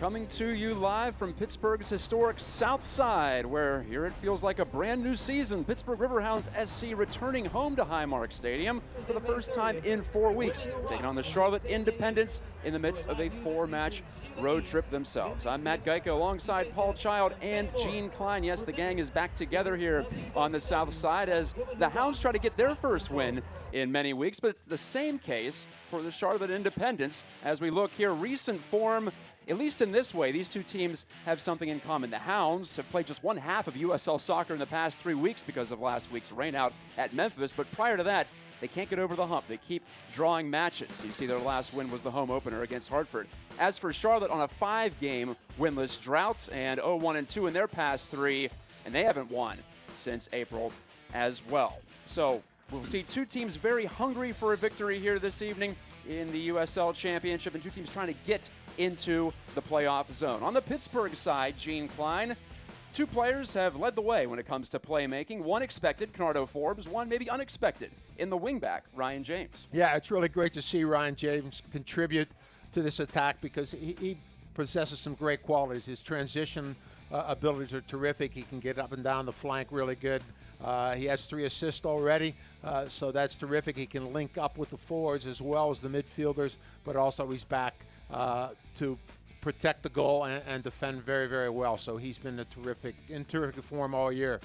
coming to you live from Pittsburgh's historic South Side, where here it feels like a brand new season. Pittsburgh Riverhounds SC returning home to Highmark Stadium for the first time in 4 weeks, taking on the Charlotte Independents in the midst of a 4-match road trip themselves. I'm Matt Geica alongside Paul Child and Gene Klein. Yes, the gang is back together here on the South Side as the Hounds try to get their first win in many weeks, but the same case for the Charlotte Independents. As we look here, recent form, at least in this way, these two teams have something in common. The Hounds have played just one half of USL soccer in the past 3 weeks because of last week's rainout at Memphis, but prior to that, they can't get over the hump. They keep drawing matches. You see their last win was the home opener against Hartford. As for Charlotte, on a 5-game winless drought and 0-1-2 in their past 3, and they haven't won since April as well. So we'll see two teams very hungry for a victory here this evening in the USL Championship, and two teams trying to get into the playoff zone. On the Pittsburgh side, Gene Klein, two players have led the way when it comes to playmaking. One expected, Canardo Forbes. One maybe unexpected in the wingback, Ryan James. Yeah, it's really great to see Ryan James contribute to this attack because he possesses some great qualities. His transition abilities are terrific. He can get up and down the flank really good. He has 3 assists already, so that's terrific. He can link up with the forwards as well as the midfielders, but also he's back to protect the goal and defend very, very well. So he's been in terrific form all year.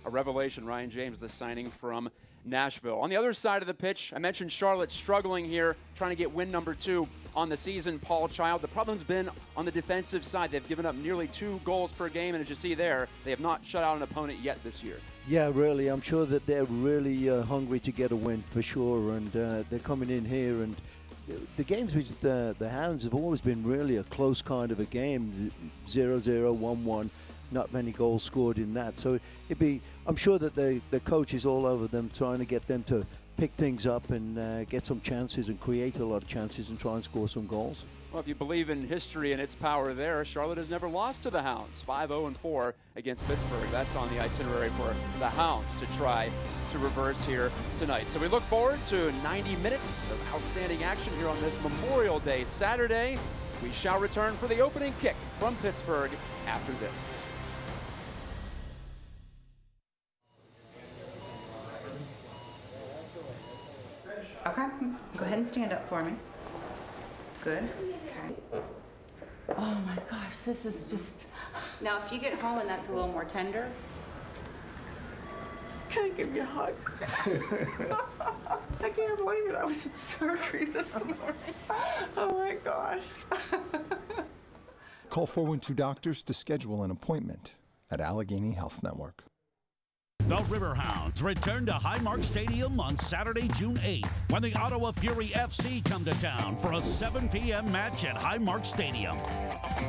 A revelation, Ryan James, the signing from Nashville. On the other side of the pitch, I mentioned Charlotte struggling here, trying to get win number 2 on the season. Paul Child, the problem's been on the defensive side. They've given up nearly 2 goals per game, and as you see there, they have not shut out an opponent yet this year. Yeah, really. I'm sure that they're really hungry to get a win for sure, and they're coming in here. And the games with the Hounds have always been really a close kind of a game, 0-0, 1-1. Not many goals scored in that. So I'm sure that the coach is all over them, trying to get them to pick things up and get some chances and create a lot of chances and try and score some goals. Well, if you believe in history and its power there, Charlotte has never lost to the Hounds. 5-0-4 against Pittsburgh. That's on the itinerary for the Hounds to try to reverse here tonight. So we look forward to 90 minutes of outstanding action here on this Memorial Day Saturday. We shall return for the opening kick from Pittsburgh after this. Okay, go ahead and stand up for me. Good. Okay. Oh my gosh, this is just... Now, if you get home and that's a little more tender. Can I give you a hug? I can't believe it. I was in surgery this morning. Oh my gosh. Call 412 Doctors to schedule an appointment at Allegheny Health Network. The Riverhounds return to Highmark Stadium on Saturday, June 8th, when the Ottawa Fury FC come to town for a 7 p.m. match at Highmark Stadium.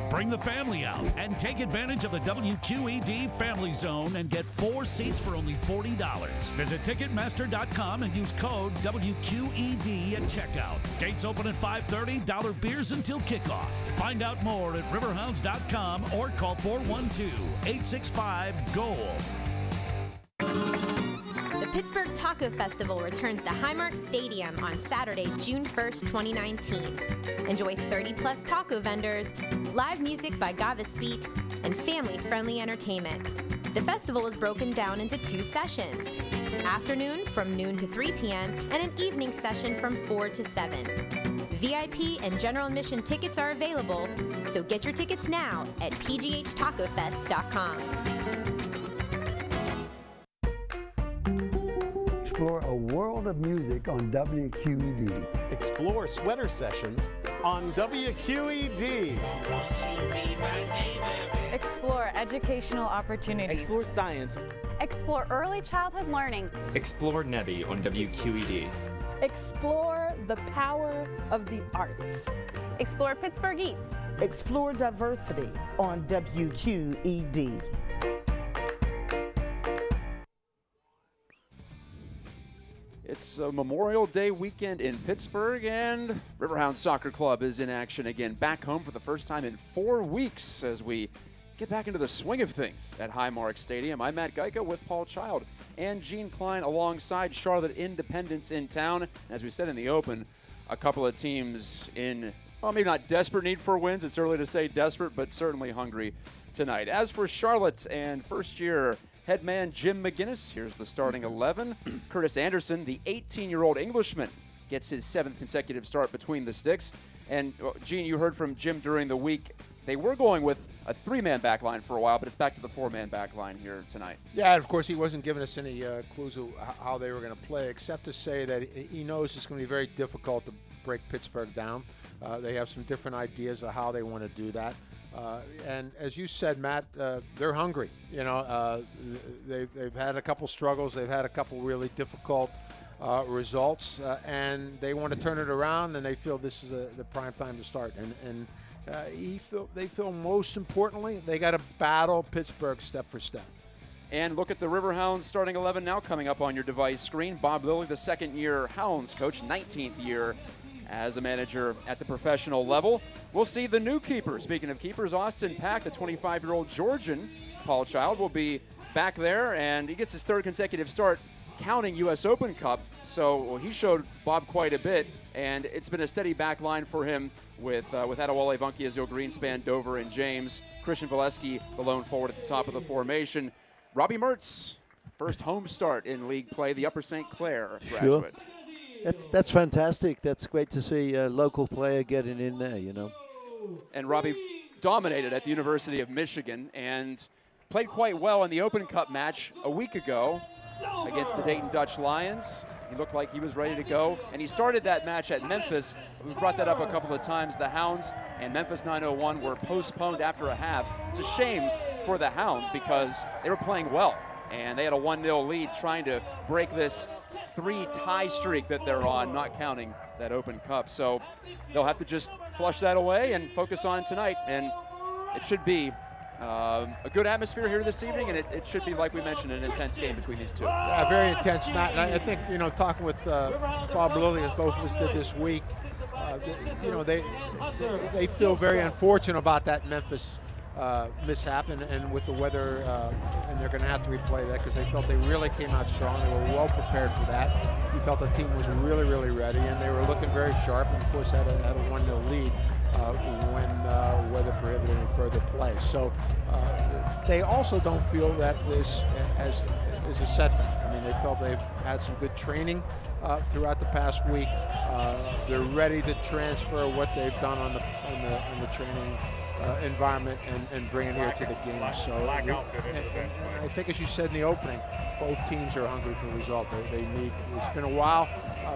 Bring the family out and take advantage of the WQED Family Zone and get 4 seats for only $40. Visit Ticketmaster.com and use code WQED at checkout. Gates open at 5:30, dollar beers until kickoff. Find out more at riverhounds.com or call 412-865-GOAL. The Pittsburgh Taco Festival returns to Highmark Stadium on Saturday, June 1st, 2019. Enjoy 30-plus taco vendors, live music by Gavis Beat, and family-friendly entertainment. The festival is broken down into 2 sessions, afternoon from noon to 3 p.m. and an evening session from 4 to 7. VIP and general admission tickets are available, so get your tickets now at pghtacofest.com. Explore a world of music on WQED. Explore sweater sessions on WQED. Explore educational opportunities. Explore science. Explore early childhood learning. Explore Nebby on WQED. Explore the power of the arts. Explore Pittsburgh Eats. Explore diversity on WQED. It's a Memorial Day weekend in Pittsburgh, and Riverhounds Soccer Club is in action again, back home for the first time in 4 weeks as we get back into the swing of things at Highmark Stadium. I'm Matt Geica with Paul Child and Gene Klein alongside Charlotte Independents in town. As we said in the open, a couple of teams in Well, maybe not desperate need for wins. It's early to say desperate, but certainly hungry tonight. As for Charlotte and first-year head man Jim McGinnis, here's the starting 11. Curtis Anderson, the 18-year-old Englishman, gets his 7th consecutive start between the sticks. And, Gene, you heard from Jim during the week. They were going with a 3-man back line for a while, but it's back to the 4-man back line here tonight. Yeah, of course, he wasn't giving us any clues of how they were going to play, except to say that he knows it's going to be very difficult to break Pittsburgh down. They have some different ideas of how they want to do that. And as you said, Matt, they're hungry. You know, they've had a couple struggles. They've had a couple really difficult results, and they want to turn it around, and they feel this is the prime time to start. And they feel most importantly, they got to battle Pittsburgh step for step. And look at the Riverhounds starting 11 now coming up on your device screen. Bob Lilly, the second-year Hounds coach, 19th year as a manager at the professional level. We'll see the new keeper. Speaking of keepers, Austin Pack, the 25-year-old Georgian Paul Child, will be back there, and he gets his 3rd consecutive start counting U.S. Open Cup. So he showed Bob quite a bit, and it's been a steady back line for him with Adewale Vankiazil, Greenspan, Dover, and James. Christian Valesky, the lone forward at the top of the formation. Robbie Mertz, first home start in league play, the Upper St. Clair graduate. Sure. That's fantastic. That's great to see a local player getting in there, you know. And Robbie dominated at the University of Michigan and played quite well in the Open Cup match a week ago against the Dayton Dutch Lions. He looked like he was ready to go, and he started that match at Memphis. We brought that up a couple of times. The Hounds and Memphis 901 were postponed after a half. It's a shame for the Hounds because they were playing well, and they had a 1-0 lead trying to break this 3-tie streak that they're on, not counting that Open Cup. So they'll have to just flush that away and focus on tonight, and it should be a good atmosphere here this evening, and it should be, like we mentioned, an intense game between these two. Yeah, very intense, Matt. And I think, you know, talking with Bob Lilly, as both of us did this week, you know, they feel very unfortunate about that Memphis mishap, and with the weather, and they're going to have to replay that because they felt they really came out strong. They were well prepared for that. He felt the team was really, really ready, and they were looking very sharp, and of course had a 1-0 lead when weather prohibited any further play. So they also don't feel that this is a setback. I mean, they felt they've had some good training throughout the past week. They're ready to transfer what they've done on the training environment and bring it here to the game. So and I think, as you said in the opening, both teams are hungry for a result. They need. It's been a while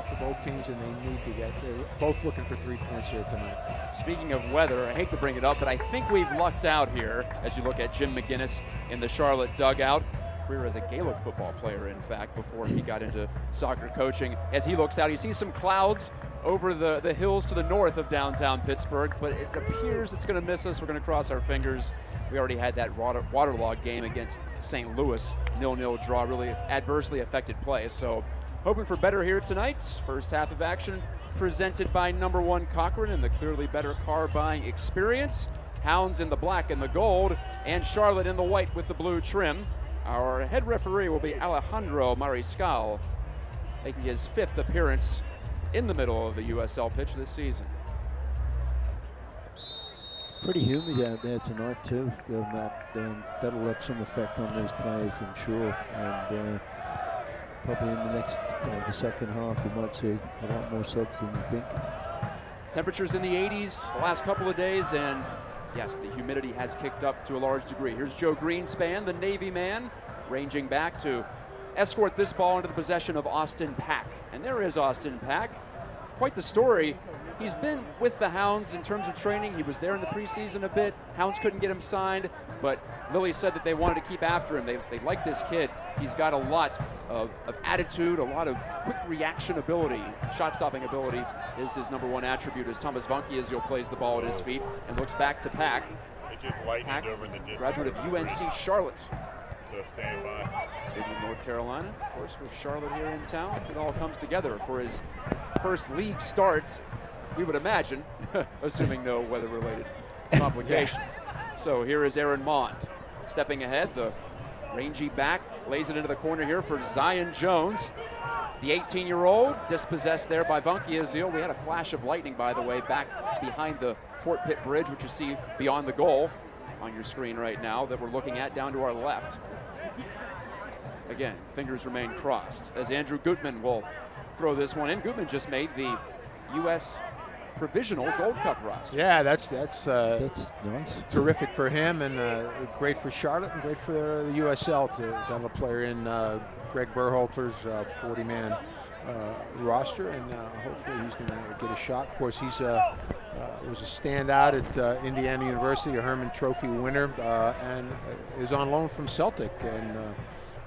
for both teams, and they need to get. They're both looking for 3 points here tonight. Speaking of weather, I hate to bring it up, but I think we've lucked out here as you look at Jim McGinnis in the Charlotte dugout. Career as a Gaelic football player, in fact, before he got into soccer coaching. As he looks out, he sees some clouds over the hills to the north of downtown Pittsburgh, but it appears it's going to miss us. We're going to cross our fingers. We already had that waterlogged game against St. Louis. 0-0 draw really adversely affected play. So hoping for better here tonight. First half of action presented by number 1 Cochran and the clearly better car buying experience. Hounds in the black and the gold, and Charlotte in the white with the blue trim. Our head referee will be Alejandro Mariscal, making his 5th appearance in the middle of the USL pitch this season. Pretty humid out there tonight too, Matt. That'll have some effect on those players, I'm sure. And probably in the next, the second half, we might see a lot more subs than we think. Temperatures in the 80s the last couple of days, and yes, the humidity has kicked up to a large degree. Here's Joe Greenspan, the Navy man, ranging back to escort this ball into the possession of Austin Pack. And there is Austin Pack. Quite the story. He's been with the Hounds in terms of training. He was there in the preseason a bit. Hounds couldn't get him signed, but Lilly said that they wanted to keep after him. They like this kid. He's got a lot of attitude, a lot of quick reaction ability. Shot-stopping ability is his number 1 attribute, as Thomas Vankiazil plays the ball at his feet and looks back to Pack. Pack, graduate of UNC Charlotte. Speaking of North Carolina, of course, with Charlotte here in town, it all comes together for his first league start, we would imagine, assuming no weather-related complications. So here is Aaron Mond stepping ahead. The rangy back lays it into the corner here for Zion Jones. The 18-year-old dispossessed there by Vankiazil. We had a flash of lightning, by the way, back behind the Fort Pitt Bridge, which you see beyond the goal on your screen right now that we're looking at down to our left. Again, fingers remain crossed as Andrew Gutman will throw this one in. Gutman just made the U.S. Provisional Gold Cup roster. Yeah, that's nice. Terrific for him, and great for Charlotte, and great for the USL to have a player in Greg Berhalter's 40-man roster, and hopefully he's going to get a shot. Of course, he's was a standout at Indiana University, a Herman Trophy winner, and is on loan from Celtic, and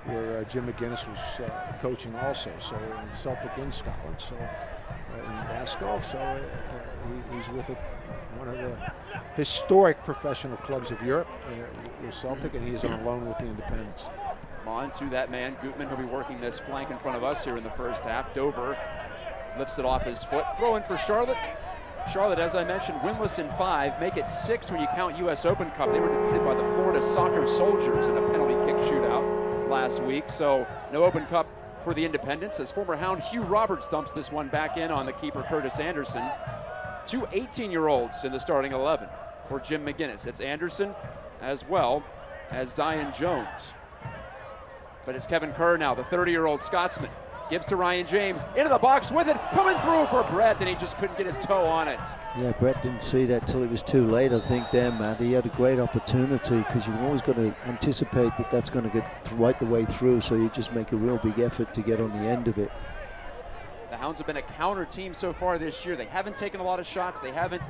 where Jim McGuinness was coaching also. So Celtic in Scotland, so in Glasgow. So he's with one of the historic professional clubs of Europe with Celtic, and he is on loan with the Independents. On to that man, Gutman, who'll be working this flank in front of us here in the first half. Dover lifts it off his foot. Throw in for Charlotte. Charlotte, as I mentioned, winless in 5, make it 6 when you count U.S. Open Cup. They were defeated by the Florida Soccer Soldiers in a penalty kick shootout last week. So no Open Cup for the Independents as former Hound Hugh Roberts dumps this one back in on the keeper Curtis Anderson. 2 18-year-olds in the starting 11 for Jim McGuinness. It's Anderson as well as Zion Jones. But it's Kevin Kerr now, the 30-year-old Scotsman. Gives to Ryan James, into the box with it, coming through for Brett, and he just couldn't get his toe on it. Yeah, Brett didn't see that till it was too late, I think, there, Matt. He had a great opportunity because you've always got to anticipate that that's going to get right the way through, so you just make a real big effort to get on the end of it. The Hounds have been a counter team so far this year. They haven't taken a lot of shots. They haven't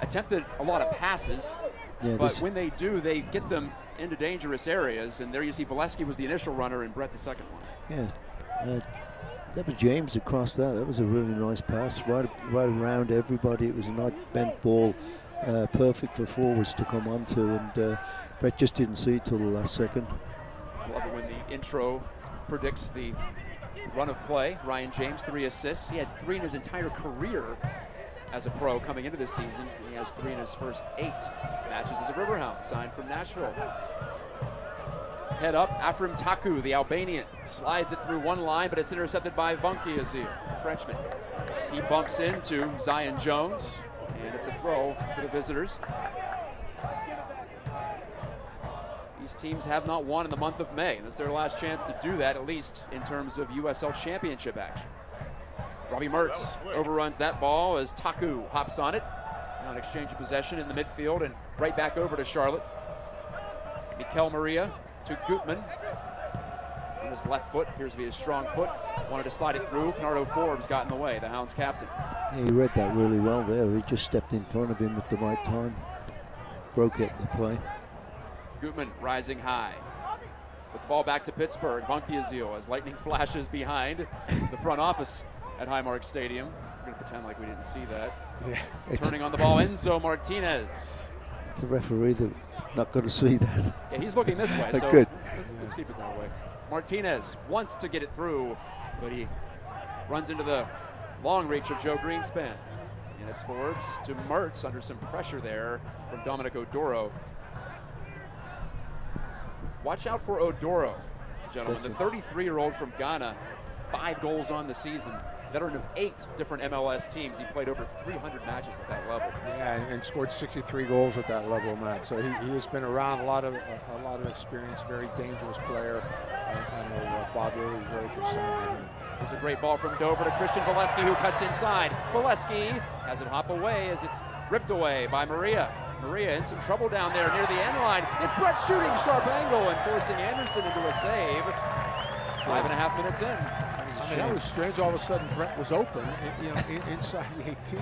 attempted a lot of passes. Yeah, but when they do, they get them into dangerous areas. And there you see Valesky was the initial runner and Brett the second one. Yeah. That was James across that. That was a really nice pass, right around everybody. It was a nice bent ball, perfect for forwards to come onto, and Brett just didn't see it till the last second. Love it when the intro predicts the run of play. Ryan James, 3 assists. He had 3 in his entire career as a pro coming into this season. He has 3 in his first 8 matches as a Riverhound, signed from Nashville. Head up, Afrim Taku, the Albanian, slides it through one line, but it's intercepted by Vankiazil, the Frenchman. He bumps into Zion Jones, and it's a throw for the visitors. These teams have not won in the month of May, and it's their last chance to do that, at least in terms of USL Championship action. Robbie Mertz overruns that ball as Taku hops on it. Now an exchange of possession in the midfield and right back over to Charlotte. Mikel Maria to Gutman on his left foot, appears to be his strong foot. Wanted to slide it through. Bernardo Forbes got in the way, the Hounds captain. Yeah, he read that really well there. He just stepped in front of him at the right time. Broke up the play. Gutman rising high. With the ball back to Pittsburgh. Vankiazil as lightning flashes behind the front office at Highmark Stadium. We're going to pretend like we didn't see that. Yeah, turning on the ball, Enzo Martinez. It's the referee that's not going to see that. Yeah, he's looking this way, so good. Let's keep it that way. Martinez wants to get it through, but he runs into the long reach of Joe Greenspan. And it's Forbes to Mertz under some pressure there from Dominic Odoro. Watch out for Odoro, gentlemen. The 33-year-old from Ghana, 5 goals on the season. Veteran of 8 different MLS teams. He played over 300 matches at that level. Yeah, and scored 63 goals at that level, Matt. So he has been around a lot of experience. Very dangerous player. I know Bob really is very concerned with him. There's a great ball from Dover to Christian Valesky, who cuts inside. Valesky has it hop away as it's ripped away by Maria. Maria in some trouble down there near the end line. It's Brett shooting sharp angle and forcing Anderson into a save. 5.5 minutes in. I mean, that was strange. All of a sudden, Brett was open, inside the 18.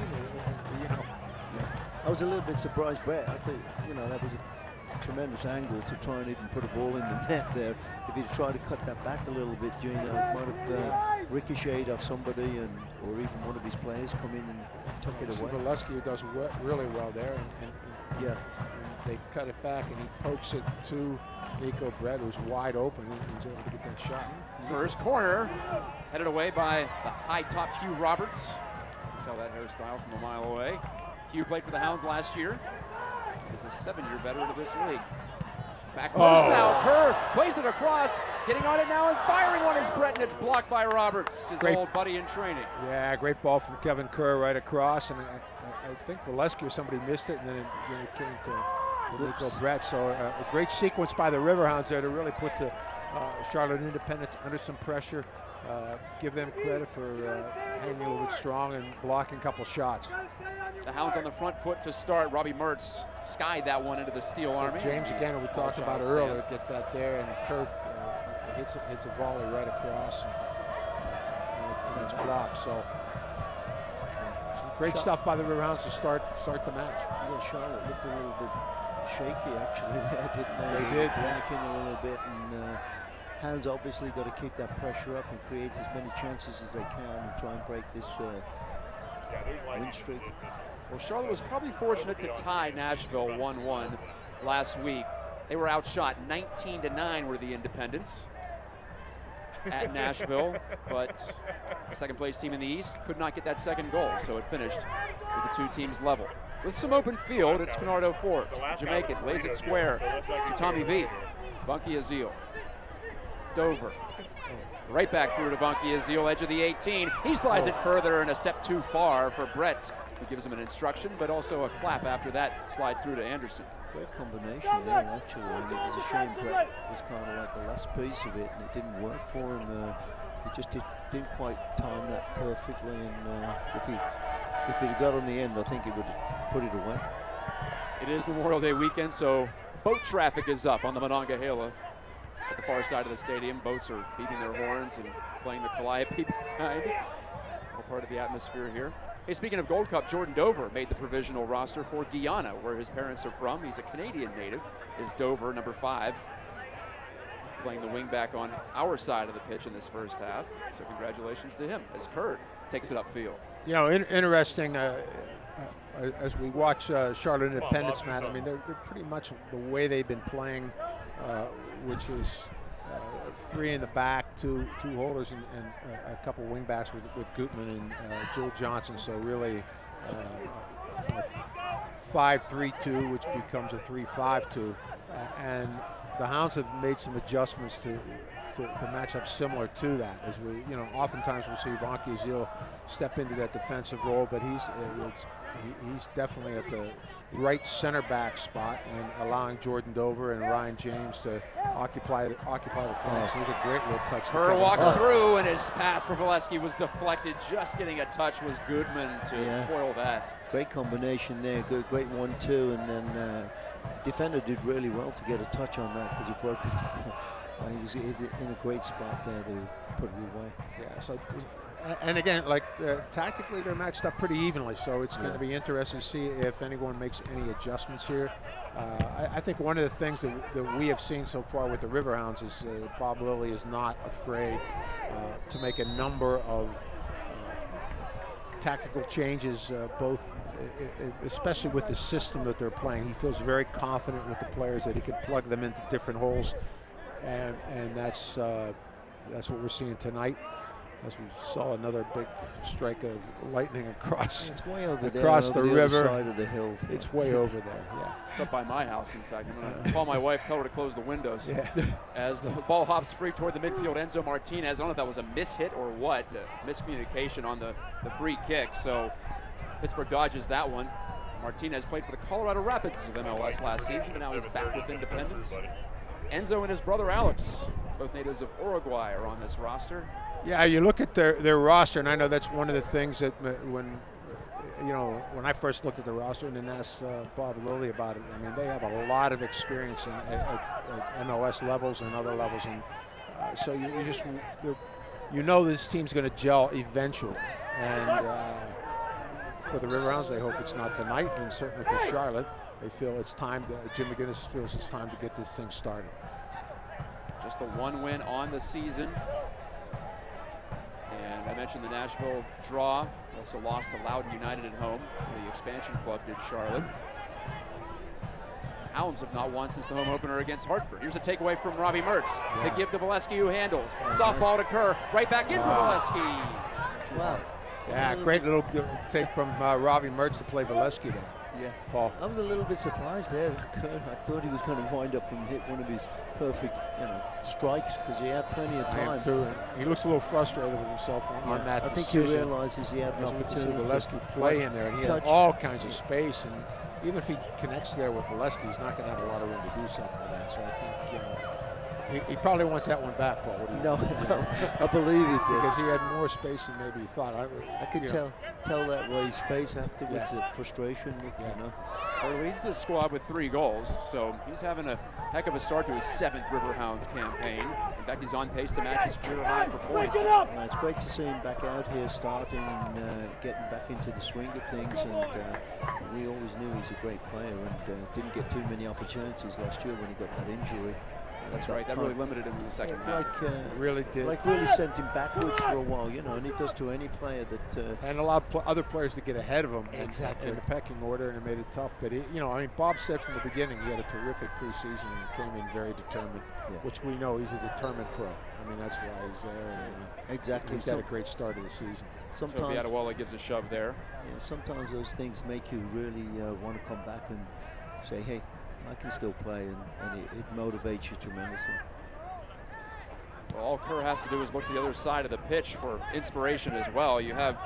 I was a little bit surprised, Brett. I think, that was a tremendous angle to try and even put a ball in the net there. If he'd tried to cut that back a little bit, it might have ricocheted off somebody, or even one of his players come in and took it away. Valesky does really well there, and they cut it back, and he pokes it to Nico Brett, who's wide open, and he's able to get that shot. First corner, headed away by the high-top Hugh Roberts. You can tell that hairstyle from a mile away. Hugh played for the Hounds last year. He's a 7-year veteran of this league. Back post now. Kerr plays it across. Getting on it now and firing one is Brett, and it's blocked by Roberts, his old buddy in training. Yeah, great ball from Kevin Kerr right across. And I think Valesky or somebody missed it, and then it came to Nico Brett. So a great sequence by the Riverhounds there to really put the Charlotte Independence under some pressure. Give them credit for hanging a little bit strong and blocking a couple shots. The Hounds on the front foot to start. Robbie Mertz skied that one into the Steel Army. James, again, we talked about earlier, get that there, and Kurt hits a volley right across, and it's blocked. So some great stuff by the Riverhounds to start the match. Yeah, Charlotte looked a little bit shaky actually there, didn't they? They did. Panicking a little bit, and Hounds obviously got to keep that pressure up and create as many chances as they can and try and break this win streak. Well, Charlotte was probably fortunate to tie Nashville 1-1 last week. They were outshot 19-9 were the Independents at Nashville, but the second place team in the East could not get that second goal, so it finished with the two teams level. With some open field, it's Canardo Forbes. The Jamaican lays it square to Tommy V. Bunky Azil. Dover. Right back through to Bunky Azil, edge of the 18. He slides it further and a step too far for Brett, who gives him an instruction, but also a clap after that slide through to Anderson. Great combination there, actually, and it was a shame Brett was kind of like the last piece of it, and it didn't work for him. He just didn't quite time that perfectly, and if he'd have got on the end, I think he would have put it away. It is Memorial Day weekend, so boat traffic is up on the Monongahela. At the far side of the stadium, boats are beating their horns and playing the Calliope behind. All part of the atmosphere here. Hey, speaking of Gold Cup, Jordan Dover made the provisional roster for Guyana, where his parents are from. He's a Canadian native, is Dover, number 5. Playing the wingback on our side of the pitch in this first half. So congratulations to him as Kurt takes it upfield. You know, interesting, as we watch Charlotte Independence, Matt, I mean, they're pretty much the way they've been playing, which is 3 in the back, two holders, and a couple wing backs with Gutman and Joel Johnson. So really 5-3-2, which becomes a 3-5-2, and the Hounds have made some adjustments to match up similar to that. As we, you know, oftentimes we'll see Vonkie Azil step into that defensive role, but he's definitely at the right center back spot and allowing Jordan Dover and Ryan James to occupy the flank. So it was a great little touch. Kerr walks through, and his pass for Valesky was deflected. Just getting a touch was Goodman to foil that. Great combination there. Good, great 1-2, and then defender did really well to get a touch on that because he broke it. He was in a great spot there to put it away. Yeah. So, and again, like tactically, they're matched up pretty evenly. So it's going to be interesting to see if anyone makes any adjustments here. I think one of the things that we have seen so far with the Riverhounds is Bob Lilly is not afraid to make a number of tactical changes, both, especially with the system that they're playing. He feels very confident with the players that he can plug them into different holes. And that's what we're seeing tonight, as we saw another big strike of lightning across. It's way over across there, the over river. The other side of the hill. It's way over there. Yeah. It's up by my house. In fact, I'm going to call my wife, tell her to close the windows. As the ball hops free toward the midfield, Enzo Martinez. I don't know if that was a mishit or what, miscommunication on the free kick. So Pittsburgh dodges that one. Martinez played for the Colorado Rapids of MLS last season, but now he's back with Independence. Enzo and his brother Alex, both natives of Uruguay, are on this roster. Yeah, you look at their roster, and I know that's one of the things that when I first looked at the roster and then asked Bob Lilly about it, I mean, they have a lot of experience at MLS levels and other levels, and so you know this team's going to gel eventually. And for the Riverhounds, they hope it's not tonight, and certainly for Charlotte, they feel it's time. Jim McGinnis feels it's time to get this thing started. Just the one win on the season. And I mentioned the Nashville draw. They also lost to Loudoun United at home. The expansion club did Charlotte. Hounds have not won since the home opener against Hartford. Here's a takeaway from Robbie Mertz. They give to Valesky, who handles. Softball to Kerr. Right back in for Valesky. Wow. Yeah, great little take from Robbie Mertz to play Valesky there. Yeah, Paul. I was a little bit surprised there. I thought he was going to wind up and hit one of his perfect, strikes because he had plenty of time. Too. He looks a little frustrated with himself on that I think decision. he realizes he had an opportunity. Valesky play in there, and he had all kinds of space. And even if he connects there with Valesky, he's not going to have a lot of room to do something with that. So I think, he probably wants that one back, Paul. No, I believe it did. Because he had more space than maybe he thought. I could tell that by his face afterwards, the frustration. Well, he leads the squad with 3 goals, so he's having a heck of a start to his 7th Riverhounds campaign. In fact, he's on pace to match his career high for points. It's great to see him back out here starting and getting back into the swing of things. And we always knew he's a great player and didn't get too many opportunities last year when he got that injury. That's right. That really limited him in the second half. Really did. Really sent him backwards for a while, and it does to any player that. And allowed other players to get ahead of him Exactly. in the pecking order, and it made it tough. But Bob said from the beginning he had a terrific preseason and came in very determined, which we know he's a determined pro. I mean, that's why he's there. And, exactly. He's had a great start of the season. Toby Adewale gives a shove there. Yeah, sometimes those things make you really want to come back and say, hey, I can still play, and it motivates you tremendously. Well, all Kerr has to do is look to the other side of the pitch for inspiration as well. You have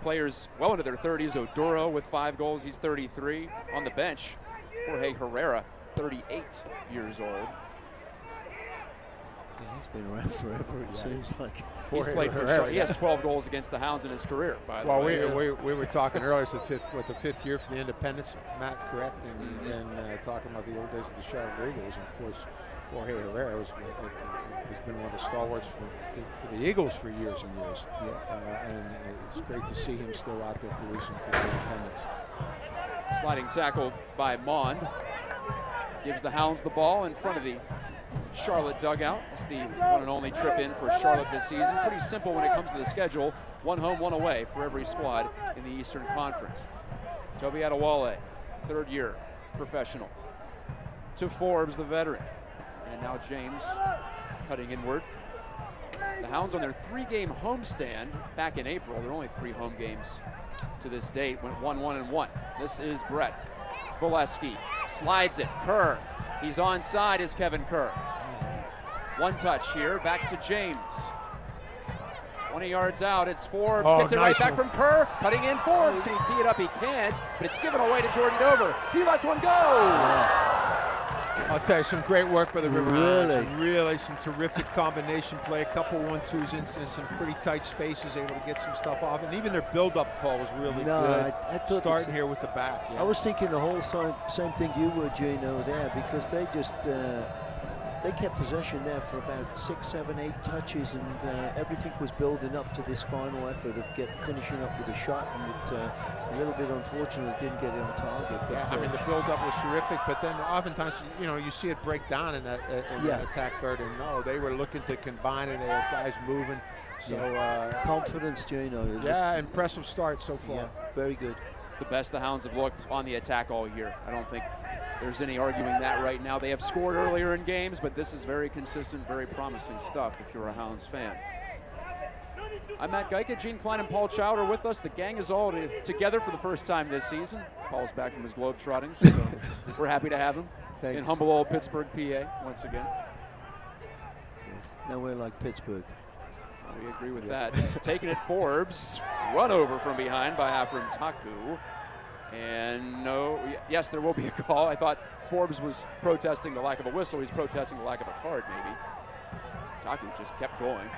players well into their 30s. Oduro with 5 goals, he's 33. On the bench, Jorge Herrera, 38 years old. Yeah, he's been around forever, it seems like. He's played for Charlotte. He has 12 goals against the Hounds in his career, by the way. Well, we were talking earlier, it's the 5th year for the Independents, Matt, correct? And talking about the old days of the Charlotte Eagles. And of course, Jorge Herrera has been one of the stalwarts for the Eagles for years and years. And it's great to see him still out there policing for the Independents. Sliding tackle by Mond. Gives the Hounds the ball in front of the Charlotte dugout. It's the one and only trip in for Charlotte this season. Pretty simple when it comes to the schedule. 1 home, 1 away for every squad in the Eastern Conference. Toby Adewale, 3rd year professional. To Forbes, the veteran. And now James cutting inward. The Hounds on their 3-game homestand back in April. There are only 3 home games to this date. Went 1-1-1. This is Brett. Valesky slides it. Kerr. He's onside is Kevin Kerr. 1 touch here. Back to James. 20 yards out. It's Forbes. Gets it right back from Kerr. Cutting in Forbes. Can he tee it up? He can't. But it's given away to Jordan Dover. He lets one go. I'll tell you, some great work by the Riverhounds. Really some terrific combination play. A couple 1-2s in some pretty tight spaces, able to get some stuff off. And even their build-up, Paul, was really good. I thought starting here with the back. I was thinking the whole same thing you were, Gino, there, because they just they kept possession there for about 6, 7, 8 touches, and everything was building up to this final effort of finishing up with a shot, and it a little bit unfortunate didn't get it on target. But, I mean, the build-up was terrific, but then oftentimes, you see it break down in that attack third, and no, they were looking to combine, and they had guys moving. So confidence, Gino. Impressive start so far. Yeah, very good. It's the best the Hounds have looked on the attack all year. I don't think there's any arguing that right now. They have scored earlier in games, but this is very consistent, very promising stuff if you're a Hounds fan. I'm Matt Geika. Gene Klein and Paul Chowder with us. The gang is all together for the first time this season. Paul's back from his globetrottings, so we're happy to have him in humble old Pittsburgh, PA, once again. Yes, nowhere like Pittsburgh. We agree with that. Taking it, Forbes. Run over from behind by Afram Taku. And yes, there will be a call. I thought Forbes was protesting the lack of a whistle. He's protesting the lack of a card, maybe. Taku just kept going.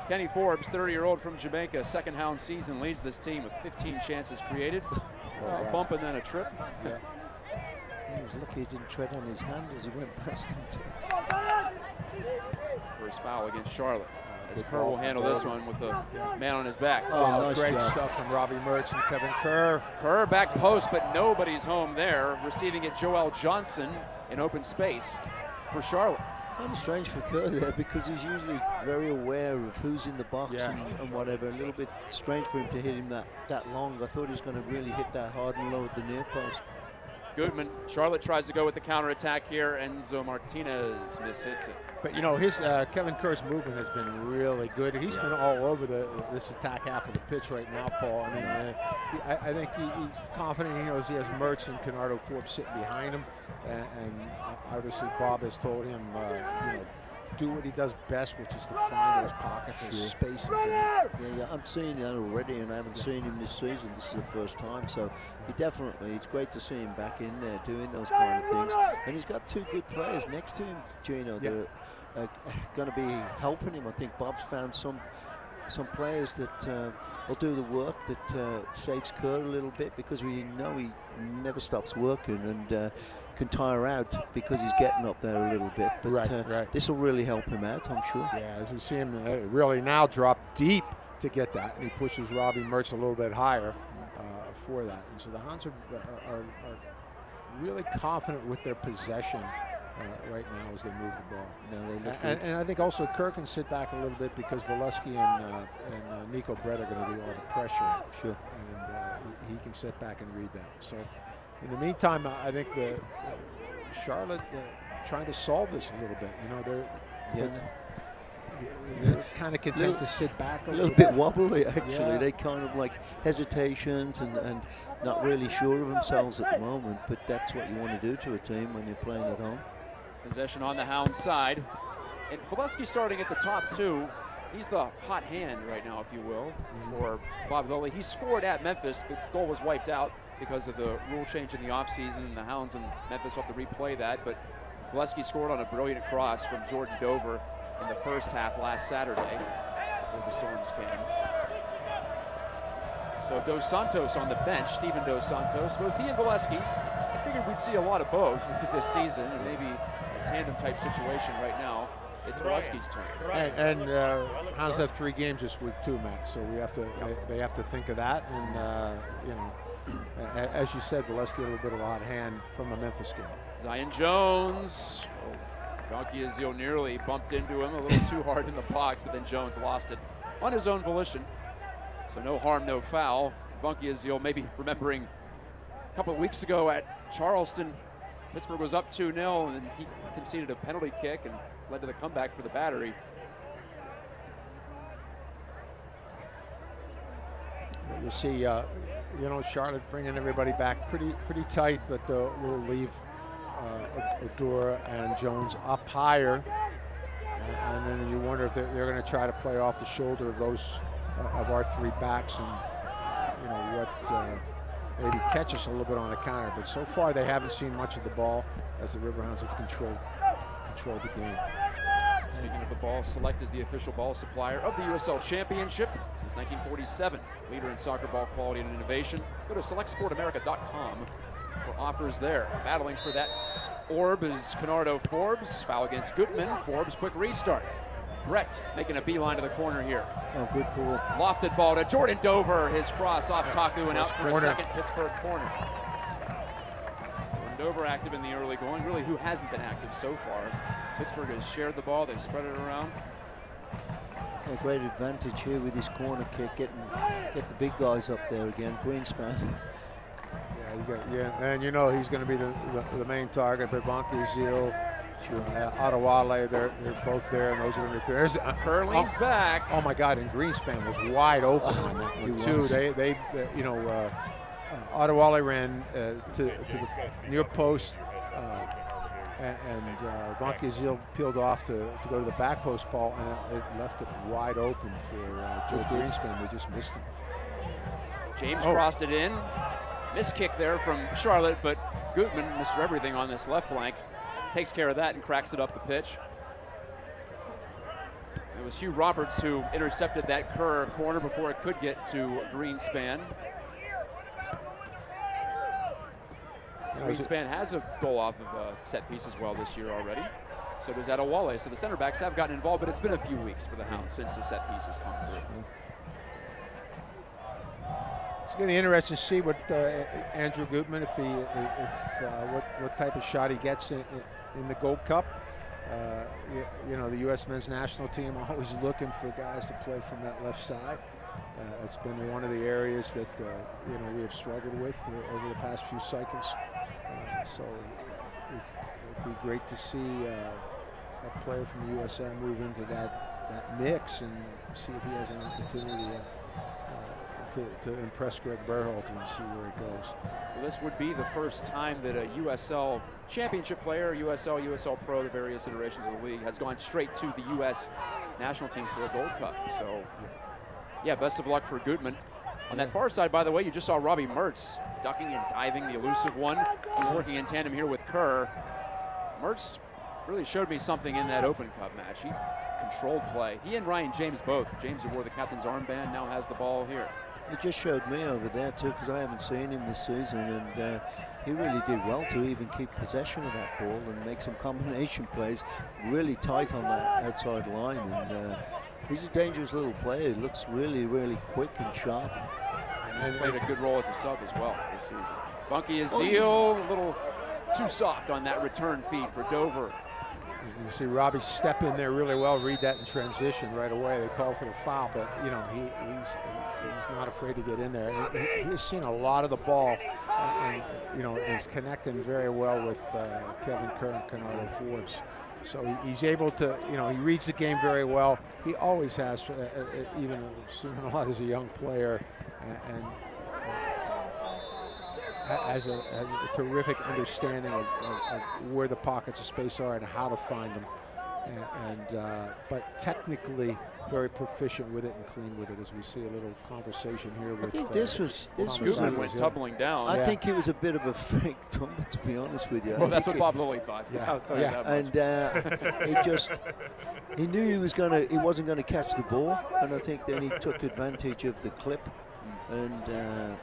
Kenny Forbes, 30-year-old from Jamaica, 2nd Hound season, leads this team with 15 chances created. A bump and then a trip. Yeah. He was lucky he didn't tread on his hand as he went past him. First foul against Charlotte. As Kerr will handle this one with the man on his back. Nice great job. stuff from Robbie Mertz and Kevin Kerr. Kerr back post, but nobody's home there. Receiving it, Joel Johnson in open space for Charlotte. Kind of strange for Kerr there, because he's usually very aware of who's in the box and whatever. A little bit strange for him to hit him that long. I thought he was going to really hit that hard and low at the near post. Gutman. Charlotte tries to go with the counterattack here. Enzo Martinez mishits it. But you know, his Kevin Kerr's movement has been really good. He's been all over this attack half of the pitch right now, Paul. I mean, I think he's confident. He knows he has Mertz and Canardo Forbes sitting behind him, and obviously Bob has told him, you know, do what he does best, which is to find those pockets of space. Yeah, I'm seeing that already, and I haven't seen him this season. This is the first time, so it's great to see him back in there doing those kind of things. And he's got two good players next to him, Gino. They're going to be helping him. I think Bob's found some players that will do the work that saves Kerr a little bit, because we know he never stops working and can tire out because he's getting up there a little bit. But this will really help him out, I'm sure. Yeah, as we see him really now drop deep to get that, and he pushes Robbie Mertz a little bit higher for that. And so the Hounds are really confident with their possession right now as they move the ball. No, they look and I think also Kerr can sit back a little bit because Valesky and Nico Brett are going to do all the pressure. Sure. And he can sit back and read that. So in the meantime, I think Charlotte trying to solve this a little bit. You know, they're kind of content to sit back a little bit wobbly, actually. Yeah. They kind of like hesitations and not really sure of themselves at the moment, but that's what you want to do to a team when you're playing at home. Possession on the Hounds side. And Valesky starting at the top, too. He's the hot hand right now, if you will, for Bob Lilly. He scored at Memphis. The goal was wiped out because of the rule change in the offseason, and the Hounds and Memphis will have to replay that. But Valesky scored on a brilliant cross from Jordan Dover in the first half last Saturday before the Storms came. So Dos Santos on the bench, Steven Dos Santos. Both he and Valesky, I figured we'd see a lot of both this season, and maybe a tandem type situation right now. It's Valesky's turn. And Hounds have 3 games this week too, Matt. So they have to think of that. And you know, as you said, Valesky a little bit of a hot hand from the Memphis game. Zion Jones. Donkey Azil nearly bumped into him a little too hard in the box, but then Jones lost it on his own volition. So no harm, no foul. Bunky Azil maybe remembering a couple of weeks ago at Charleston, Pittsburgh was up 2-0, and he conceded a penalty kick and led to the comeback for the Battery. You see, you know, Charlotte bringing everybody back pretty tight, but we'll leave Odura and Jones up higher, and then you wonder if they're going to try to play off the shoulder of those of our 3 backs, and you know what, maybe catch us a little bit on the counter. But so far they haven't seen much of the ball as the Riverhounds have controlled the game. Speaking of the ball, Select is the official ball supplier of the USL Championship since 1947. Leader in soccer ball quality and innovation. Go to selectsportamerica.com for offers there. Battling for that orb is Canardo Forbes. Foul against Gutman. Forbes, quick restart. Brett making a beeline to the corner here. Oh, good pull. Lofted ball to Jordan Dover. His cross off Taku and out for a second Pittsburgh corner. Jordan Dover active in the early going. Really, who hasn't been active so far? Pittsburgh has shared the ball. They've spread it around. A great advantage here with his corner kick. Get the big guys up there again. Greenspan. And you know he's going to be the main target. But Bonke, Zeal, Adewale, they're both there, and those are going to be fair. Curley's back. Oh my God! And Greenspan was wide open on that one too. They you know, Adewale ran to the near post, and Bonke Zeal peeled off to go to the back post ball, and it left it wide open for Joe Greenspan. They just missed him. James crossed it in. Miss kick there from Charlotte, but Gutman, Mr. Everything on this left flank, takes care of that and cracks it up the pitch. It was Hugh Roberts who intercepted that Kerr corner before it could get to Greenspan. Greenspan has a goal off of set piece as well this year already. So does Adewale. So the center backs have gotten involved, but it's been a few weeks for the Hounds since the set piece has come through. It's going to be interesting to see what Andrew Gutman, what type of shot he gets in the Gold Cup. You know, the U.S. men's national team always looking for guys to play from that left side. It's been one of the areas that you know, we have struggled with over the past few cycles. So it'd be great to see a player from the USL move into that mix and see if he has an opportunity to impress Greg Berhalter and see where it goes. Well, this would be the first time that a USL championship player, USL Pro, the various iterations of the league, has gone straight to the U.S. national team for a Gold Cup. So, yeah, best of luck for Gutman. On that far side, by the way, you just saw Robbie Mertz ducking and diving, the elusive one. He's working in tandem here with Kerr. Mertz really showed me something in that Open Cup match. He controlled play. He and Ryan James both. James, who wore the captain's armband, now has the ball here. He just showed me over there too, because I haven't seen him this season, and he really did well to even keep possession of that ball and make some combination plays really tight on that outside line. And he's a dangerous little player. He looks really, really quick and sharp. And he's played a good role as a sub as well this season. Bunky Azil, a little too soft on that return feed for Dover. You see Robbie step in there really well, read that in transition right away. They call for the foul, but you know he's not afraid to get in there. And he has seen a lot of the ball, and you know is connecting very well with Kevin Kerr and Kennardo Forbes. So he's able to, you know, he reads the game very well. He always has, even seen a lot as a young player, and has a terrific understanding of where the pockets of space are and how to find them. But technically very proficient with it and clean with it, as we see a little conversation here with. I think this was Gutman went tumbling down. I think it was a bit of a fake tumble, to be honest with you. Well, that's what Bob Lilly thought. And he knew he wasn't gonna catch the ball, and I think then he took advantage of the clip, and.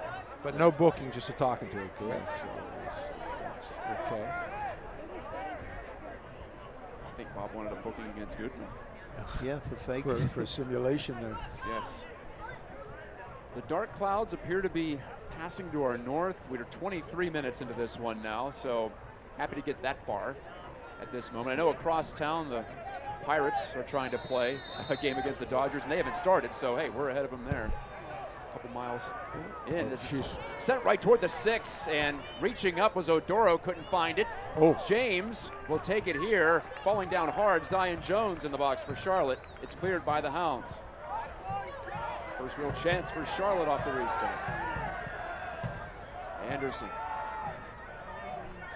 But no booking, just a talking to it, correct? So that's okay. I think Bob wanted a booking against Gutman. Yeah, for fake. For a simulation there. Yes. The dark clouds appear to be passing to our north. We're 23 minutes into this one now, so happy to get that far at this moment. I know across town the Pirates are trying to play a game against the Dodgers, and they haven't started, so hey, we're ahead of them there. Couple miles in. This is sent right toward the 6, and reaching up was Odoro, couldn't find it. James will take it here, falling down hard. Zion Jones in the box for Charlotte. It's cleared by the Hounds. First real chance for Charlotte off the restart. Anderson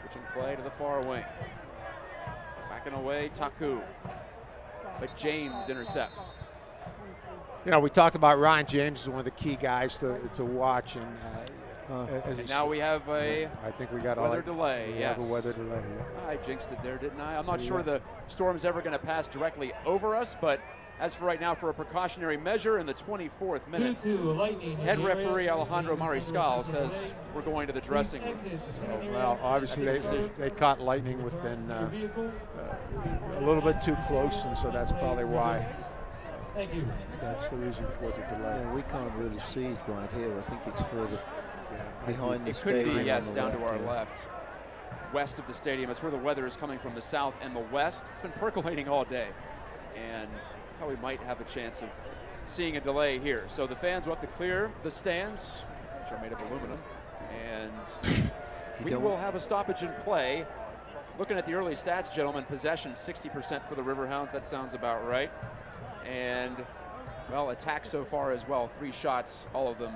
switching play to the far wing. Backing away, Taku. But James intercepts. You know, we talked about Ryan James as one of the key guys to watch, and now we have I think we got weather delay. We yes, have a weather delay. Yeah. I jinxed it there, didn't I? I'm not sure the storm's ever going to pass directly over us, but as for right now, for a precautionary measure in the 24th minute, head referee Alejandro Mariscal says we're going to the dressing room. Well, obviously they caught lightning within a little bit too close, and so that's probably why. Thank you. That's the reason for the delay. Yeah, we can't really see it right here. I think it's further behind the stadium. It could be, yes, down to our left. West of the stadium. It's where the weather is coming from, the south and the west. It's been percolating all day, and I thought we might have a chance of seeing a delay here. So the fans will have to clear the stands, which are made of aluminum, and we will have a stoppage in play. Looking at the early stats, gentlemen, possession 60% for the Riverhounds. That sounds about right. And, well, attack so far as well. 3 shots, all of them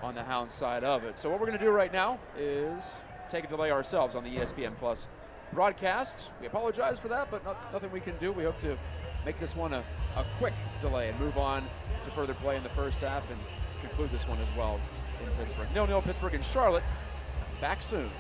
on the Hounds side of it. So what we're going to do right now is take a delay ourselves on the ESPN Plus broadcast. We apologize for that, but nothing we can do. We hope to make this one a quick delay and move on to further play in the first half and conclude this one as well in Pittsburgh. 0-0 Pittsburgh and Charlotte. Back soon.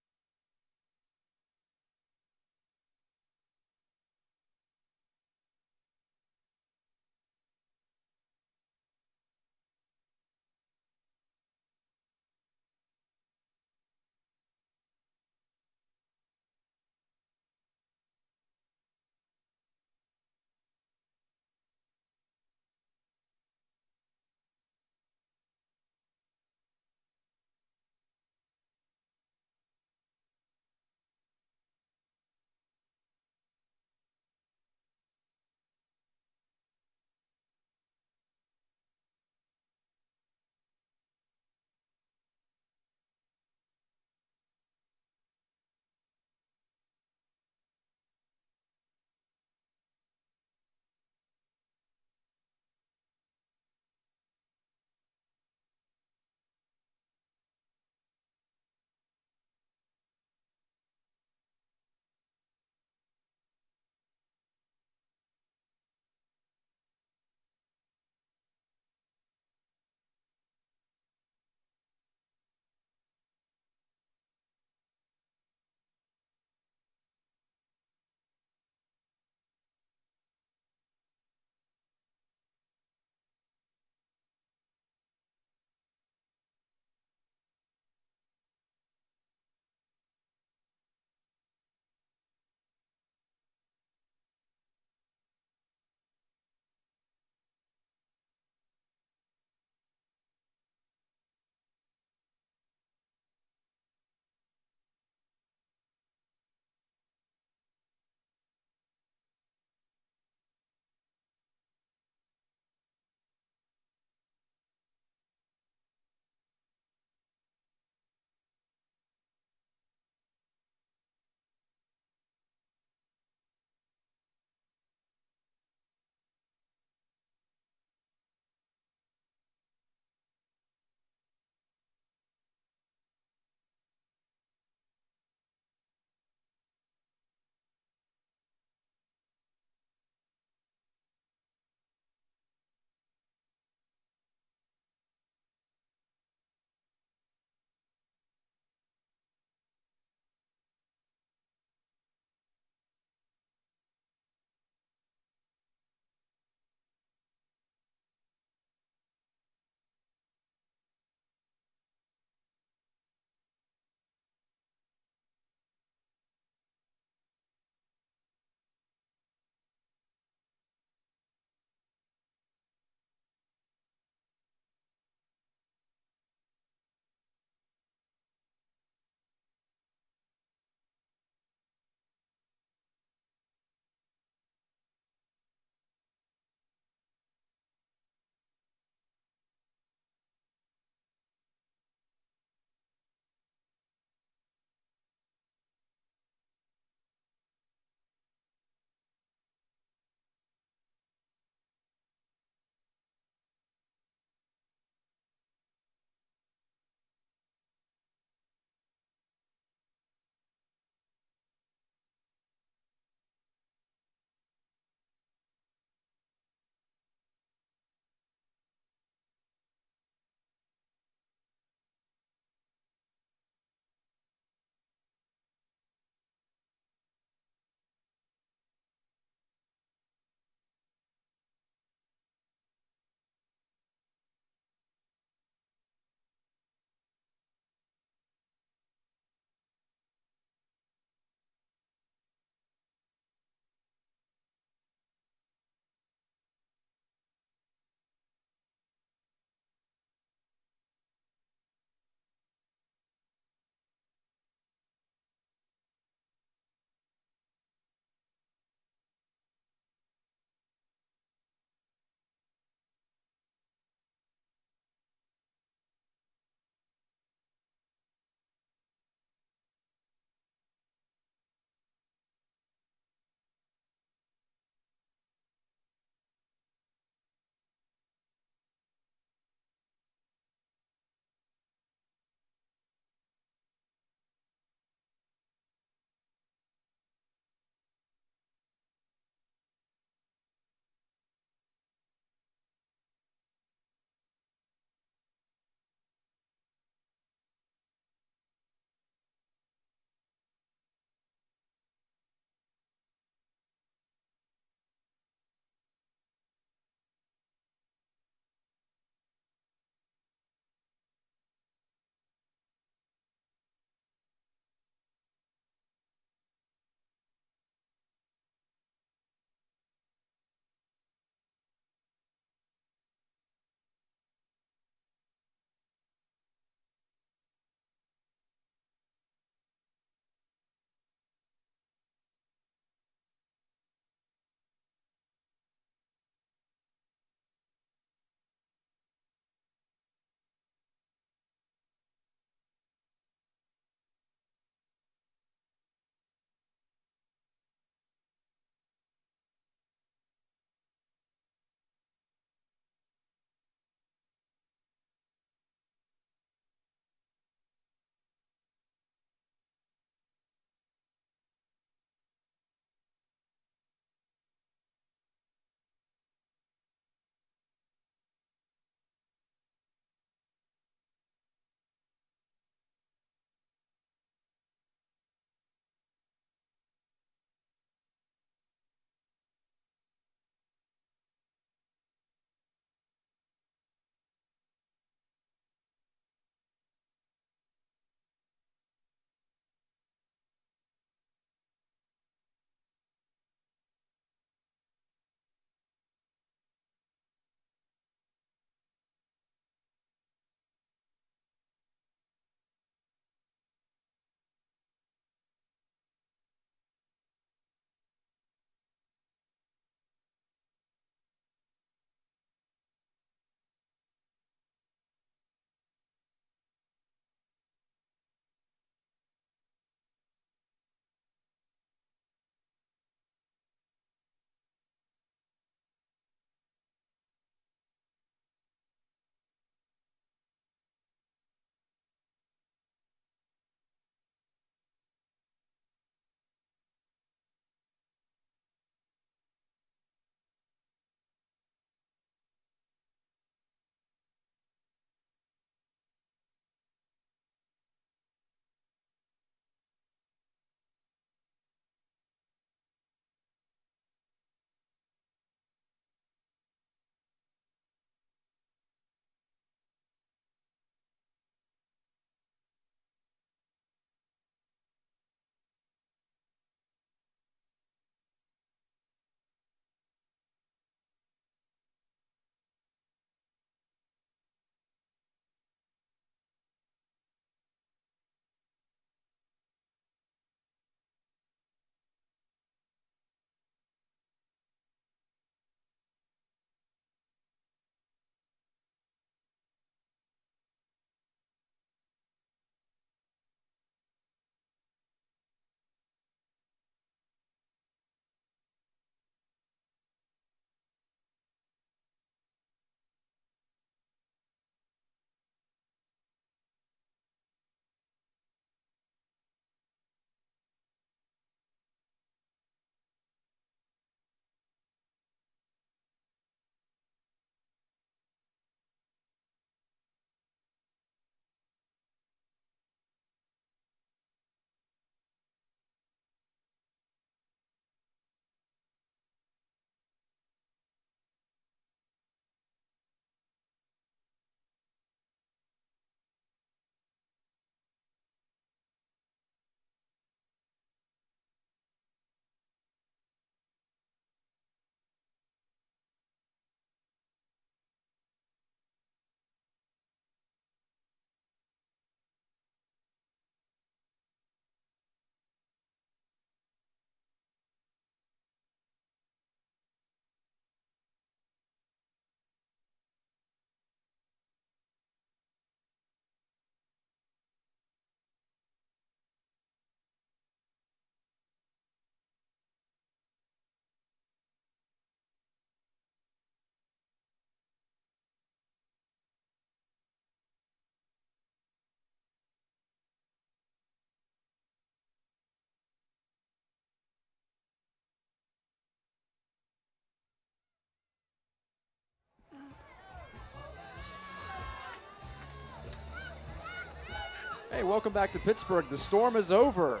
Hey, welcome back to Pittsburgh. The storm is over.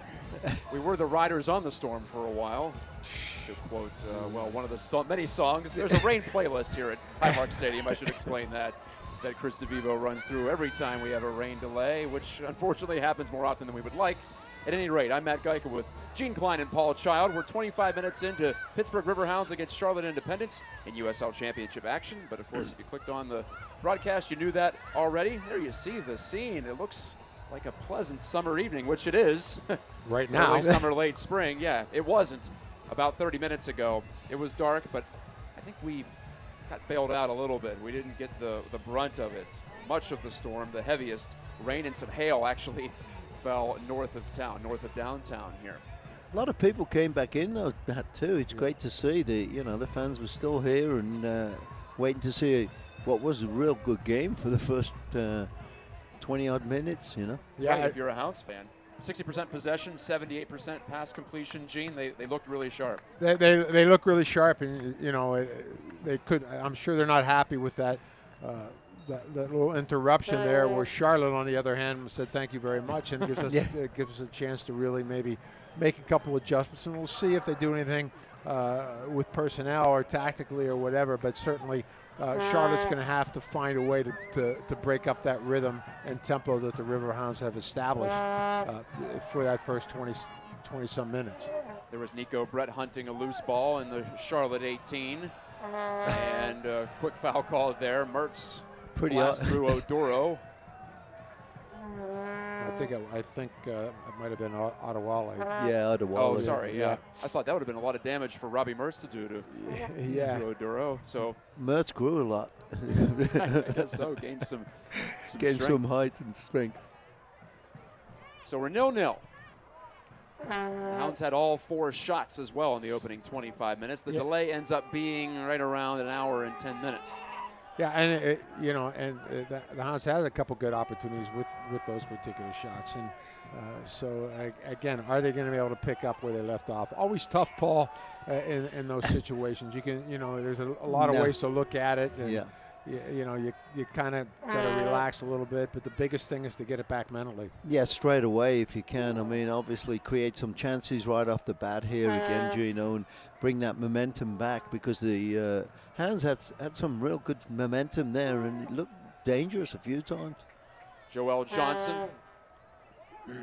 We were the riders on the storm for a while. To quote, one of the many songs. There's a rain playlist here at Highmark Stadium. I should explain that Chris DeVivo runs through every time we have a rain delay, which unfortunately happens more often than we would like. At any rate, I'm Matt Geica with Gene Klein and Paul Child. We're 25 minutes into Pittsburgh Riverhounds against Charlotte Independence in USL Championship action. But of course, if you clicked on the broadcast, you knew that already. There you see the scene. It looks like a pleasant summer evening, which it is. Right now. Early summer, late spring. Yeah, it wasn't about 30 minutes ago. It was dark, but I think we got bailed out a little bit. We didn't get the brunt of it. Much of the storm, the heaviest rain and some hail actually fell north of downtown here. A lot of people came back in though, that too. It's great to see the fans were still here and waiting to see what was a real good game for the first 20-odd minutes. Yeah, right, if you're a Hounds fan. 60% possession, 78% pass completion. Gene, they looked really sharp. They look really sharp, and they could. I'm sure they're not happy with that. That little interruption there, where Charlotte, on the other hand, said thank you very much, and gives us a chance to really maybe make a couple adjustments, and we'll see if they do anything with personnel or tactically or whatever. But certainly, Charlotte's going to have to find a way to break up that rhythm and tempo that the Riverhounds have established for that first 20-some minutes. There was Nico Brett hunting a loose ball in the Charlotte 18, and a quick foul call there. Mertz blast through Oduro. I think it might have been Ottawale. Yeah, Ottawale. Oh, sorry. Yeah, I thought that would have been a lot of damage for Robbie Mertz to do to Oduro. So Mertz grew a lot. I guess so. Gained some height and strength. So we're 0-0. Hounds had all 4 shots as well in the opening 25 minutes. The delay ends up being right around an hour and 10 minutes. Yeah, and the Hounds had a couple good opportunities with those particular shots, and so again, are they going to be able to pick up where they left off? Always tough, Paul, in those situations. You can, there's a lot of ways to look at it. And, you kind of got to relax a little bit, but the biggest thing is to get it back mentally. Yeah, straight away if you can. I mean, obviously create some chances right off the bat here again, Gino, and bring that momentum back, because the Hounds had some real good momentum there and it looked dangerous a few times. Joel Johnson,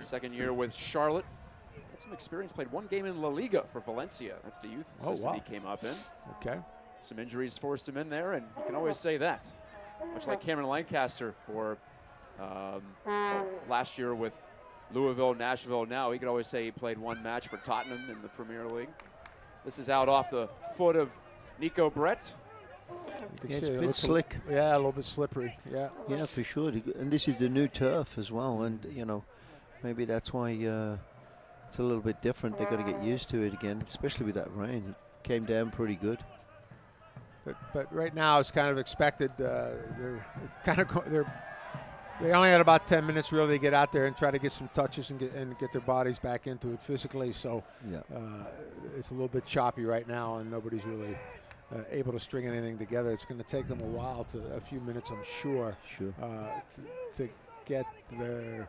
second year with Charlotte. Had some experience, played 1 game in La Liga for Valencia. That's the youth system he came up in. Okay. Some injuries forced him in there, and you can always say that. Much like Cameron Lancaster for last year with Louisville, Nashville. Now he could always say he played 1 match for Tottenham in the Premier League. This is out off the foot of Nico Brett. It's a bit slick. Yeah, a little bit slippery. Yeah. Yeah, for sure. And this is the new turf as well, and maybe that's why it's a little bit different. They've got to get used to it again, especially with that rain. It came down pretty good. But right now it's kind of expected. They only had about 10 minutes really to get out there and try to get some touches and get their bodies back into it physically. So it's a little bit choppy right now, and nobody's really able to string anything together. It's going to take them a few minutes, I'm sure, to get their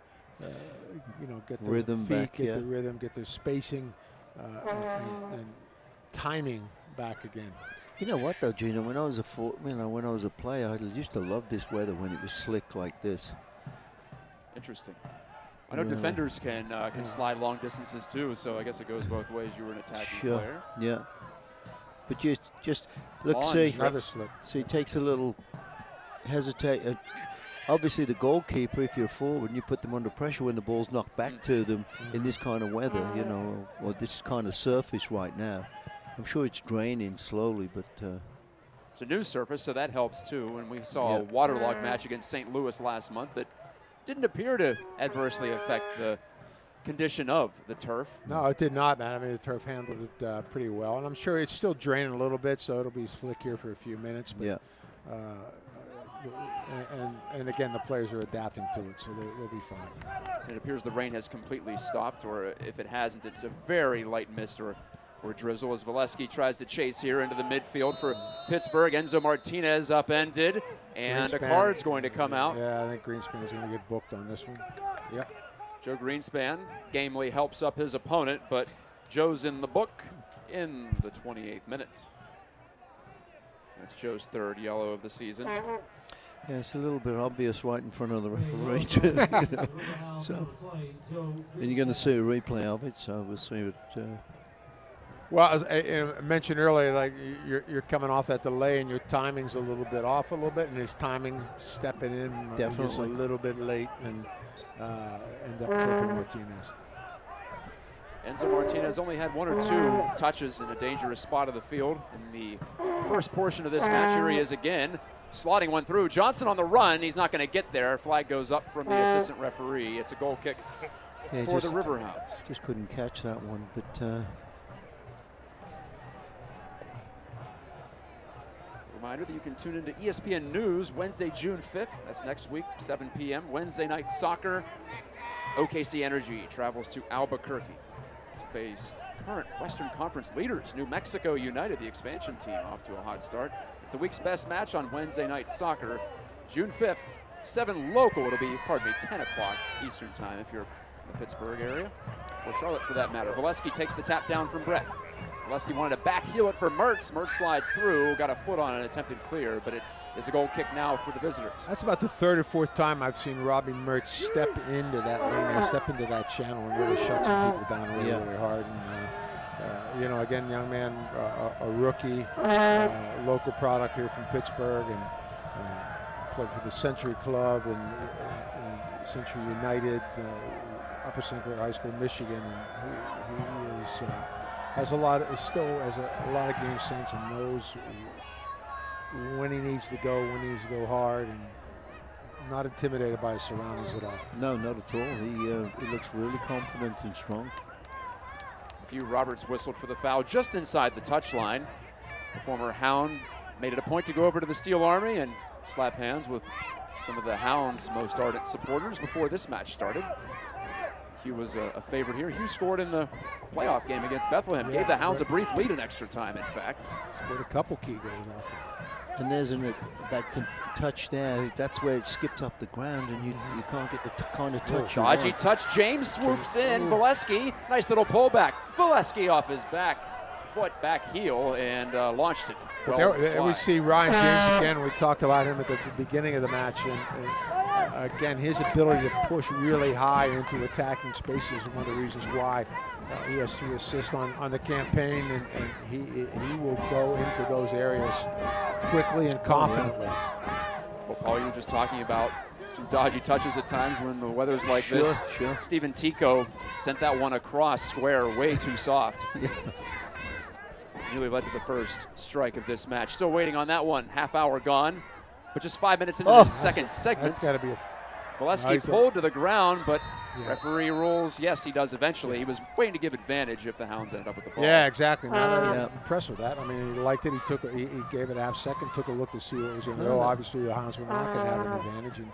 get their rhythm feet, back, get their rhythm, get their spacing and timing back again. You know what though, Gino? When I was a player, I used to love this weather when it was slick like this. Interesting. I know defenders can slide long distances too, so I guess it goes both ways. You were an attacking player. Yeah. But just look, see, he takes a little hesitate. Obviously, the goalkeeper, if you're forward and you put them under pressure when the ball's knocked back to them in this kind of weather, or this kind of surface right now. I'm sure it's draining slowly, but it's a new surface, so that helps too. And we saw a waterlogged match against St. Louis last month that didn't appear to adversely affect the condition of the turf. No, it did not, man. I mean, the turf handled it pretty well, and I'm sure it's still draining a little bit, so it'll be slick here for a few minutes. But, and again, the players are adapting to it, so they'll be fine. It appears the rain has completely stopped, or if it hasn't, it's a very light mist or drizzle as Valesky tries to chase here into the midfield for Pittsburgh. Enzo Martinez upended, and a card's going to come out. Yeah, I think Greenspan's going to get booked on this one. Yep. Joe Greenspan gamely helps up his opponent, but Joe's in the book in the 28th minute. That's Joe's third yellow of the season. Yeah, it's a little bit obvious right in front of the referee too. So, and you're going to see a replay of it, so we'll see it. Well, as I mentioned earlier, like you're coming off that delay and your timing's a little bit off a little bit, and his timing stepping in just a little bit late and end up clipping Martinez. Enzo Martinez only had 1 or 2 touches in a dangerous spot of the field in the first portion of this match. Here he is again, slotting one through. Johnson on the run. He's not going to get there. Flag goes up from the assistant referee. It's a goal kick for the Riverhounds. Just couldn't catch that one, but. Reminder that you can tune into ESPN News Wednesday, June 5th. That's next week, 7 p.m. Wednesday night soccer. OKC Energy travels to Albuquerque to face current Western Conference leaders, New Mexico United, the expansion team, off to a hot start. It's the week's best match on Wednesday night soccer, June 5th, 7 local. It'll be, 10 o'clock Eastern time if you're in the Pittsburgh area, or Charlotte for that matter. Valesky takes the tap down from Brett. Valesky wanted to back heel it for Mertz. Mertz slides through, got a foot on an attempted clear, but it's a goal kick now for the visitors. That's about the 3rd or 4th time I've seen Robbie Mertz step into that lane, step into that channel and really shut some people down really hard. And, again, young man, a rookie, local product here from Pittsburgh, and played for the Century Club and Century United, Upper St. Clair High School, Michigan, and he is still has a lot of game sense and knows when he needs to go hard, and not intimidated by his surroundings at all. No, not at all. He looks really confident and strong. Hugh Roberts whistled for the foul just inside the touchline. The former Hound made it a point to go over to the Steel Army and slap hands with some of the Hounds' most ardent supporters before this match started. Hugh was a favorite here. Hugh scored in the playoff game against Bethlehem. Gave the Hounds a brief lead in extra time, in fact. Scored a couple key goals off. And there's that touch there. That's where it skipped up the ground, and you can't get the kind of touch. Dodgy touch. James swoops in. Valesky, nice little pullback. Valesky off his back foot, back heel, and launched it. But there we see Ryan James again. We talked about him at the beginning of the match, and again, his ability to push really high into attacking spaces is one of the reasons why he has 3 assists on the campaign, and he will go into those areas quickly and confidently. Well, Paul, you were just talking about some dodgy touches at times when the weather's like this. Sure. Stephen Tico sent that one across square, way too soft. Nearly led to the first strike of this match. Still waiting on that one. Half hour gone, but just 5 minutes into the second segment. That's got to be a... Valesky pulled to the ground, but referee rules, yes, he does eventually. He was waiting to give advantage if the Hounds ended up with the ball. Yeah, exactly. Not impressed with that. I mean, he liked it. He gave it a half second, took a look to see what was going to go. Obviously, the Hounds were not going to have an advantage,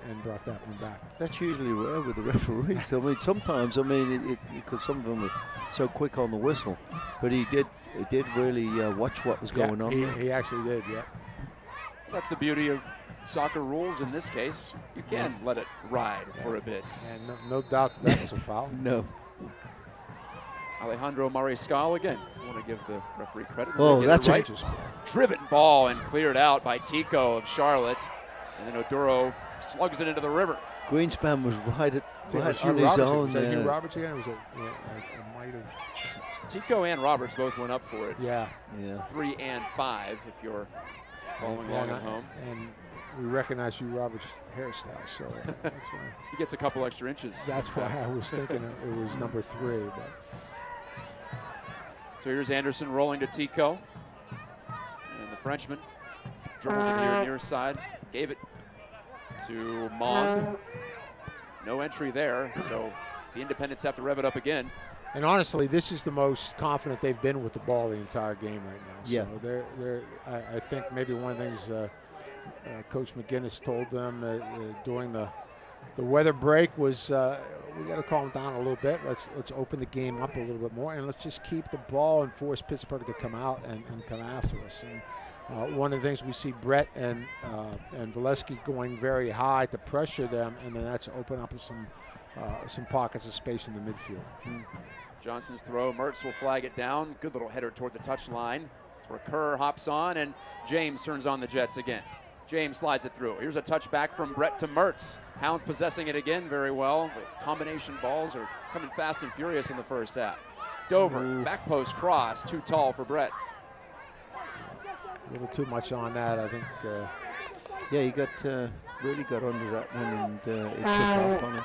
and brought that one back. That's usually rare with the referees. I mean, sometimes, because some of them are so quick on the whistle, but he did really watch what was going on. He actually did, That's the beauty of soccer rules in this case. You can let it ride for a bit. And no doubt that was a foul. No. Alejandro Mariscal again. I want to give the referee credit. Oh, that's right. Driven ball and cleared out by Tico of Charlotte. And then Oduro slugs it into the river. Greenspan was right on his own. Was that Hugh Roberts again? Was it a might have... Tico and Roberts both went up for it. Yeah. 3 and 5 if you're following along at home. And we recognize Hugh Roberts' hairstyle, so that's why. He gets a couple extra inches. That's why I was thinking it was number 3. But. So here's Anderson rolling to Tico. And the Frenchman dribbles it near side. Gave it to Mond. No entry there, so the Independents have to rev it up again. And honestly, this is the most confident they've been with the ball the entire game right now. Yeah. So I think maybe one of the things Coach McGinnis told them during the weather break was we got to calm down a little bit. Let's open the game up a little bit more, and let's just keep the ball and force Pittsburgh to come out and come after us. And one of the things we see Brett and Valesky going very high to pressure them, and then that's open up some some pockets of space in the midfield. Johnson's throw, Mertz will flag it down. Good little header toward the touchline. That's where Kerr hops on, and James turns on the Jets again. James slides it through. Here's a touchback from Brett to Mertz. Hounds possessing it again very well. The combination balls are coming fast and furious in the first half. Dover, back post cross, too tall for Brett. A little too much on that, I think. Yeah, he got really got under that one, and it took off on him.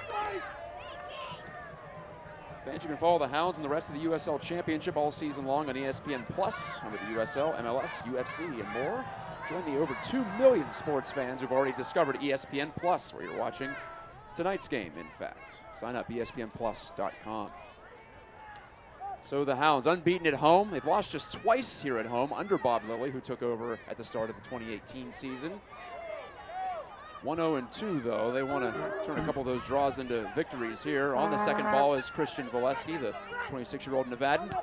Fans, you can follow the Hounds and the rest of the USL Championship all season long on ESPN Plus under the USL, MLS, UFC, and more. Join the over 2 million sports fans who've already discovered ESPN Plus, where you're watching tonight's game, in fact. Sign up, espnplus.com. So the Hounds unbeaten at home. They've lost just twice here at home under Bob Lilly, who took over at the start of the 2018 season. 1-0-2, though. They want to turn a couple of those draws into victories here. On the second ball is Christian Valesky, the 26-year-old Nevadan.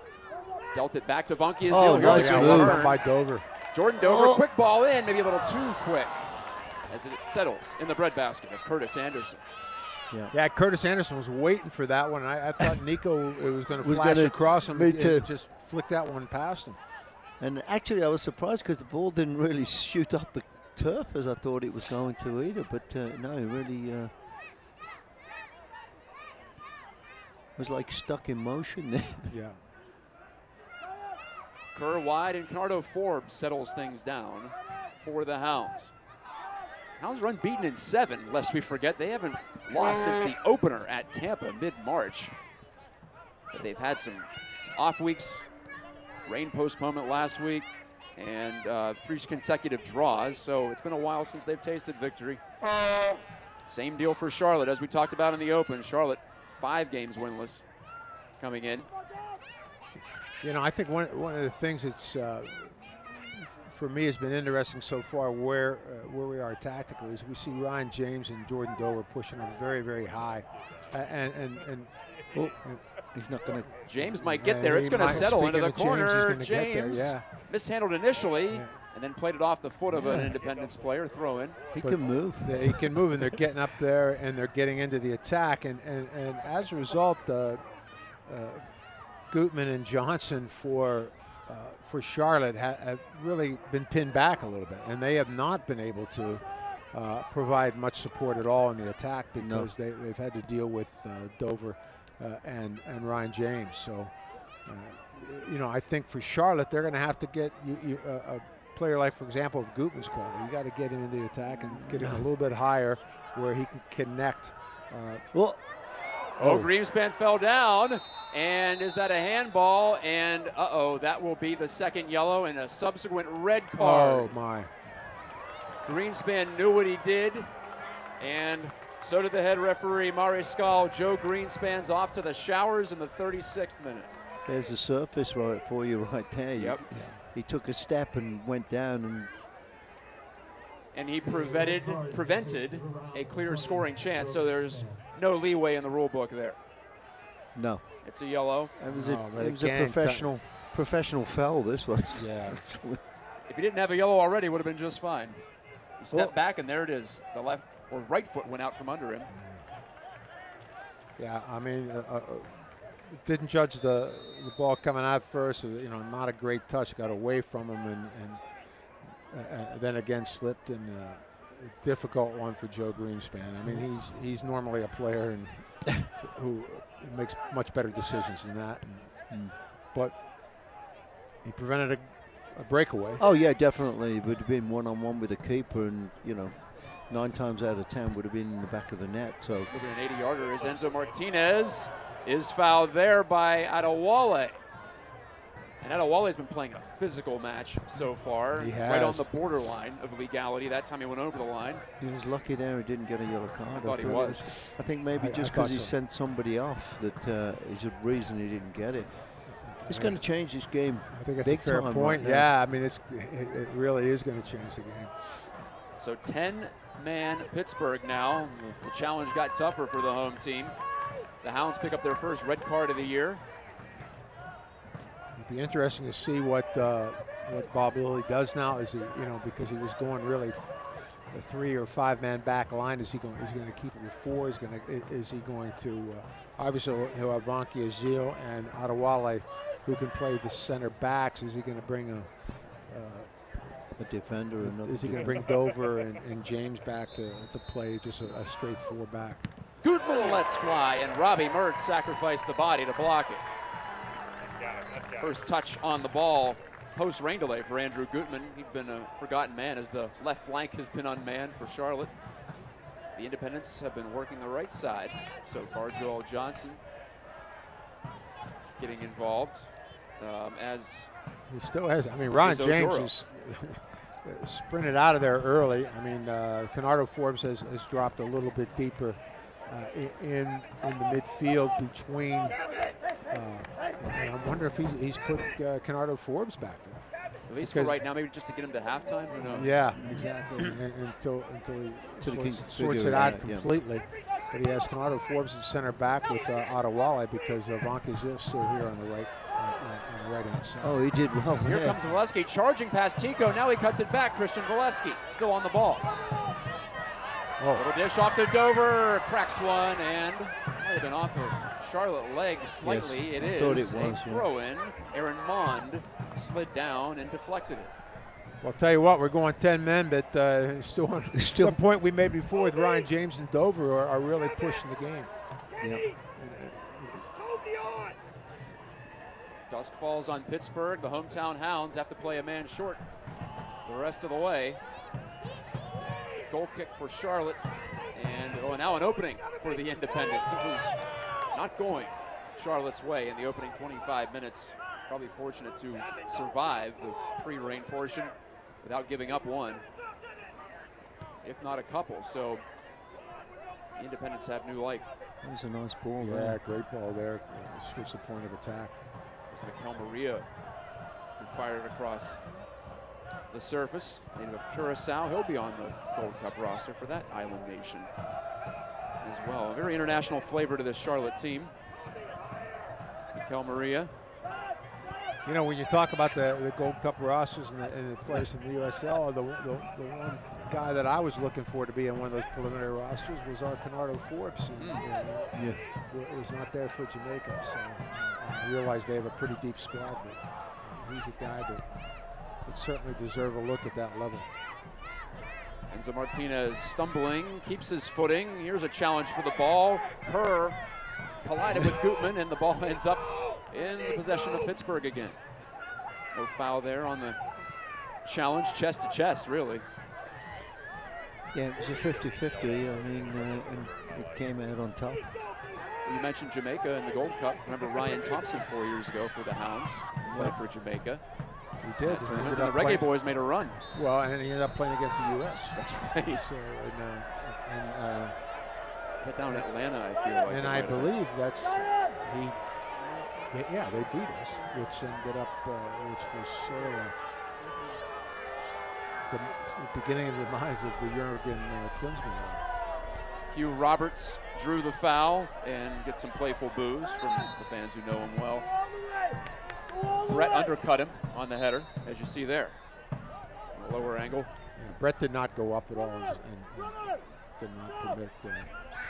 Dealt it back to Vonkie Azil. Oh, nice move by Dover. Jordan Dover, quick ball in, maybe a little too quick, as it settles in the breadbasket of Curtis Anderson. Yeah, Curtis Anderson was waiting for that one. I thought Nico was going to flash across him. Me too. Just flicked that one past him. And actually, I was surprised because the ball didn't really shoot up the turf as I thought it was going to either. But no, it really was like stuck in motion there. Yeah. Kerr wide, and Canardo Forbes settles things down for the Hounds. Hounds are unbeaten in 7, lest we forget. They haven't lost since the opener at Tampa mid-March. But they've had some off weeks, rain postponement last week, and 3 consecutive draws. So it's been a while since they've tasted victory. Same deal for Charlotte, as we talked about in the open. Charlotte, 5 games winless coming in. You know, I think one of the things that's for me has been interesting so far where we are tactically is we see Ryan James and Jordan Dover pushing them very, very high, well, he's not going to. James might get there. It's going to settle into the corner. James there, mishandled initially, and then played it off the foot of an Independence player. Throw in. He can move. He can move, and they're getting up there and they're getting into the attack, and as a result. Gutman and Johnson for Charlotte have really been pinned back a little bit, and they have not been able to provide much support at all in the attack because they've had to deal with Dover and Ryan James. So, you know, I think for Charlotte, they're going to have to get a player like, for example, of Gutman's quality. You got to get him into the attack and get him a little bit higher where he can connect. Greenspan fell down. And is that a handball? And that will be the second yellow and a subsequent red card. Oh my. Greenspan knew what he did, and so did the head referee, Mariscal. Joe Greenspan's off to the showers in the 36th minute. There's a surface right for you right there. Yep. He took a step and went down, and he prevented a clear scoring chance, so there's no leeway in the rule book there. No. It's a yellow. It was a professional foul, this was. Yeah. If he didn't have a yellow already, it would have been just fine. He stepped back, and there it is. The left or right foot went out from under him. Yeah, I mean, didn't judge the ball coming out first. You know, not a great touch. Got away from him, and then again slipped, and a difficult one for Joe Greenspan. I mean, he's normally a player who makes much better decisions than that. But he prevented a breakaway. Oh, yeah, definitely. It would have been one-on-one with the keeper, and, you know, 9 times out of 10 would have been in the back of the net. So looking at an 80-yarder is Enzo Martinez. Is fouled there by Adewale. And Adewale's been playing a physical match so far. He has. Right on the borderline of legality. That time he went over the line. He was lucky there he didn't get a yellow card. I thought he was. I think maybe just because he sent somebody off that is a reason he didn't get it. It's going to change this game. I think that's a fair point. Yeah, I mean, it really is going to change the game. So 10-man Pittsburgh now. The challenge got tougher for the home team. The Hounds pick up their first red card of the year. It'd be interesting to see what Bob Lilly does now. Is he, you know, because he was going really the 3 or 5 man back line. Is he going to keep it with 4? Is he going to obviously he'll have Vanke Azil and Adewale who can play the center backs. Is he going to bring a defender? Is he going to bring Dover and James back to play just a straight 4 back? Gutman lets fly, and Robbie Mertz sacrificed the body to block it. First touch on the ball, post rain delay for Andrew Gutman. He'd been a forgotten man as the left flank has been unmanned for Charlotte. The Independents have been working the right side so far. Joel Johnson getting involved as he still has. I mean, Ron James is sprinted out of there early. I mean, Canardo Forbes has dropped a little bit deeper in the midfield between. And I wonder if he's put Canardo Forbes back there. At least for right now, maybe just to get him to halftime. Who knows? Yeah, exactly. until he sorts it out completely. Yeah. But he has Canardo Forbes at center back with Adewale because Vanke Azil still here on the right hand side. Oh, he did well. Here comes Valesky charging past Tico. Now he cuts it back. Christian Valesky still on the ball. Little dish off to Dover, cracks one, and might have been off of Charlotte leg slightly. Yes, it is thought it was, a throw-in. Aaron Mond slid down and deflected it. Well, I'll tell you what, we're going 10 men, but still the point we made before with Ryan James and Dover are really pushing the game. Yep. Dusk falls on Pittsburgh. The hometown Hounds have to play a man short the rest of the way. Goal kick for Charlotte, and now an opening for the Independents. It was not going Charlotte's way in the opening 25 minutes. Probably fortunate to survive the pre-rain portion without giving up one, if not a couple. So the Independents have new life. That was a nice ball there. there. Great ball there. Switch the point of attack. It was Mikel Maria who fired it across the surface. Native of Curacao. He'll be on the Gold Cup roster for that island nation as well. A very international flavor to this Charlotte team. Mikel Maria. You know, when you talk about the Gold Cup rosters and the players in the USL, the one guy that I was looking for to be in one of those preliminary rosters was our Canardo Forbes. And, it was not there for Jamaica, so I realized they have a pretty deep squad, but he's a guy that would certainly deserve a look at that level. Enzo Martinez stumbling, keeps his footing. Here's a challenge for the ball. Kerr collided with Gutman, and the ball ends up in the possession of Pittsburgh again. No foul there on the challenge, chest to chest, really. Yeah, it was a 50-50. I mean, and it came out on top. You mentioned Jamaica in the Gold Cup. Remember Ryan Thompson 4 years ago for the Hounds, played for Jamaica. He did. And the Reggae Boys made a run. Well, and he ended up playing against the U.S. That's right. So, that down in Atlanta, I feel like. And I believe that's they beat us, which ended up, which was sort of the beginning of the demise of the Jurgen Klinsmann era. Hugh Roberts drew the foul and gets some playful boos from the fans who know him well. Brett undercut him on the header, as you see there. On a lower angle. Yeah, Brett did not go up at all and did not permit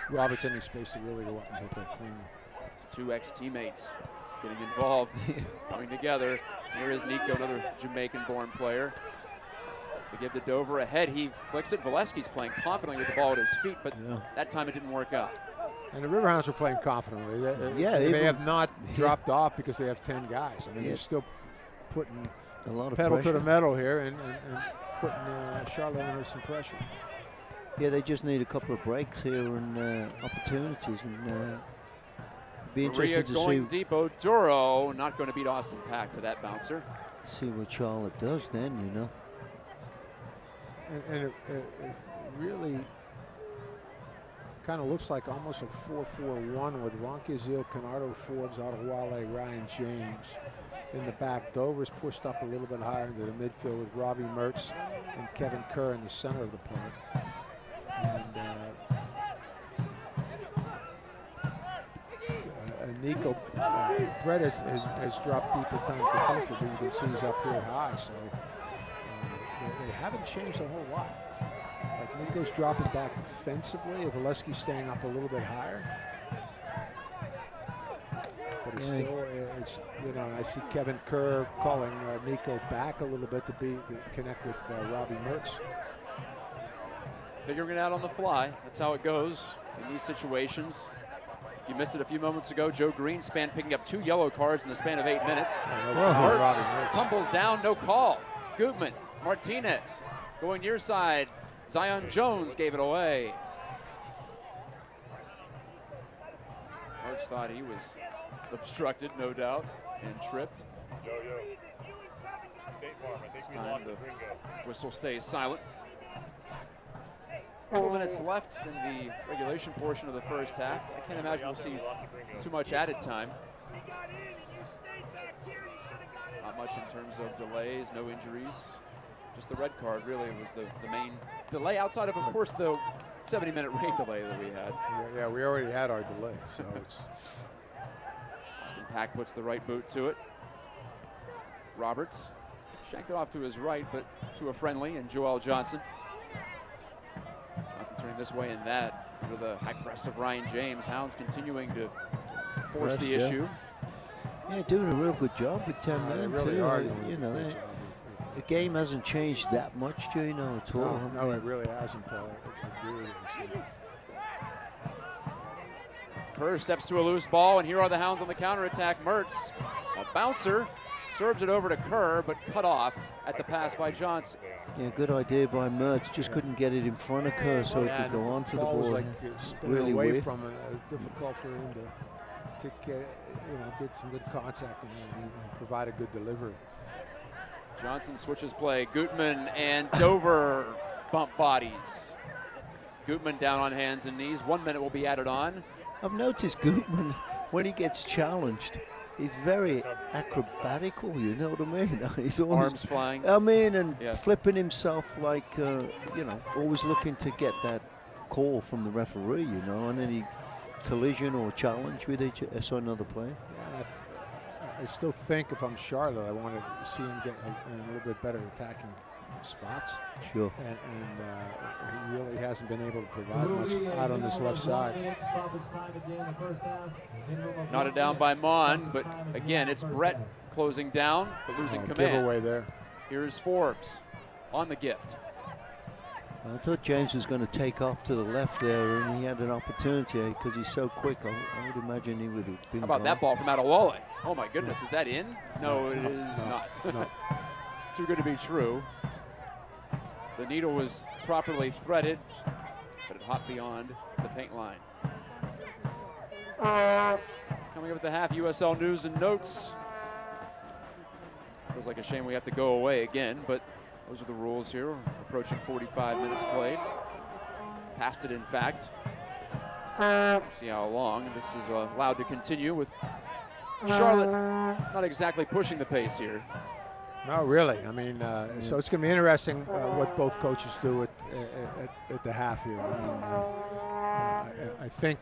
Roberts any space to really go up and hit that clean. So 2 ex-teammates getting involved, coming together. Here is Nico, another Jamaican-born player. They give to Dover ahead. He flicks it. Valesky's playing confidently with the ball at his feet, but that time it didn't work out. And the Riverhounds are playing confidently. They have not dropped off because they have 10 guys. I mean, they're still putting a lot of pedal pressure to the metal here and putting Charlotte under some pressure. Yeah, they just need a couple of breaks here and opportunities, and be interesting to going see. Deep. Oduro not going to beat Austin Pack to that bouncer. See what Charlotte does then, you know. And it really kind of looks like almost a 4-4-1 with Vanke Azil, Canardo Forbes, Adewale, Ryan James in the back. Dover's pushed up a little bit higher into the midfield with Robbie Mertz and Kevin Kerr in the center of the park. And Nico, Brett has dropped deep at times defensively. You can see he's up here high, so they haven't changed a whole lot. Like Nico's dropping back defensively. Valesky's staying up a little bit higher. But it's still, it's, you know, I see Kevin Kerr calling Nico back a little bit to connect with Robbie Mertz. Figuring it out on the fly. That's how it goes in these situations. If you missed it a few moments ago, Joe Greenspan picking up 2 yellow cards in the span of 8 minutes. Mertz tumbles down, no call. Gutman, Martinez going near side. Zion Jones gave it away. Mertz thought he was obstructed, no doubt, and tripped. This time the whistle stays silent. 4 minutes left in the regulation portion of the first half. I can't imagine we'll see too much added time. Not much in terms of delays, no injuries. Just the red card really was the main delay, outside of course, the 70-minute rain delay that we had. Yeah, we already had our delay, so it's... Austin Pack puts the right boot to it. Roberts shanked it off to his right, but to a friendly, and Joel Johnson. Johnson turning this way and that under the high press of Ryan James. Hounds continuing to force the issue. Yeah, doing a real good job with 10 men really too. Are You know, the game hasn't changed that much, do you know, at all? No, it really hasn't, Paul. I agree with you. Kerr steps to a loose ball, and here are the Hounds on the counterattack. Mertz, a bouncer, serves it over to Kerr, but cut off at the pass by Johnson. Yeah, good idea by Mertz. Just couldn't get it in front of Kerr so it could go onto the ball. Was like spinning really away weird. from it. Difficult for him to get, get some good contact and provide a good delivery. Johnson switches play. Gutman and Dover bump bodies. Gutman down on hands and knees. 1 minute will be added on. I've noticed Gutman, when he gets challenged, he's very acrobatical, you know what I mean? He's always, arms flying. I mean, and yes, flipping himself like, always looking to get that call from the referee, and any collision or challenge with another player. Yeah, I still think if I'm Charlotte, I want to see him get a little bit better attacking spots. Sure. And he really hasn't been able to provide much out on this left side. Knotted down by Mon, but again, it's Brett closing down, but losing command. Giveaway there. Here's Forbes on the gift. I thought James was going to take off to the left there, and he had an opportunity because he's so quick. I would imagine he would have been. How about that ball from Adewale? Oh my goodness, is that in? No, it is not. No. Too good to be true. The needle was properly threaded, but it hopped beyond the paint line. Coming up at the half, USL News and Notes. Feels like a shame we have to go away again, but those are the rules here. We're approaching 45 minutes played. Past it, in fact. See how long. This is allowed to continue with Charlotte not exactly pushing the pace here. No, really. I mean, so it's going to be interesting what both coaches do at the half here. I mean, I think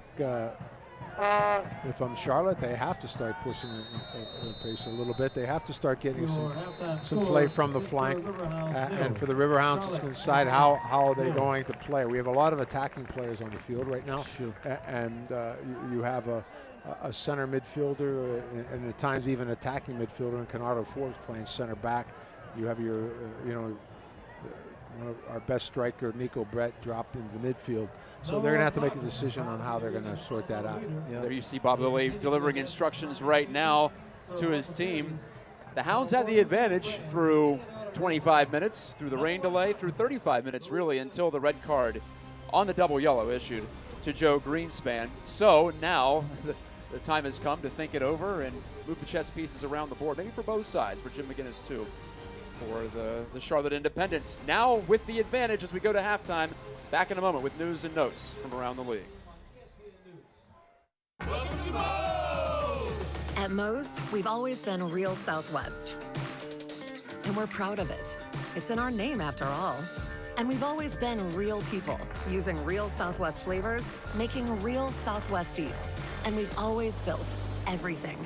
if I'm Charlotte, they have to start pushing the pace a little bit. They have to start getting some play from the flank. And for the Riverhounds, it's going to decide how they're going to play. We have a lot of attacking players on the field right now. Sure. And you have a center midfielder and at times even attacking midfielder, and Canardo Forbes playing center back. You have your, one of our best striker, Nico Brett, dropped into the midfield. So they're going to have to make a decision on how they're going to sort that out. Yeah. There you see Bob Lilly delivering instructions right now to his team. The Hounds had the advantage through 25 minutes, through the rain delay, through 35 minutes really, until the red card on the double yellow issued to Joe Greenspan. So now the time has come to think it over and move the chess pieces around the board, maybe for both sides, for Jim McGinnis too, for the Charlotte Independents. Now with the advantage as we go to halftime. Back in a moment with news and notes from around the league. At Moe's, we've always been real Southwest. And we're proud of it. It's in our name after all. And we've always been real people, using real Southwest flavors, making real Southwest eats. And we've always built everything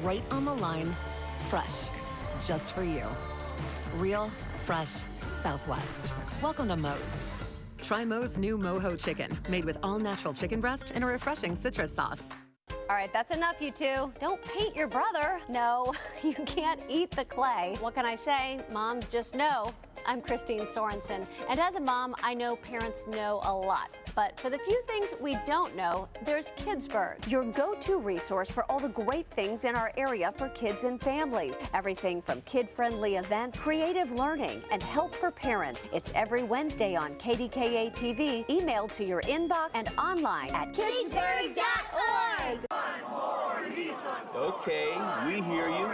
right on the line, fresh, just for you. Real, fresh Southwest. Welcome to Moe's. Try Moe's new Moho chicken, made with all-natural chicken breast and a refreshing citrus sauce. All right, that's enough, you two. Don't paint your brother. No, you can't eat the clay. What can I say? Moms just know. I'm Christine Sorensen, and as a mom, I know parents know a lot. But for the few things we don't know, there's Kidsburg, your go-to resource for all the great things in our area for kids and families. Everything from kid-friendly events, creative learning, and help for parents. It's every Wednesday on KDKA TV, emailed to your inbox and online at kidsburg.org. Okay, we hear you.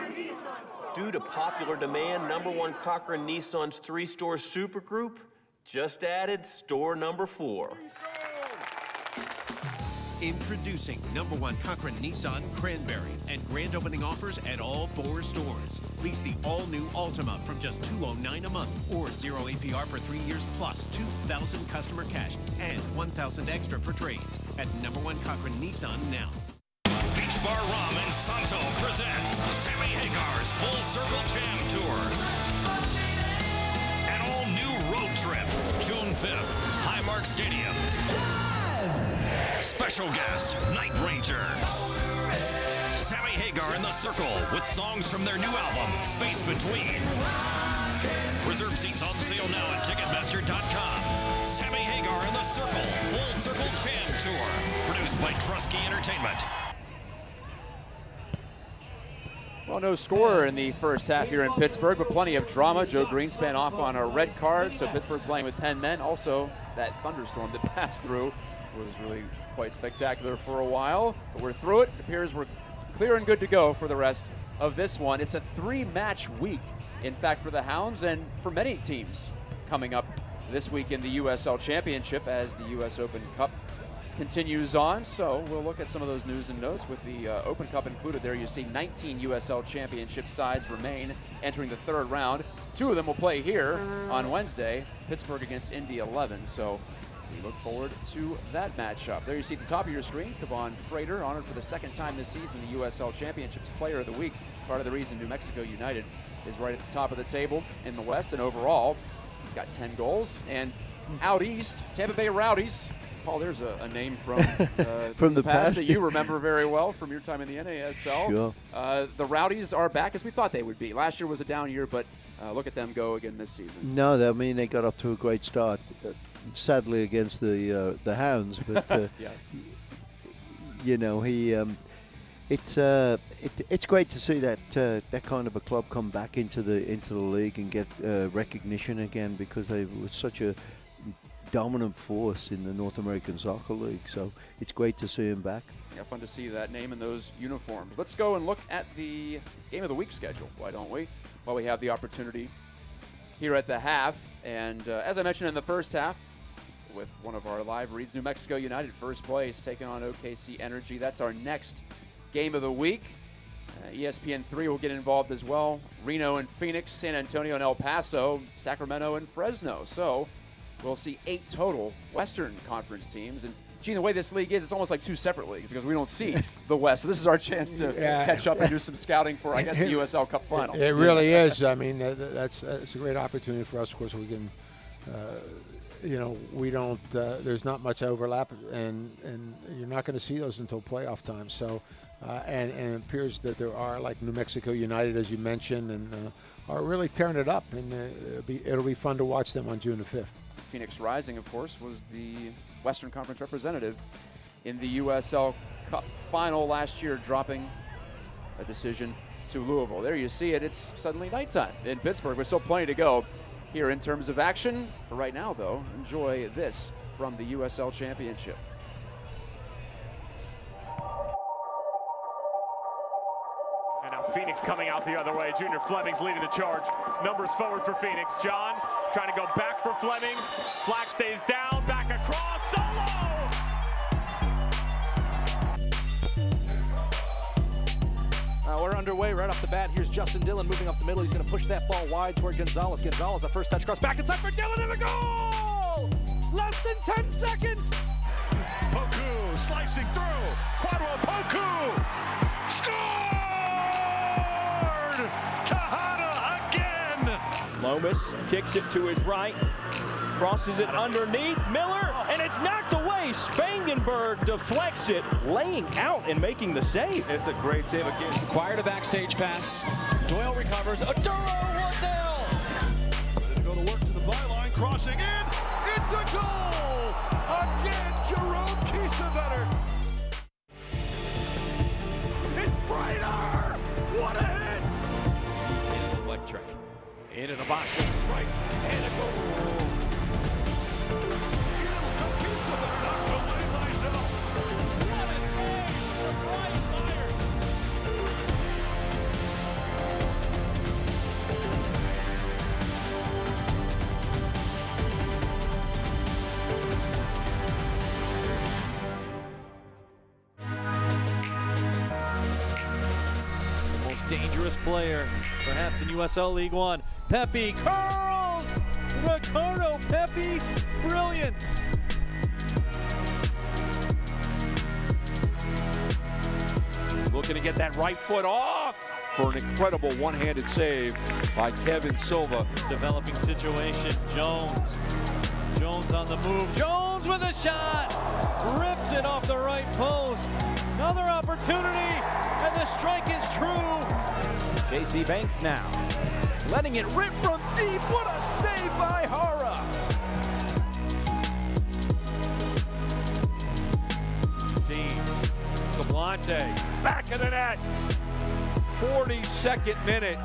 Due to popular demand, #1 Cochran Nissan's 3-store supergroup just added store number 4. Introducing #1 Cochran Nissan Cranberry and grand opening offers at all 4 stores. Lease the all-new Altima from just $209 a month or 0 APR for 3 years plus $2,000 customer cash and $1,000 extra for trades at #1 Cochran Nissan now. Beach Bar Rum and Santo present Sammy Hagar's Full Circle Jam Tour. An all-new road trip, June 5th, Highmark Stadium. Special guest, Night Rangers. Sammy Hagar and the Circle with songs from their new album, Space Between. Reserve seats on sale now at Ticketmaster.com. Sammy Hagar and the Circle, Full Circle Jam Tour. Produced by Trusky Entertainment. Well, no score in the first half here in Pittsburgh, but plenty of drama. Joe Greenspan off on a red card, so Pittsburgh playing with 10 men. Also, that thunderstorm that passed through was really quite spectacular for a while, but we're through it. It appears we're clear and good to go for the rest of this one. It's a 3-match week, in fact, for the Hounds and for many teams coming up this week in the USL Championship as the US Open Cup continues on. So we'll look at some of those news and notes with the Open Cup included there. You see 19 USL Championship sides remain entering the 3rd round. 2 of them will play here on Wednesday, Pittsburgh against Indy 11. So we look forward to that matchup. There you see at the top of your screen, Kevon Frater, honored for the 2nd time this season, the USL Championships Player of the Week. Part of the reason New Mexico United is right at the top of the table in the West, and overall, he's got 10 goals. And out east, Tampa Bay Rowdies. Paul, there's a name from from the past that you remember very well from your time in the NASL. Sure. The Rowdies are back as we thought they would be. Last year was a down year, but look at them go again this season. No, I mean, they got off to a great start. Sadly against the Hounds, but yeah. You know, it's great to see that that kind of a club come back into the league and get recognition again, because they were such a dominant force in the North American Soccer League. So it's great to see him back. Yeah, fun to see that name in those uniforms. Let's go and look at the Game of the Week schedule, why don't we? While we have the opportunity here at the half. And as I mentioned in the first half, with one of our live reads, New Mexico United first place taking on OKC Energy. That's our next Game of the Week. ESPN3 will get involved as well. Reno and Phoenix, San Antonio and El Paso, Sacramento and Fresno. So we'll see 8 total Western Conference teams. And Gene, the way this league is, it's almost like 2 separate leagues because we don't see the West. So this is our chance to catch up and do some scouting for, I guess, the USL Cup final. It really is. I mean, that's a great opportunity for us. Of course, we can, you know, we don't, there's not much overlap, and you're not going to see those until playoff time. So, and it appears that there are, like New Mexico United, as you mentioned, and are really tearing it up. And it'll be fun to watch them on June the 5th. Phoenix Rising, of course, was the Western Conference representative in the USL Cup final last year, dropping a decision to Louisville. There you see it. It's suddenly nighttime in Pittsburgh. There's still plenty to go here in terms of action. For right now, though, enjoy this from the USL Championship. And now Phoenix coming out the other way. Junior Fleming's leading the charge. Numbers forward for Phoenix. John trying to go back for Flemings. Flack stays down, back across, solo! We're underway right off the bat. Here's Justin Dillon moving up the middle. He's going to push that ball wide toward Gonzalez. Gonzalez, a first touch cross back inside for Dillon, and a goal! Less than 10 seconds. Poku slicing through. Quadro Poku scored! Tejada again! Lomas kicks it to his right. crosses it underneath Miller, and it's knocked away. Spangenberg deflects it, laying out and making the save. It's a great save again. It's acquired a backstage pass. Doyle recovers. Aduro 1-0. Ready to go to work to the byline, crossing in. It's a goal! Again, Jerome Kiesewetter. It's Braider! What a hit! It's electric. Into the box, a strike, and a goal. Kiesewetter knocked away by Zell. What a save for Brian Myers! Dangerous player, perhaps in USL League One. Pepe curls! Ricardo Pepe, brilliance! Looking to get that right foot off for an incredible one-handed save by Kevin Silva. Developing situation, Jones. Jones on the move, Jones with a shot! Rips it off the right post. Another opportunity, and the strike is true. JC Banks now, letting it rip from deep. What a save by Hara! Team, Cablante, back of the net. 42nd minute.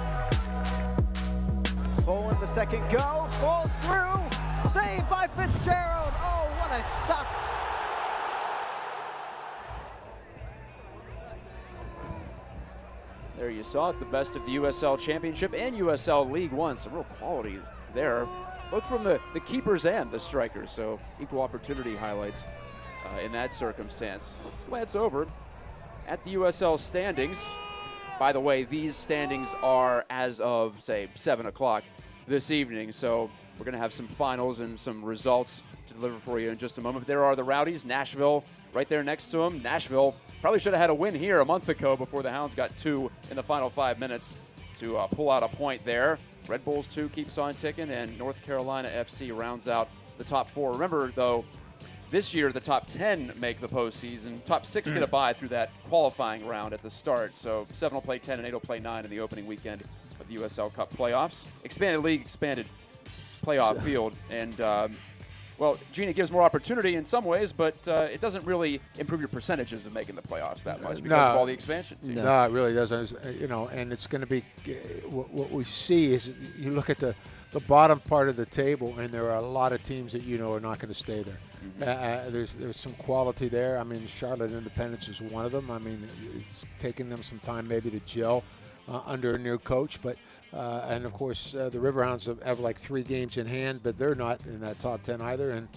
Bowen the second go, falls through, saved by Fitzgerald. Oh, what a stop. There you saw it, the best of the USL Championship and USL League One. Some real quality there, both from the keepers and the strikers. So equal opportunity highlights in that circumstance. Let's glance over at the USL standings. By the way, these standings are as of, say, 7 o'clock this evening. So we're going to have some finals and some results to deliver for you in just a moment. There are the Rowdies, Nashville right there next to them. Nashville probably should have had a win here a month ago before the Hounds got 2 in the final 5 minutes to pull out a point there. Red Bulls 2 keeps on ticking, and North Carolina FC rounds out the top 4. Remember, though, this year the top 10 make the postseason. Top 6 get a bye through that qualifying round at the start. So 7 will play 10 and 8 will play 9 in the opening weekend of the USL Cup playoffs. Expanded league, expanded playoff field, and well, Gina gives more opportunity in some ways, but it doesn't really improve your percentages of making the playoffs that much because of all the expansion teams. No, it really doesn't. You know, and it's going to be what we see is you look at the bottom part of the table, and there are a lot of teams that you know are not going to stay there. Mm-hmm. There's some quality there. I mean, Charlotte Independence is one of them. I mean, it's taken them some time maybe to gel under a new coach, but and of course the Riverhounds have like 3 games in hand, but they're not in that top 10 either. And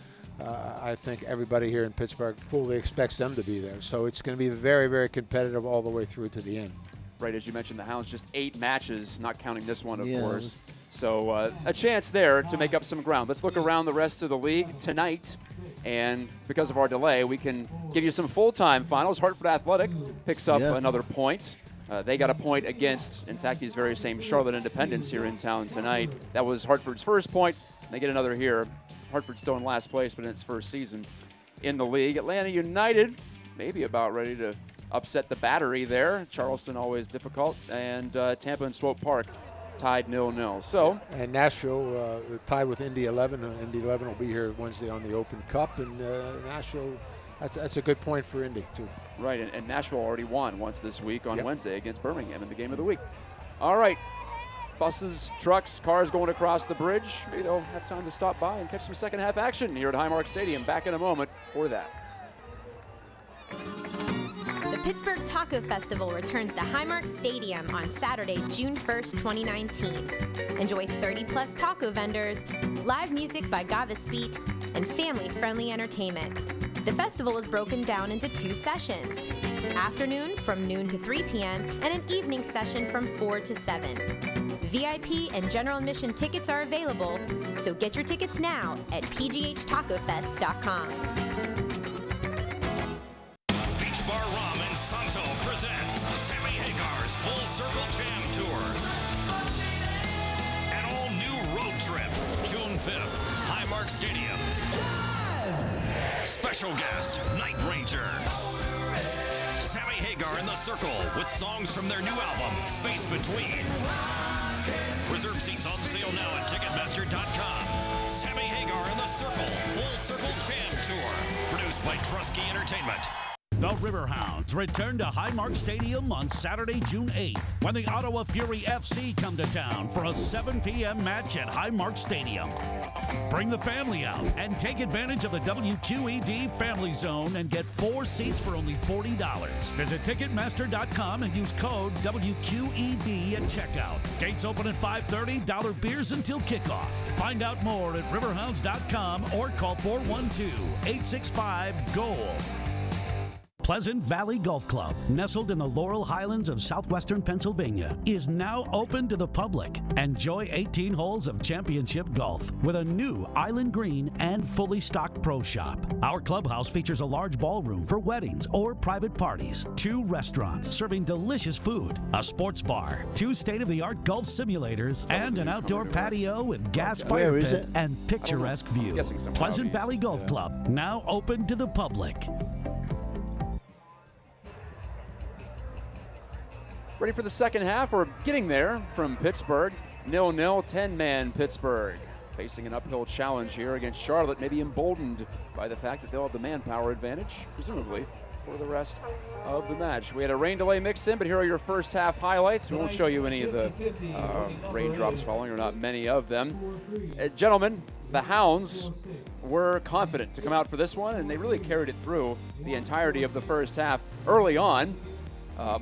I think everybody here in Pittsburgh fully expects them to be there. So it's going to be very, very competitive all the way through to the end. Right, as you mentioned, the Hounds just 8 matches, not counting this one, of course. So a chance there to make up some ground. Let's look around the rest of the league tonight. And because of our delay, we can give you some full-time finals. Hartford Athletic picks up another point. They got a point against, in fact, these very same Charlotte Independence here in town tonight. That was Hartford's first point. They get another here. Hartford's still in last place, but in its first season in the league. Atlanta United, maybe about ready to upset the Battery there. Charleston always difficult. And Tampa and Swope Park tied 0-0. So, and Nashville tied with Indy 11. Indy 11 will be here Wednesday on the Open Cup. And Nashville, that's a good point for Indy, too. Right, and Nashville already won once this week on Wednesday against Birmingham in the game of the week. All right, buses, trucks, cars going across the bridge. Maybe they'll have time to stop by and catch some second half action here at Highmark Stadium. Back in a moment for that. The Pittsburgh Taco Festival returns to Highmark Stadium on Saturday, June 1st, 2019. Enjoy 30-plus taco vendors, live music by Gavis Beat, and family-friendly entertainment. The festival is broken down into 2 sessions, afternoon from noon to 3 p.m. and an evening session from 4 to 7. VIP and general admission tickets are available, so get your tickets now at pghtacofest.com. Beach Bar Rum and Santo present Sammy Hagar's Full Circle Jam Tour. An all-new road trip, June 5th, Highmark Stadium. Special guest, Night Ranger. Sammy Hagar and the Circle with songs from their new album, Space Between. Reserve seats on sale now at Ticketmaster.com. Sammy Hagar and the Circle, Full Circle Jam Tour. Produced by Trusky Entertainment. The Riverhounds return to Highmark Stadium on Saturday, June 8th, when the Ottawa Fury FC come to town for a 7 p.m. match at Highmark Stadium. Bring the family out and take advantage of the WQED Family Zone and get 4 seats for only $40. Visit Ticketmaster.com and use code WQED at checkout. Gates open at 5:30, dollar beers until kickoff. Find out more at riverhounds.com or call 412-865-GOAL. Pleasant Valley Golf Club, nestled in the Laurel Highlands of southwestern Pennsylvania, is now open to the public. Enjoy 18 holes of championship golf with a new island green and fully stocked pro shop. Our clubhouse features a large ballroom for weddings or private parties, 2 restaurants serving delicious food, a sports bar, 2 state-of-the-art golf simulators, and an outdoor patio with gas fire pit and picturesque view. Pleasant Valley Golf Club, now open to the public. Ready for the second half? We're getting there from Pittsburgh. 0-0, 10-man Pittsburgh. Facing an uphill challenge here against Charlotte, maybe emboldened by the fact that they'll have the manpower advantage, presumably, for the rest of the match. We had a rain delay mixed in, but here are your first half highlights. We won't show you any of the raindrops falling, or not many of them. Gentlemen, the Hounds were confident to come out for this one, and they really carried it through the entirety of the first half. Early on,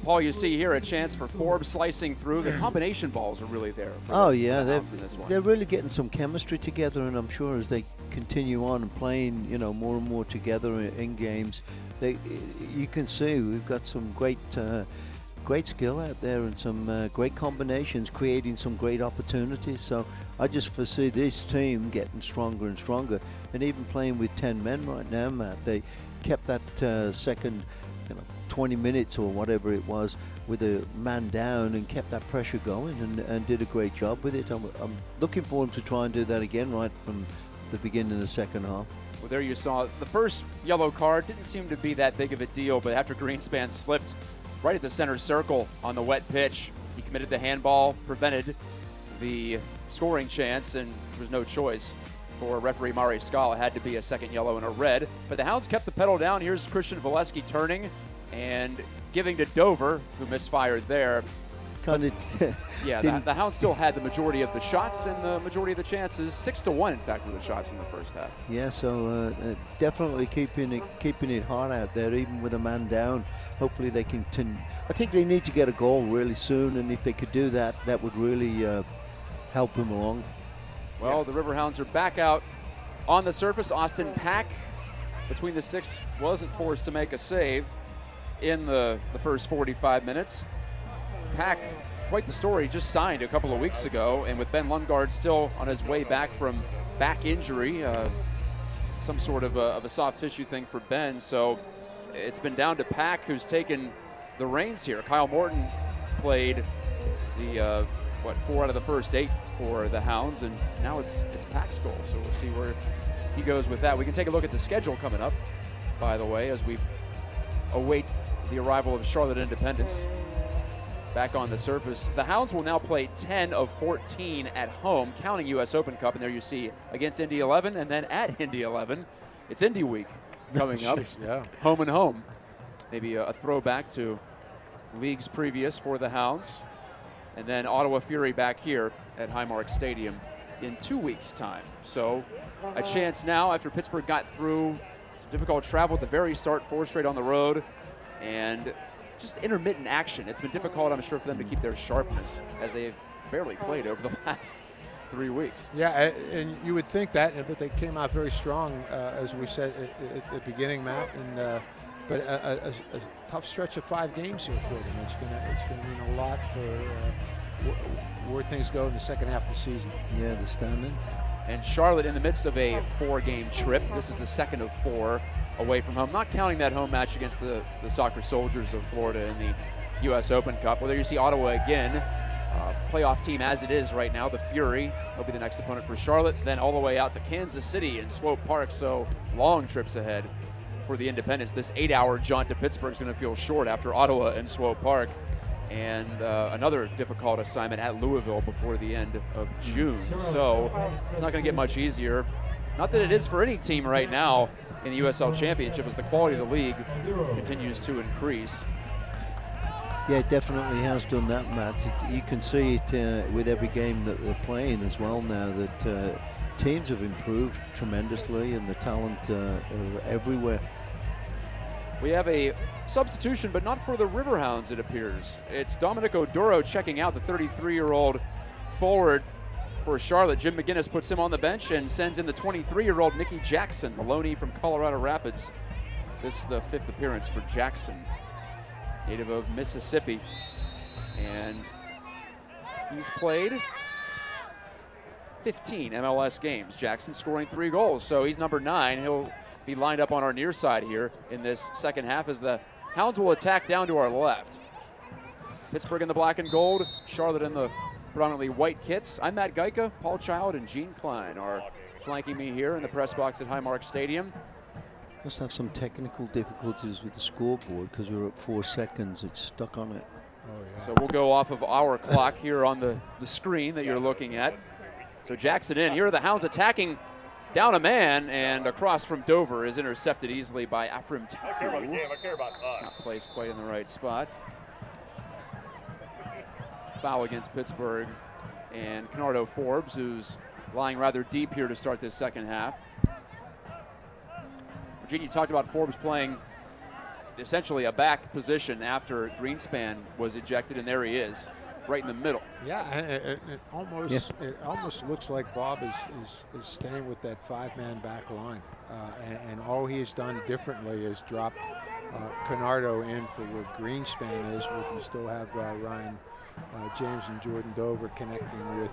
Paul, you see here a chance for Forbes slicing through. The combination balls are really there. Oh, yeah, they're really getting some chemistry together, and I'm sure as they continue on and playing, more and more together in games, you can see we've got some great skill out there and some great combinations, creating some great opportunities. So I just foresee this team getting stronger and stronger, and even playing with 10 men right now, Matt. They kept that second 20 minutes or whatever it was with a man down and kept that pressure going and did a great job with it. I'm looking for him to try and do that again right from the beginning of the second half. Well, there you saw the first yellow card. Didn't seem to be that big of a deal, but after Greenspan slipped right at the center circle on the wet pitch, he committed the handball, prevented the scoring chance, and there was no choice for referee Mari Skal. It had to be a second yellow and a red. But the Hounds kept the pedal down. Here's Christian Valesky turning and giving to Dover, who misfired there. Yeah, the Hounds still had the majority of the shots and the majority of the chances. 6-1, in fact, were the shots in the first half. Yeah, so definitely keeping it hard out there, even with a man down. Hopefully they can. I think they need to get a goal really soon, and if they could do that, that would really help them along. Well, the Riverhounds are back out on the surface. Austin Pack, between the sticks, wasn't forced to make a save in the first 45 minutes. Pack, quite the story, just signed a couple of weeks ago, and with Ben Lundgaard still on his way back from back injury, some sort of a soft tissue thing for Ben, so it's been down to Pack, who's taken the reins here. Kyle Morton played the 4 out of the first 8 for the Hounds, and now it's Pack's goal, so we'll see where he goes with that. We can take a look at the schedule coming up, by the way, as we await the arrival of Charlotte Independence back on the surface. The Hounds will now play 10 of 14 at home, counting U.S. Open Cup, and there you see against Indy 11, and then at Indy 11, it's Indy Week coming up. Yeah. Home and home. Maybe a throwback to leagues previous for the Hounds. And then Ottawa Fury back here at Highmark Stadium in 2 weeks' time. So a chance now, after Pittsburgh got through some difficult travel at the very start, 4 straight on the road, and just intermittent action. It's been difficult, I'm sure, for them to keep their sharpness, as they've barely played over the last 3 weeks. Yeah, and you would think that, but they came out very strong, as we said at the beginning, Matt. And but a tough stretch of 5 games here for them. It's gonna mean a lot for where things go in the second half of the season. Yeah, the standings. And Charlotte in the midst of a 4-game trip. This is the second of 4 away from home, not counting that home match against the Soccer Soldiers of Florida in the U.S. Open Cup. Well, there you see Ottawa again. playoff team as it is right now, the Fury. They'll be the next opponent for Charlotte, then all the way out to Kansas City and Swope Park, so long trips ahead for the Independents. This 8-hour jaunt to Pittsburgh is going to feel short after Ottawa and Swope Park, and another difficult assignment at Louisville before the end of June. So it's not going to get much easier. Not that it is for any team right now in the USL Championship, as the quality of the league continues to increase. Yeah, it definitely has done that, Matt. You can see it with every game that they're playing as well now, that teams have improved tremendously and the talent are everywhere. We have a substitution, but not for the Riverhounds, it appears. It's Dominic Oduro checking out, the 33-year-old forward for Charlotte. Jim McGinnis puts him on the bench and sends in the 23-year-old Nicky Jackson, the loanee from Colorado Rapids. This is the 5th appearance for Jackson, native of Mississippi. And he's played 15 MLS games. Jackson scoring 3 goals, so he's number 9. He'll be lined up on our near side here in this second half as the Hounds will attack down to our left. Pittsburgh in the black and gold, Charlotte in the predominantly white kits. I'm Matt Geica, Paul Child, and Gene Klein are flanking me here in the press box at Highmark Stadium. Must have some technical difficulties with the scoreboard because we're at 4 seconds. It's stuck on it. Oh, yeah. So we'll go off of our clock here on the screen that you're looking at. So Jackson in. Here are the Hounds attacking down a man, and across from Dover is intercepted easily by Afrim Taku. It's not placed quite in the right spot. Foul against Pittsburgh, and Canardo Forbes, who's lying rather deep here to start this second half. Virginia, you talked about Forbes playing essentially a back position after Greenspan was ejected, and there he is, right in the middle. Yeah, it almost looks like Bob is staying with that 5-man back line, and all he has done differently is drop Canardo in for where Greenspan is, with you still have Ryan James and Jordan Dover connecting with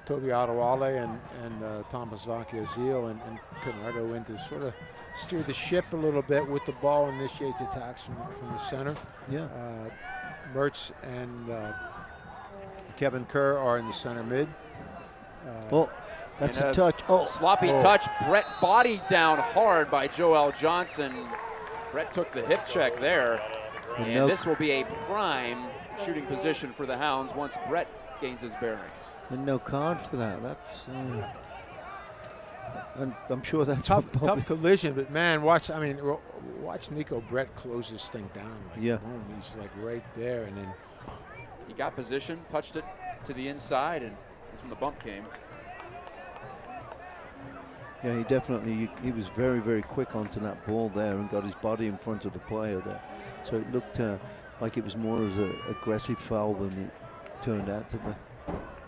Toby Adewale and Thomas Vakiazil, and Canardo in to sort of steer the ship a little bit with the ball, initiate the attacks from the center. Yeah. Mertz and Kevin Kerr are in the center mid. Oh, that's a touch. Oh, sloppy touch. Brett bodied down hard by Joel Johnson. Brett took the hip check there, and this will be a prime shooting position for the Hounds once Brett gains his bearings. And no card for that. That's. I'm sure that's tough collision, but man, watch Nico Brett close this thing down. Like, yeah. Boom, he's like right there, and then he got position, touched it to the inside, and that's when the bump came. Yeah, he was very, very quick onto that ball there and got his body in front of the player there. So it looked like it was more as an aggressive foul than it turned out to be.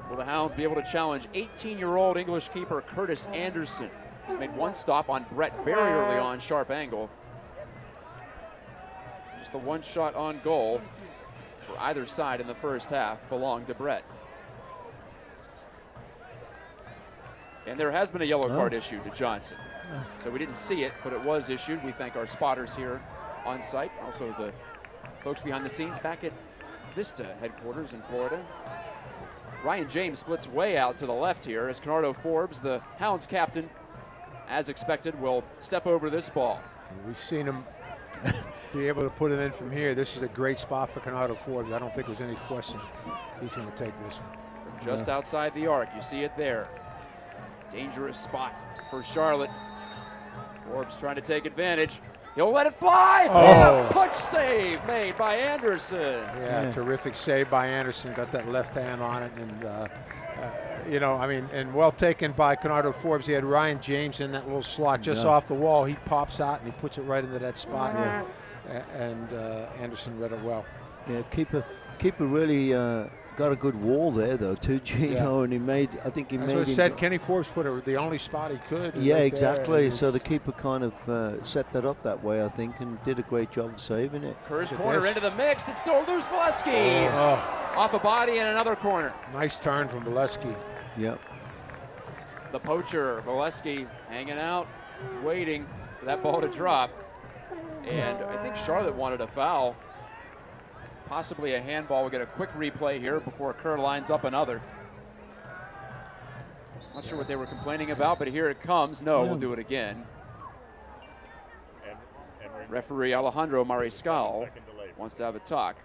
Will the Hounds be able to challenge 18-year-old English keeper Curtis Anderson? He's made one stop on Brett very early on, sharp angle. Just the one shot on goal for either side in the first half belonged to Brett. And there has been a yellow card issued to Johnson. So we didn't see it, but it was issued. We thank our spotters here on site, also the folks behind the scenes back at Vista headquarters in Florida. Ryan James splits way out to the left here as Canardo Forbes, the Hounds captain, as expected, will step over this ball. We've seen him be able to put it in from here. This is a great spot for Canardo Forbes. I don't think there's any question he's going to take this one. From just outside the arc, you see it there. Dangerous spot for Charlotte. Forbes trying to take advantage. He'll let it fly. Oh, punch save made by Anderson. Yeah, terrific save by Anderson. Got that left hand on it, and and well taken by Canardo Forbes. He had Ryan James in that little slot just off the wall. He pops out and he puts it right into that spot. And Anderson read it well. Yeah, keeper really got a good wall there though too, Gino, and I think he That's made. What I said. Kenny Forbes put it the only spot he could. Yeah, right exactly. So the keeper kind of set that up that way, I think, and did a great job of saving it. Kerr's corner into the mix. It's still loose. Valesky off a body and another corner. Nice turn from Valesky. Yep. The poacher, Valesky, hanging out, waiting for that ball to drop. And I think Charlotte wanted a foul. possibly a handball. We'll get a quick replay here before Kerr lines up another. Not sure what they were complaining about, but here it comes. No, we'll do it again. Referee Alejandro Mariscal wants to have a talk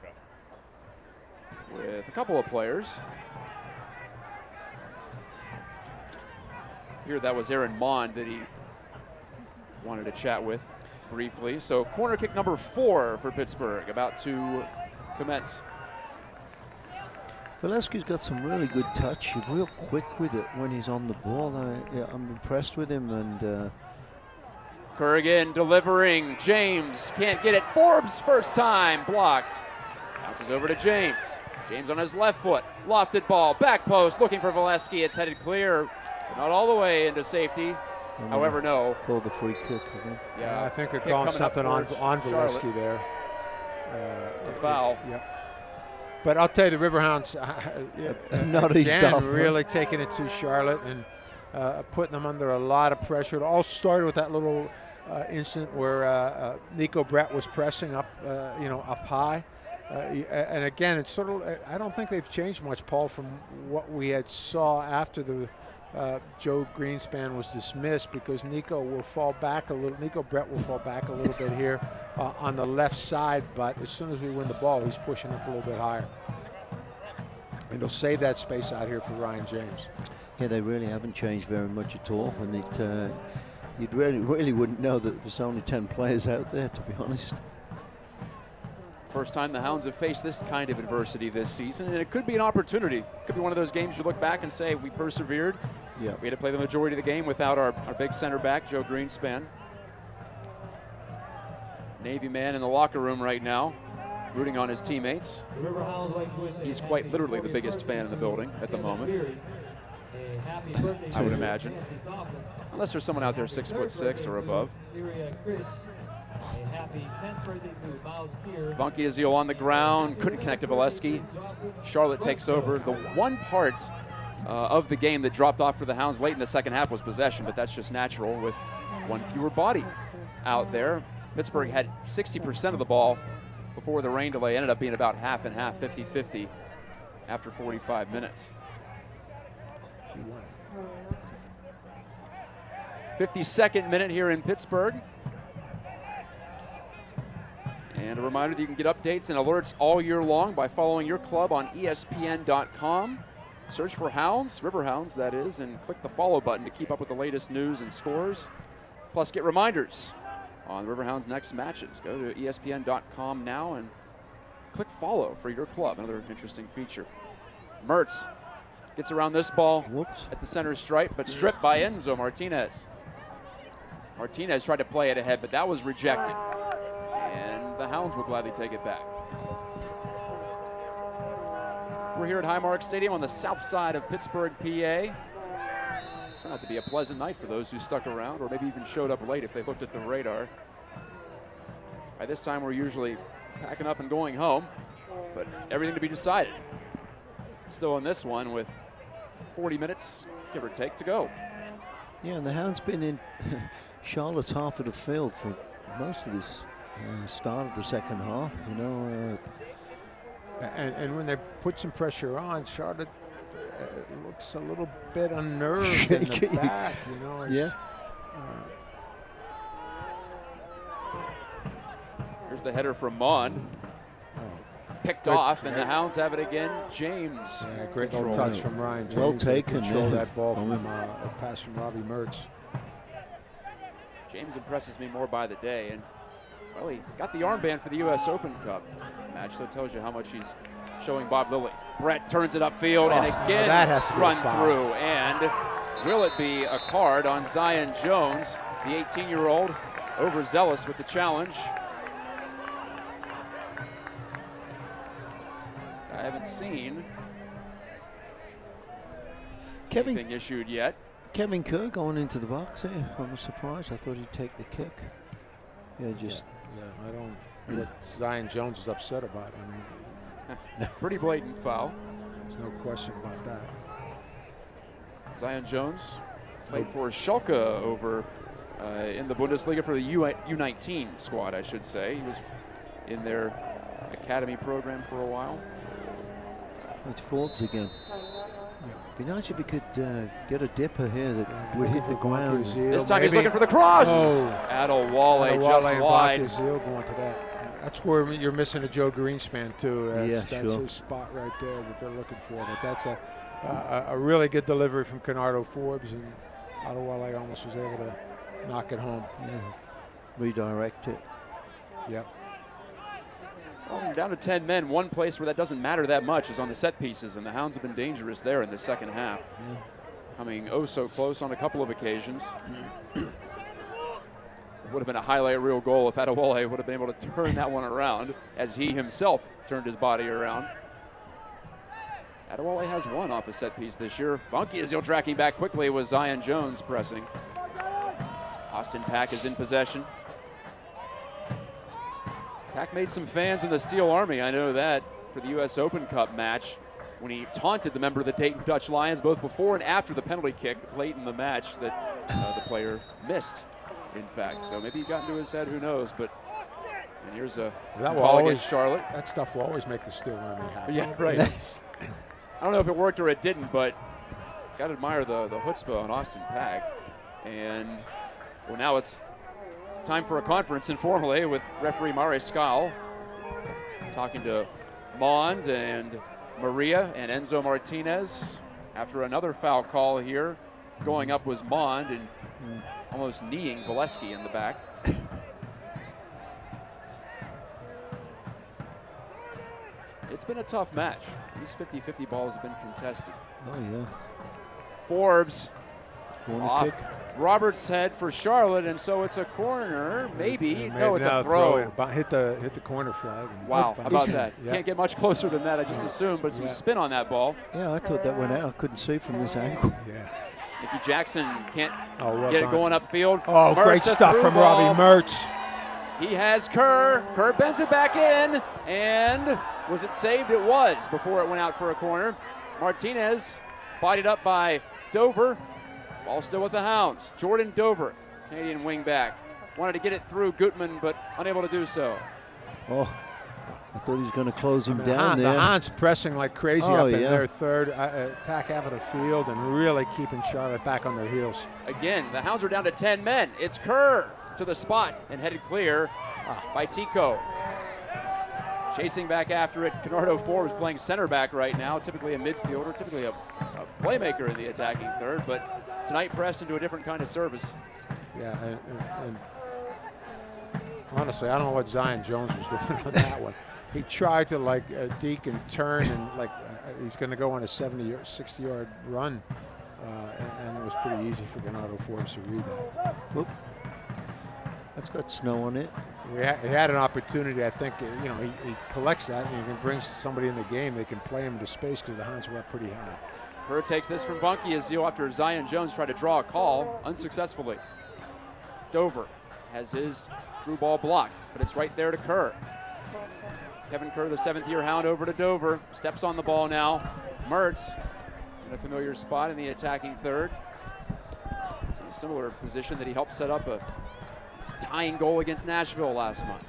with a couple of players. Here, that was Aaron Mond that he wanted to chat with briefly. So corner kick number 4 for Pittsburgh, about to commence. Valesky's got some really good touch. He's real quick with it when he's on the ball. I'm impressed with him. And Kerr again delivering. James can't get it. Forbes first time blocked. Bounces over to James. James on his left foot. Lofted ball. Back post looking for Valesky. It's headed clear. But not all the way into safety. However, no. Called the free kick, I think. Yeah, I think they're calling something on Valesky there. A foul. Yeah. But I'll tell you, the Riverhounds not again, really taking it to Charlotte and putting them under a lot of pressure. It all started with that little incident where Nico Brett was pressing up, up high. And again, it's sort of, I don't think they've changed much, Paul, from what we had saw after the Joe Greenspan was dismissed, because Nico will fall back a little. Nico Brett will fall back a little bit here on the left side, but as soon as we win the ball, he's pushing up a little bit higher. And he'll save that space out here for Ryan James. Yeah, they really haven't changed very much at all, and you really wouldn't know that there's only 10 players out there, to be honest. First time the Hounds have faced this kind of adversity this season, and it could be an opportunity. It could be one of those games you look back and say, we persevered. Yeah. We had to play the majority of the game without our big center back, Joe Greenspan. Navy man in the locker room right now, rooting on his teammates. He's quite literally the biggest fan in the building at the moment, I would imagine. Unless there's someone out there 6'6" or above. Bunky Azil on the ground, couldn't connect to Valesky. Charlotte takes over. The one part of the game that dropped off for the Hounds late in the second half was possession, but that's just natural with one fewer body out there. Pittsburgh had 60% of the ball before the rain delay. Ended up being about half and half, 50-50 after 45 minutes. 52nd minute here in Pittsburgh. And a reminder that you can get updates and alerts all year long by following your club on ESPN.com. Search for Hounds, Riverhounds that is, and click the follow button to keep up with the latest news and scores. Plus get reminders on Riverhounds' next matches. Go to ESPN.com now and click follow for your club. Another interesting feature. Mertz gets around this ball at the center stripe, but stripped by Enzo Martinez. Martinez tried to play it ahead, but that was rejected. And the Hounds will gladly take it back. We're here at Highmark Stadium on the south side of Pittsburgh, PA. Turned out to be a pleasant night for those who stuck around, or maybe even showed up late if they looked at the radar. By this time, we're usually packing up and going home, but everything to be decided. Still in this one with 40 minutes, give or take, to go. Yeah, and the Hounds been in Charlotte's half of the field for most of this start of the second half, you know. And when they put some pressure on, Charlotte looks a little bit unnerved in the back, you know. Yeah. Here's the header from Mon. Picked off, and the Hounds have it again. James. Yeah, great little touch from Ryan James. Well taken. Control that ball from a pass from Robbie Mertz. James impresses me more by the day, and well, he got the armband for the U.S. Open Cup match. That tells you how much he's showing Bob Lilly. Brett turns it upfield, and again that has to be run a foul. through. And will it be a card on Zion Jones, the 18-year-old, overzealous with the challenge? I haven't seen anything issued yet. Kevin Kerr going into the box here. I was surprised. I thought he'd take the kick. Yeah, just. Yeah, I don't. What Zion Jones is upset about. I mean, pretty blatant foul. There's no question about that. Zion Jones played for Schalke over in the Bundesliga for the U19 squad, I should say. He was in their academy program for a while. It's Forbes again. Be nice if we could get a dipper here that would hit the ground. This time he's looking for the cross. Adewale just wide. Going to that. That's where you're missing a Joe Greenspan too. That's sure. his spot right there that they're looking for. But that's a really good delivery from Kennardo Forbes, and Adewale almost was able to knock it home. Redirect it. Yep. Well, you're down to 10 men. One place where that doesn't matter that much is on the set pieces, and the Hounds have been dangerous there in the second half. Coming oh so close on a couple of occasions. Would have been a highlight reel goal if Adewale would have been able to turn that one around, as he himself turned his body around. Adewale has one off a set piece this year. Bunky is tracking back quickly with Zion Jones pressing. Austin Pack is in possession. Pack made some fans in the Steel Army, I know that, for the U.S. Open Cup match when he taunted the member of the Dayton Dutch Lions both before and after the penalty kick late in the match that the player missed, in fact. So maybe he got into his head, who knows. But and here's a call against Charlotte. That stuff will always make the Steel Army happy. Yeah, right. I don't know if it worked or it didn't, but got to admire the chutzpah on Austin Pack. And, well, now it's time for a conference informally with referee Mare Skal talking to Mond and Maria and Enzo Martinez after another foul call here. Going up was Mond and almost kneeing Valesky in the back. It's been a tough match. These 50-50 balls have been contested. Oh, yeah. Forbes corner off kick. Roberts' head for Charlotte, and so it's a corner, maybe. No, it's a throw. Hit the corner flag. Wow, how about that? Yeah. Can't get much closer than that, I just assumed, but some spin on that ball. Yeah, I thought that went out. I couldn't see from this angle. Yeah. Mickey Jackson can't well get it done. going upfield. Oh, Mertz, great stuff from Robbie Mertz. He has Kerr. Kerr bends it back in, and was it saved? It was before it went out for a corner. Martinez bodied up by Dover. Ball still with the Hounds. Jordan Dover, Canadian wing back. Wanted to get it through Gutman, but unable to do so. Oh, I thought he was going to close him down there. The Hounds pressing like crazy Oh, up in yeah. their third attack half of the field and really keeping Charlotte back on their heels. Again, the Hounds are down to 10 men. It's Kerr to the spot and headed clear by Tico. Chasing back after it, Kennardo Forbes playing center back right now, typically a midfielder, typically a playmaker in the attacking third, but tonight pressed into a different kind of service. Yeah, and honestly, I don't know what Zion Jones was doing on that one. He tried to deke and turn and he's going to go on a 60-yard run, and it was pretty easy for Kennardo Forbes to read that. Whoop. That's got snow on it. He had an opportunity. I think he collects that, and he can bring somebody in the game. They can play him into space because the Hounds were up pretty high. Kerr takes this from Bunky Azil after Zion Jones tried to draw a call unsuccessfully. Dover has his through ball blocked, but it's right there to Kerr. Kevin Kerr, the 7th-year Hound, over to Dover. Steps on the ball now. Mertz in a familiar spot in the attacking third. It's in a similar position that he helped set up a tying goal against Nashville last month.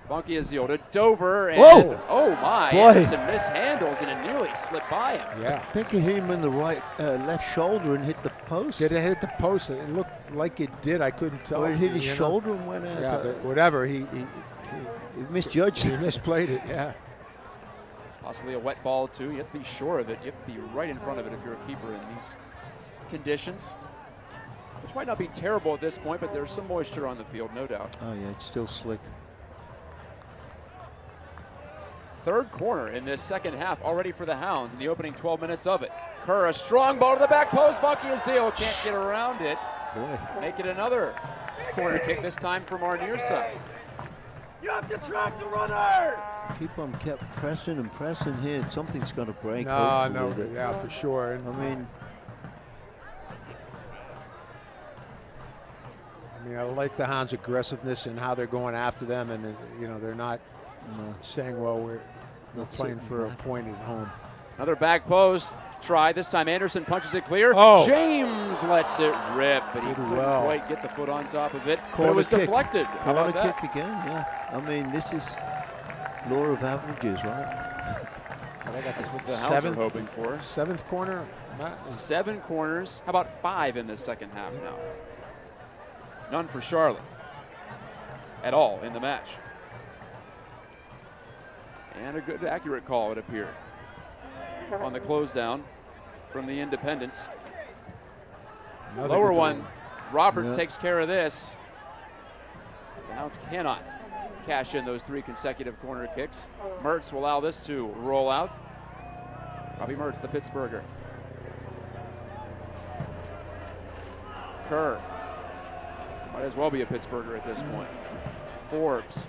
Bunky Azil to Dover, and oh my, Anderson mishandles and it nearly slipped by him. Yeah. I think it hit him in the right left shoulder and hit the post. Did it hit the post? It looked like it did. I couldn't tell. Or it hit his shoulder and went out. Yeah, but whatever. He misjudged it. He misplayed it, yeah. Possibly a wet ball, too. You have to be sure of it. You have to be right in front of it if you're a keeper in these conditions, which might not be terrible at this point, but there's some moisture on the field, no doubt. Oh, yeah, it's still slick. Third corner in this second half already for the Hounds in the opening 12 minutes of it. Kerr, a strong ball to the back post. Bunky Azil can't get around it. Boy. Make it another corner kick, this time from our near side. You have to track the runner! Keep on kept pressing and pressing here. Something's going to break. No, yeah, for sure. I mean, I like the Hounds' aggressiveness and how they're going after them, and they're not saying, well, we're playing for a point at home. Another back post try. This time Anderson punches it clear. Oh. James lets it rip, but he couldn't quite get the foot on top of it. But it was deflected. Corner kick again, yeah. I mean, this is law of averages, right? Well, I got this what the Hounds are hoping for. 7th corner. 7 corners. How about 5 in the second half now? None for Charlotte at all in the match. And a good, accurate call, it appeared, on the close down from the Independents. Lower one, Roberts takes care of this. So the Hounds cannot cash in those 3 consecutive corner kicks. Mertz will allow this to roll out. Robbie Mertz, the Pittsburgher. Kerr. Might as well be a Pittsburgher at this point. Forbes.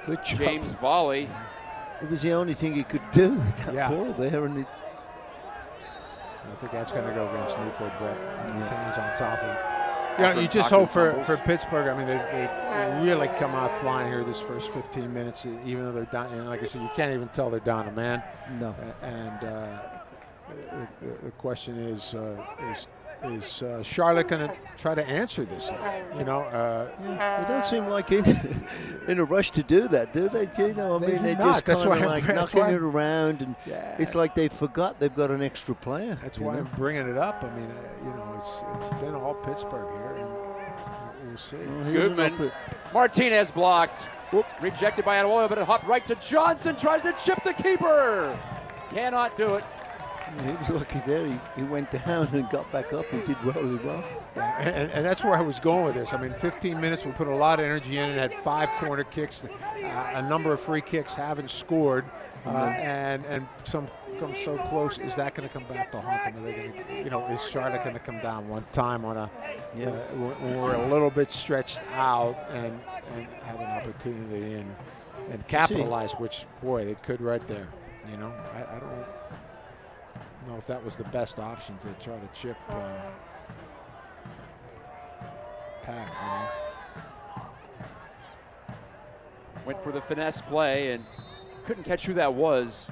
Good job. James volley. It was the only thing he could do with that ball there. And I think that's going to go against Nico Brett. His hands on top of him. You know, you just hope for Pittsburgh. I mean, they've really come out flying here this first 15 minutes, even though they're down. And like I said, you can't even tell they're down a man. No. And the question is Charlotte going to try to answer this? You know, they don't seem like in a rush to do that, do they? You know, I mean, they're just kind of like knocking it around, and it's like they forgot they've got an extra player. That's why I'm bringing it up. I mean, you know, it's been all Pittsburgh here, and we'll see. Well, Goodman. Martinez blocked. Whoop. Rejected by Adewoye, but it hopped right to Johnson. Tries to chip the keeper. Cannot do it. He was lucky there. He went down and got back up and did really well. Yeah, and that's where I was going with this. I mean, 15 minutes, we put a lot of energy in it, had 5 corner kicks, a number of free kicks, haven't scored, and some come so close. Is that going to come back to haunt them? Are they going to, you know, is Charlotte going to come down one time on a when we're a little bit stretched out and have an opportunity and capitalize, which, boy, they could right there. You know, I don't know if that was the best option to try to chip Pack, you know. Went for the finesse play and couldn't catch who that was,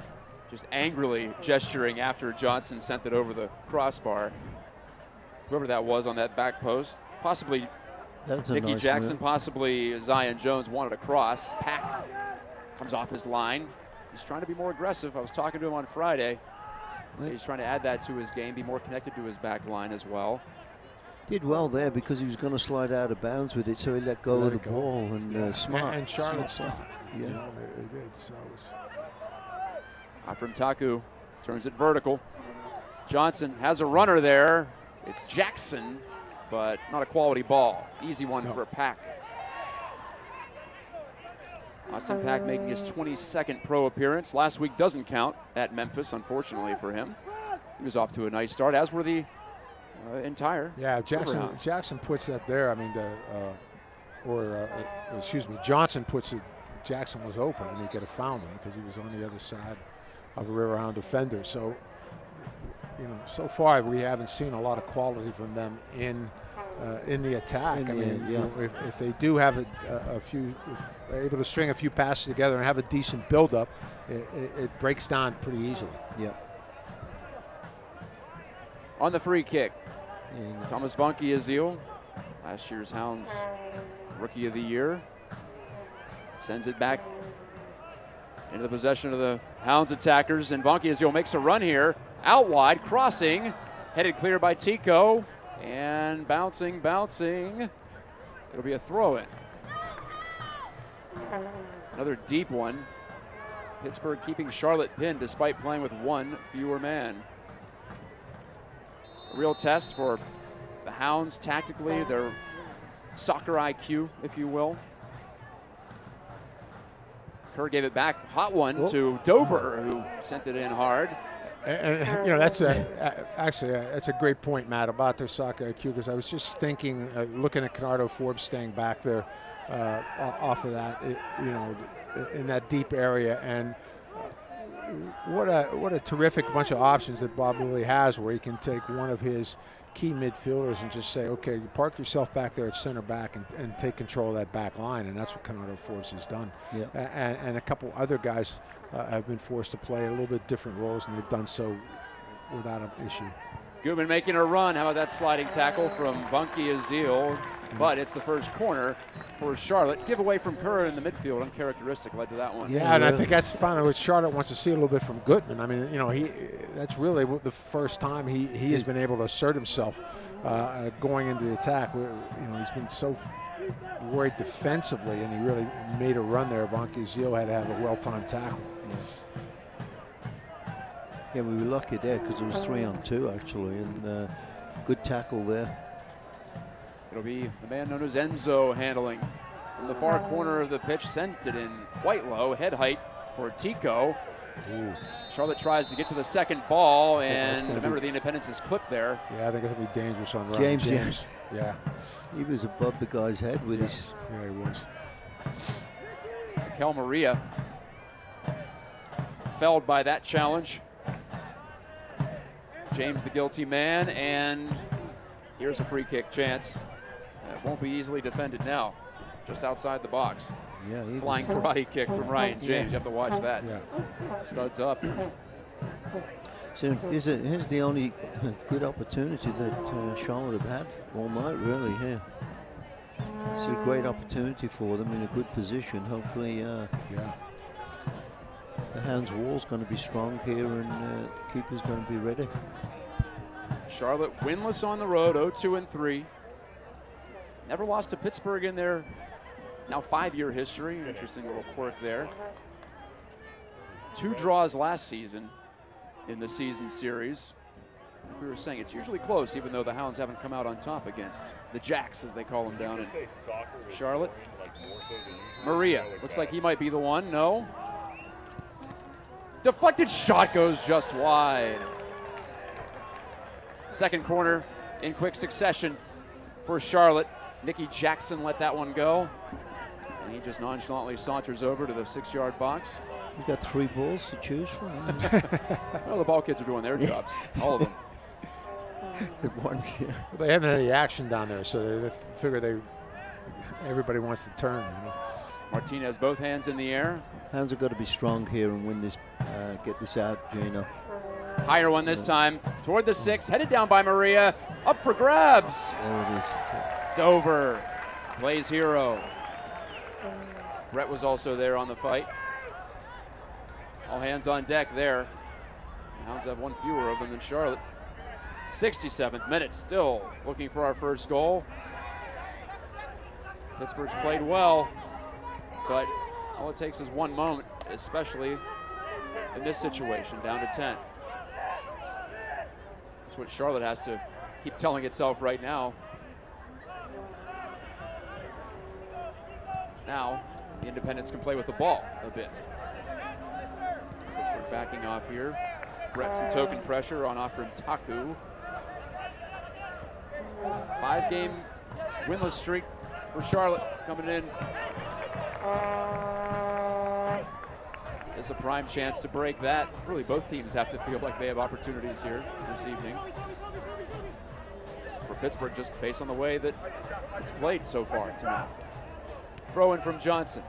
just angrily gesturing after Johnson sent it over the crossbar. Whoever that was on that back post, possibly Nicky Jackson, possibly Zion Jones wanted a cross. Pack comes off his line. He's trying to be more aggressive. I was talking to him on Friday. He's trying to add that to his game, be more connected to his back line as well. Did well there because he was going to slide out of bounds with it, so he let go of the ball and smart. And Charlotte stopped. Yeah, you know, they did. So Afram Taku turns it vertical. Johnson has a runner there. It's Jackson, but not a quality ball. Easy one for Pack. Austin Pack making his 22nd pro appearance. Last week doesn't count at Memphis, unfortunately for him. He was off to a nice start, as were the entire. Yeah, Jackson puts that there. I mean, Johnson puts it. Jackson was open, and he could have found him because he was on the other side of a Riverhound defender. So, you know, so far we haven't seen a lot of quality from them in the attack. You know, if they do have a few, if they're able to string a few passes together and have a decent build-up, it breaks down pretty easily. Yeah. On the free kick, Thomas Vonkie Azil, last year's Hounds Rookie of the Year, sends it back into the possession of the Hounds attackers, and Vonkie Azil makes a run here, out wide, crossing, headed clear by Tico, and bouncing. It'll be a throw-in. Another deep one. Pittsburgh keeping Charlotte pinned despite playing with one fewer man. A real test for the Hounds tactically, their soccer IQ, if you will. Kerr gave it back, hot one to Dover, who sent it in hard. And you know, that's that's a great point, Matt, about their soccer IQ, because I was just thinking, looking at Canardo Forbes staying back there off of that, you know, in that deep area, and what a terrific bunch of options that Bob really has, where he can take one of his key midfielders and just say, okay, you park yourself back there at center back and take control of that back line, and that's what Canardo Forbes has done. Yeah. And a couple other guys have been forced to play a little bit different roles, and they've done so without an issue. Goodman making a run. How about that sliding tackle from Vonkie Azil? But it's the first corner for Charlotte. Giveaway from Kerr in the midfield, uncharacteristic, led to that one. Yeah, and I think that's finally what Charlotte wants to see a little bit from Gutman. I mean, you know, that's really the first time he has been able to assert himself going into the attack. You know, he's been so worried defensively, and he really made a run there. Vonke Zio had to have a well-timed tackle. Yeah, we were lucky there because it was 3-on-2 actually, and good tackle there. It'll be the man known as Enzo handling from the far corner of the pitch, sent it in quite low, head height for Tico. Ooh. Charlotte tries to get to the second ball, and remember the Independence is clipped there. Yeah, I think it's going to be dangerous on James. Yeah. He was above the guy's head with his... Yeah, he was. Mikel Maria felled by that challenge. James the guilty man, and here's a free kick chance. It won't be easily defended now. Just outside the box. Yeah, flying karate kick from Ryan James. Yeah. You have to watch that. Yeah. Studs up. So here's the only good opportunity that Charlotte have had all night, really, here. It's a great opportunity for them in a good position. Hopefully, the Hounds' wall's going to be strong here, and keeper's going to be ready. Charlotte winless on the road, 0-2-3. Never lost to Pittsburgh in their now 5-year history. Interesting little quirk there. 2 draws last season in the season series. Like we were saying, it's usually close, even though the Hounds haven't come out on top against the Jacks, as they call them down in Charlotte. Maria, looks like he might be the one. No. Deflected shot goes just wide. Second corner in quick succession for Charlotte. Nicky Jackson let that one go. And he just nonchalantly saunters over to the 6-yard box. He's got 3 balls to choose from. Well, the ball kids are doing their jobs, all of them. At once, yeah. Well, they haven't had any action down there, so they figure everybody wants to turn. You know? Martinez, both hands in the air. Hounds have got to be strong here and win this, get this out, Gino. Higher one this time, toward the 6, headed down by Maria, up for grabs. There it is. Dover plays hero. Brett was also there on the fight. All hands on deck there. The Hounds have 1 fewer of them than Charlotte. 67th minute, still looking for our first goal. Pittsburgh's played well, but all it takes is one moment, especially in this situation, down to 10. That's what Charlotte has to keep telling itself right now. Now, the Independents can play with the ball a bit. Pittsburgh backing off here. Brett's the token pressure on Ofram Taku. 5-game winless streak for Charlotte coming in. It's a prime chance to break that. Really, both teams have to feel like they have opportunities here this evening. For Pittsburgh, just based on the way that it's played so far tonight. Throw in from Johnson.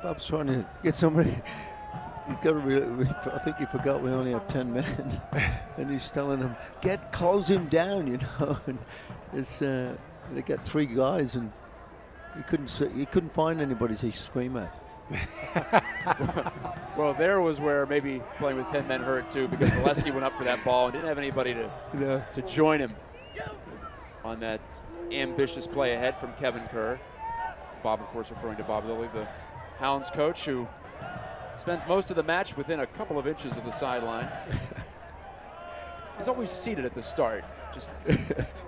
Bob's trying to get somebody. He's got to I think he forgot we only have 10 men, and he's telling them, close him down, you know. And it's they got 3 guys, and he couldn't find anybody to scream at. Well, there was where maybe playing with 10 men hurt too, because Valesky went up for that ball and didn't have anybody to join him on that ambitious play ahead from Kevin Kerr. Bob, of course, referring to Bob Lilly, the Hounds coach, who spends most of the match within a couple of inches of the sideline. He's always seated at the start, just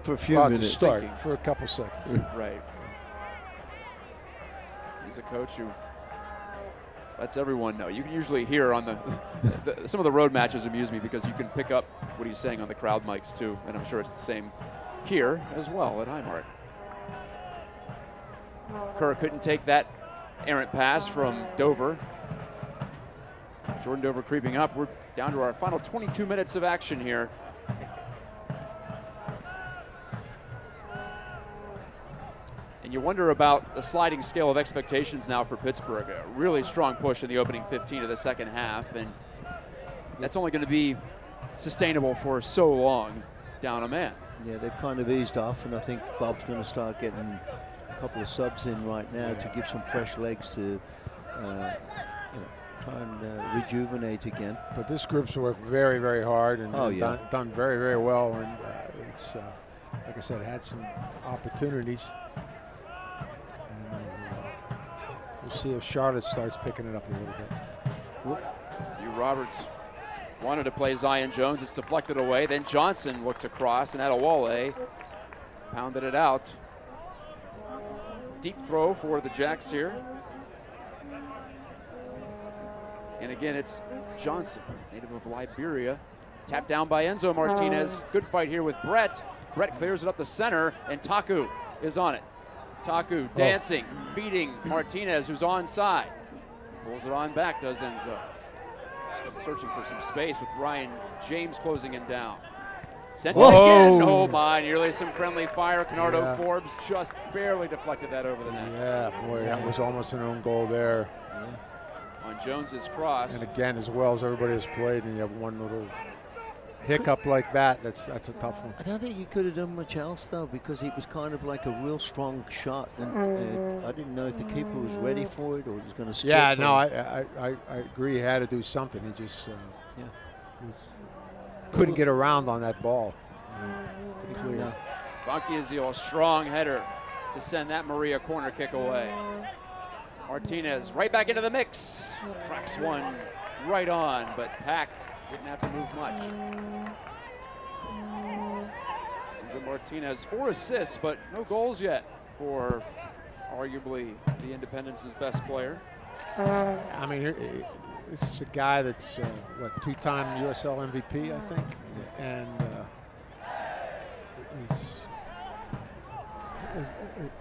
for a few minutes. To start, for a couple seconds. Right. He's a coach who lets everyone know. You can usually hear on some of the road matches amuse me because you can pick up what he's saying on the crowd mics too, and I'm sure it's the same here as well at Highmark. Kerr couldn't take that errant pass from Dover. Jordan Dover creeping up. We're down to our final 22 minutes of action here. And you wonder about the sliding scale of expectations now for Pittsburgh. A really strong push in the opening 15 of the second half, and that's only going to be sustainable for so long down a man. Yeah, they've kind of eased off, and I think Bob's going to start getting a couple of subs in right now to give some fresh legs to try and rejuvenate again. But this group's worked very, very hard and done very, very well. And it's, like I said, had some opportunities. And we'll see if Charlotte starts picking it up a little bit. Hugh Roberts wanted to play Zion Jones. It's deflected away. Then Johnson looked across, and Adewale pounded it out. Deep throw for the Jacks here. And again, it's Johnson, native of Liberia. Tapped down by Enzo Martinez. Good fight here with Brett. Brett clears it up the center, and Taku is on it. Taku dancing, feeding Martinez, who's onside. Pulls it on back, does Enzo. Searching for some space with Ryan James closing him down. Sent it again. Oh my, nearly some friendly fire. Canardo Forbes just barely deflected that over the net. Yeah, boy, that was almost an own goal there. On Jones's cross. And again, as well as everybody has played, and you have one little hiccup like that, that's a tough one. I don't think he could have done much else, though, because it was kind of like a real strong shot, and I didn't know if the keeper was ready for it or he was going to skip. Yeah, no, I agree. He had to do something. He just couldn't get around on that ball. Pretty clear. Bunky Azil, a strong header to send that Maria corner kick away. Martinez right back into the mix. Cracks one right on, but Pack didn't have to move much. Enzo Martinez, 4 assists, but no goals yet for arguably the Independence's best player. I mean, this is a guy that's, what, 2-time USL MVP, I think, and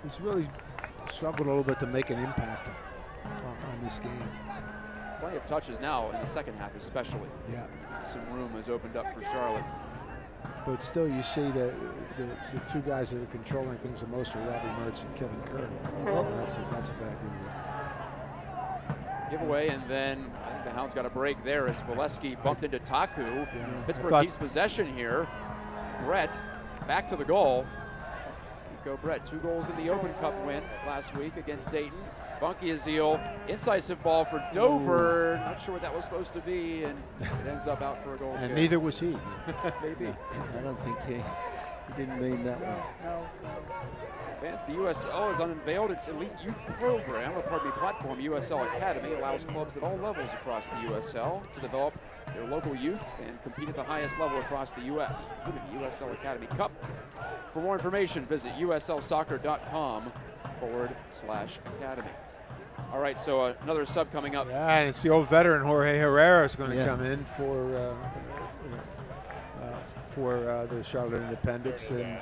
he's really struggled a little bit to make an impact on this game. Plenty of touches now in the second half, especially. Yeah. Some room has opened up for Charlotte. But still, you see the two guys that are controlling things the most are Robbie Mertz and Kevin Kerr. That's a bad giveaway, and then I think the Hounds got a break there as Valesky bumped into Taku. Pittsburgh keeps possession here. Brett back to the goal. Go Brett, 2 goals in the Open Cup win last week against Dayton. Bunky Azil, incisive ball for Dover. Not sure what that was supposed to be, and it ends up out for a goal. And neither was he. Maybe. I don't think he didn't mean that one. Fans, the USL has unveiled its elite youth program, or pardon me, platform. USL Academy allows clubs at all levels across the USL to develop their local youth and compete at the highest level across the U.S., including the USL Academy Cup. For more information, visit uslsoccer.com/academy. All right, so another sub coming up. Yeah, and it's the old veteran Jorge Herrera is going to come in for the Charlotte Independents, and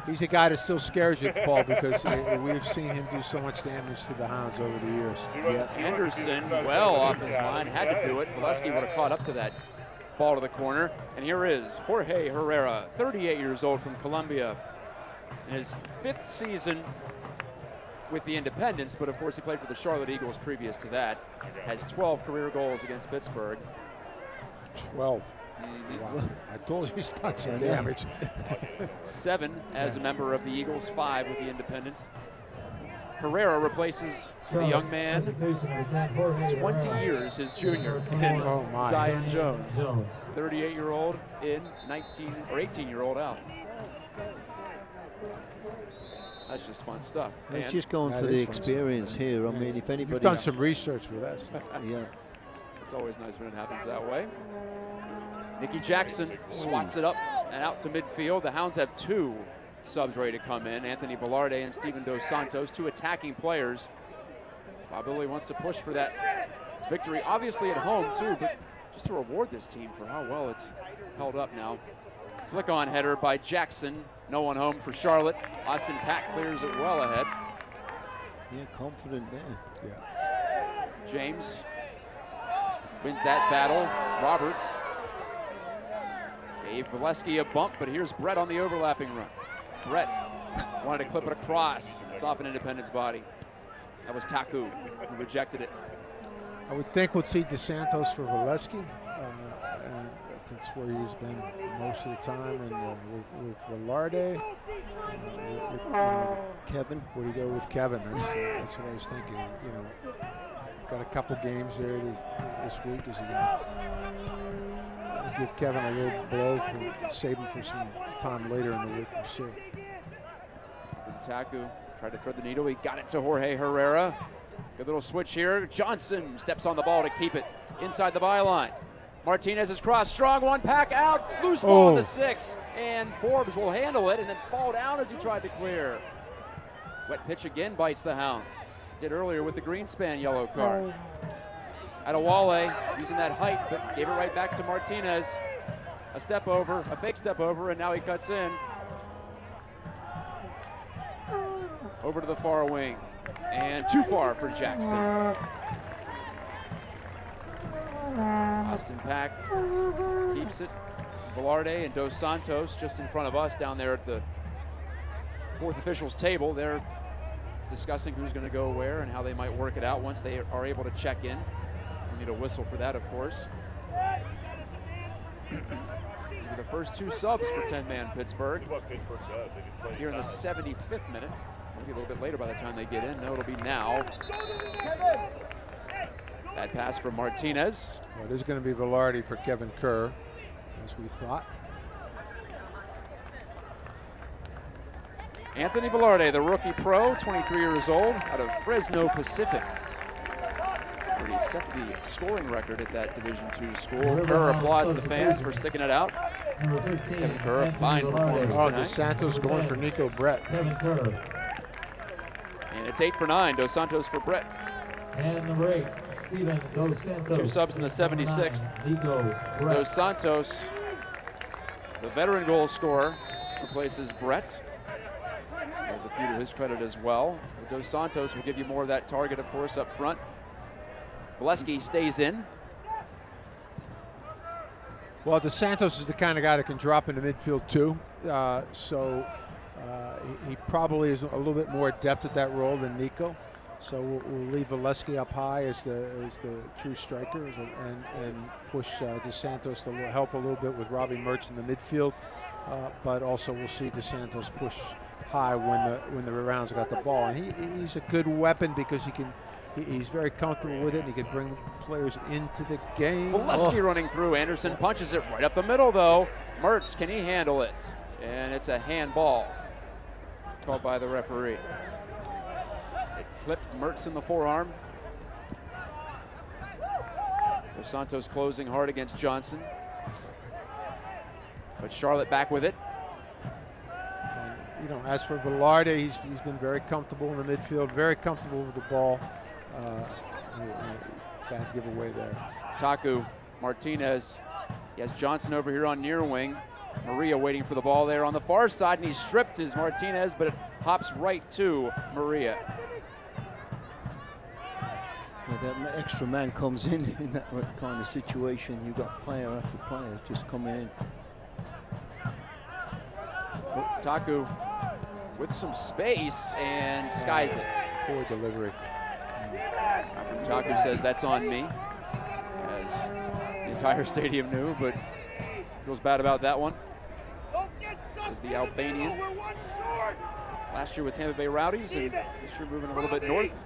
he's a guy that still scares you, Paul, because we've seen him do so much damage to the Hounds over the years. Yeah. Anderson, well off his line, had to do it. Valesky would have caught up to that ball to the corner. And here is Jorge Herrera, 38 years old from Colombia, in his 5th season with the Independents, but of course he played for the Charlotte Eagles previous to that. Has 12 career goals against Pittsburgh. 12. Wow. I told you he's done some damage. 7 as a member of the Eagles, 5 with the Independents. Herrera replaces the young man, 20 years his junior, in Zion Jones. 38-year-old in, 18-year-old out. That's just fun stuff. It's just going for the experience here. I mean, if anybody... You've done some research with us. Yeah. It's always nice when it happens that way. Nicky Jackson swats it up and out to midfield. The Hounds have 2 subs ready to come in. Anthony Velarde and Steven Dos Santos, 2 attacking players. Bob Lilly wants to push for that victory, obviously at home too, but just to reward this team for how well it's held up now. Flick on header by Jackson. No one home for Charlotte. Austin Pack clears it well ahead. Yeah, confident there. Yeah. James wins that battle. Roberts gave Valesky a bump, but here's Brett on the overlapping run. Brett wanted to clip it across. It's off an Independence body. That was Taku who rejected it. I would think we'll see Dos Santos for Valesky. That's where he's been most of the time. And with Velarde, Kevin. Where do you go with Kevin? That's what I was thinking. You know, got a couple games there this week. Is he going to give Kevin a little blow for save him for some time later in the week? We'll see. Taku tried to thread the needle. He got it to Jorge Herrera. Good little switch here. Johnson steps on the ball to keep it inside the byline. Martinez is crossed. Strong one, pack out. Loose ball on the 6. And Forbes will handle it and then fall down as he tried to clear. Wet pitch again bites the Hounds. Did earlier with the Greenspan yellow card. Adewale using that height, but gave it right back to Martinez. A step over, a fake step over, and now he cuts in. Over to the far wing. And too far for Jackson. Austin Pack keeps it. Velarde and Dos Santos just in front of us down there at the fourth officials table. They're discussing who's going to go where and how they might work it out once they are able to check in. We need a whistle for that, of course. These are the first 2 subs for 10-man Pittsburgh. Here in the 75th minute. Maybe a little bit later by the time they get in. No, it'll be now. Bad pass from Martinez. Well, it is going to be Velarde for Kevin Kerr, as we thought. Anthony Velarde, the rookie pro, 23 years old, out of Fresno Pacific. Where he set the scoring record at that Division II school. Kerr applauds the fans for sticking it out. Kevin Kerr, a fine performance tonight. Dos Santos going for Nico Brett. And it's 8 for 9. Dos Santos for Brett. And the rate, Steven Dos Santos. 2 subs in the 76th. Dos Santos, the veteran goal scorer, replaces Brett. Has a few to his credit as well. Dos Santos will give you more of that target, of course, up front. Valesky stays in. Well, Dos Santos is the kind of guy that can drop into midfield too. He probably is a little bit more adept at that role than Nico. So we'll leave Valesky up high as the true striker and push Dos Santos to help a little bit with Robbie Mertz in the midfield. But also we'll see Dos Santos push high when the Riverhounds got the ball. And he's a good weapon because he's very comfortable with it, and he can bring players into the game. Valesky running through. Anderson punches it right up the middle, though. Mertz, can he handle it? And it's a handball called by the referee. It clipped Mertz in the forearm. Dos Santos closing hard against Johnson. But Charlotte back with it. And, as for Velarde, he's been very comfortable in the midfield, very comfortable with the ball. Bad giveaway there. Taku, Martinez. He has Johnson over here on near wing. Maria waiting for the ball there on the far side, and he stripped his Martinez, but it hops right to Maria. Well, that extra man comes in that kind of situation. You've got player after player just coming in. Taku with some space and skies it. Poor delivery. Taku says that's on me, as the entire stadium knew, but feels bad about that one. Is the Albanian. Last year with Tampa Bay Rowdies, and this year moving a little bit north.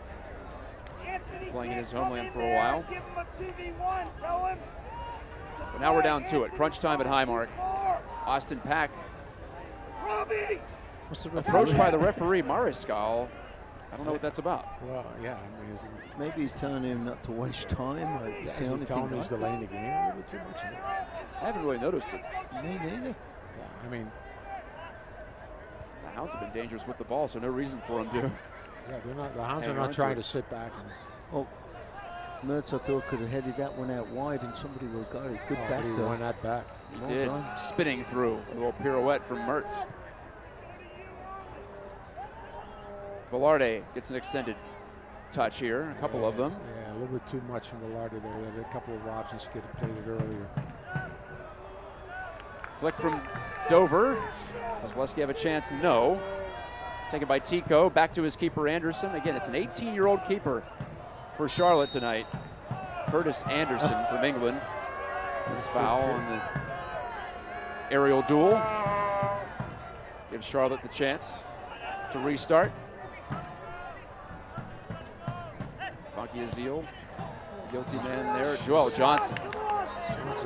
Playing in his homeland for a while. But now we're down to it. Crunch time at Highmark. Austin Pack approached by the referee, Mariscal. I don't know what that's about. Well, yeah. Maybe he's telling him not to waste time. He's telling him he's delaying the game a little bit too much. I haven't really noticed it. Me neither. Yeah, the Hounds have been dangerous with the ball, so no reason for them to. Yeah, they're not. The Hounds are not trying to sit back and. Oh, Mertz, I thought, could have headed that one out wide, and somebody would have got it. Good back. He won that back. He did. Spinning through a little pirouette from Mertz. Velarde gets an extended touch here, a couple of them. Yeah, a little bit too much from Velarde there. He had a couple of options to get played it earlier. Flick from Dover. Does Valesky have a chance? No. Taken by Tico. Back to his keeper, Anderson. Again, it's an 18-year-old keeper for Charlotte tonight. Curtis Anderson from England. This foul on the aerial duel. Gives Charlotte the chance to restart. Funky Azil, guilty man there. Joel Johnson.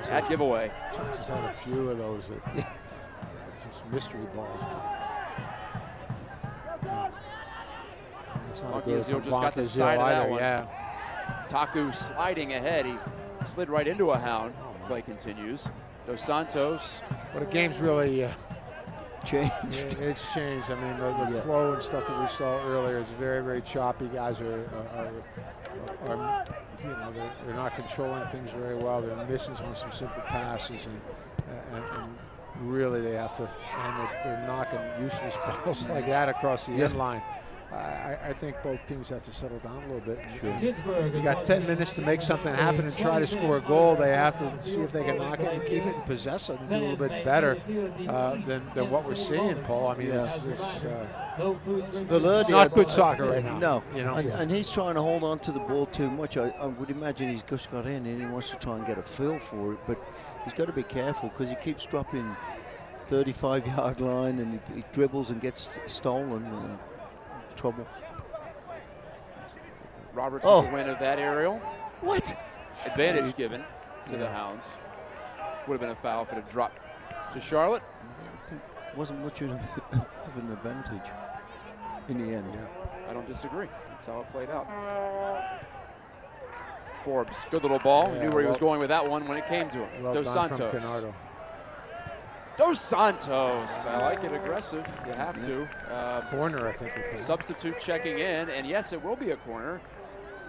Bad giveaway. Johnson's had a few of those that just mystery balls. Funky Azil just got the side of that one. Yeah. Taku sliding ahead. He slid right into a hound. Play continues. Dos Santos. But the game's really changed. It's changed. I mean, the flow and stuff that we saw earlier is very, very choppy. Guys are you know, they're not controlling things very well. They're missing on some simple passes, and really they have to. And they're knocking useless balls like that across the end line. I think both teams have to settle down a little bit. You got 10 minutes to make something happen and try to score a goal. They have to see if they can knock it and keep it and possess it and do a little bit better than what we're seeing, Paul. I mean, it's not good soccer right now. No, you know, and he's trying to hold on to the ball too much. I would imagine he's just got in and he wants to try and get a feel for it, but he's got to be careful because he keeps dropping 35-yard line and he dribbles and gets stolen. Trouble. Roberts with the win of that aerial. What? Advantage given to the Hounds. Would have been a foul if it had dropped to Charlotte. I think wasn't much of an advantage in the end. I don't disagree. That's how it played out. Forbes, good little ball. Knew where he was going with that one when it came to him. Dos Santos. Dos Santos, I like it, aggressive. You have to. Corner, I think. Substitute checking in, and yes, it will be a corner.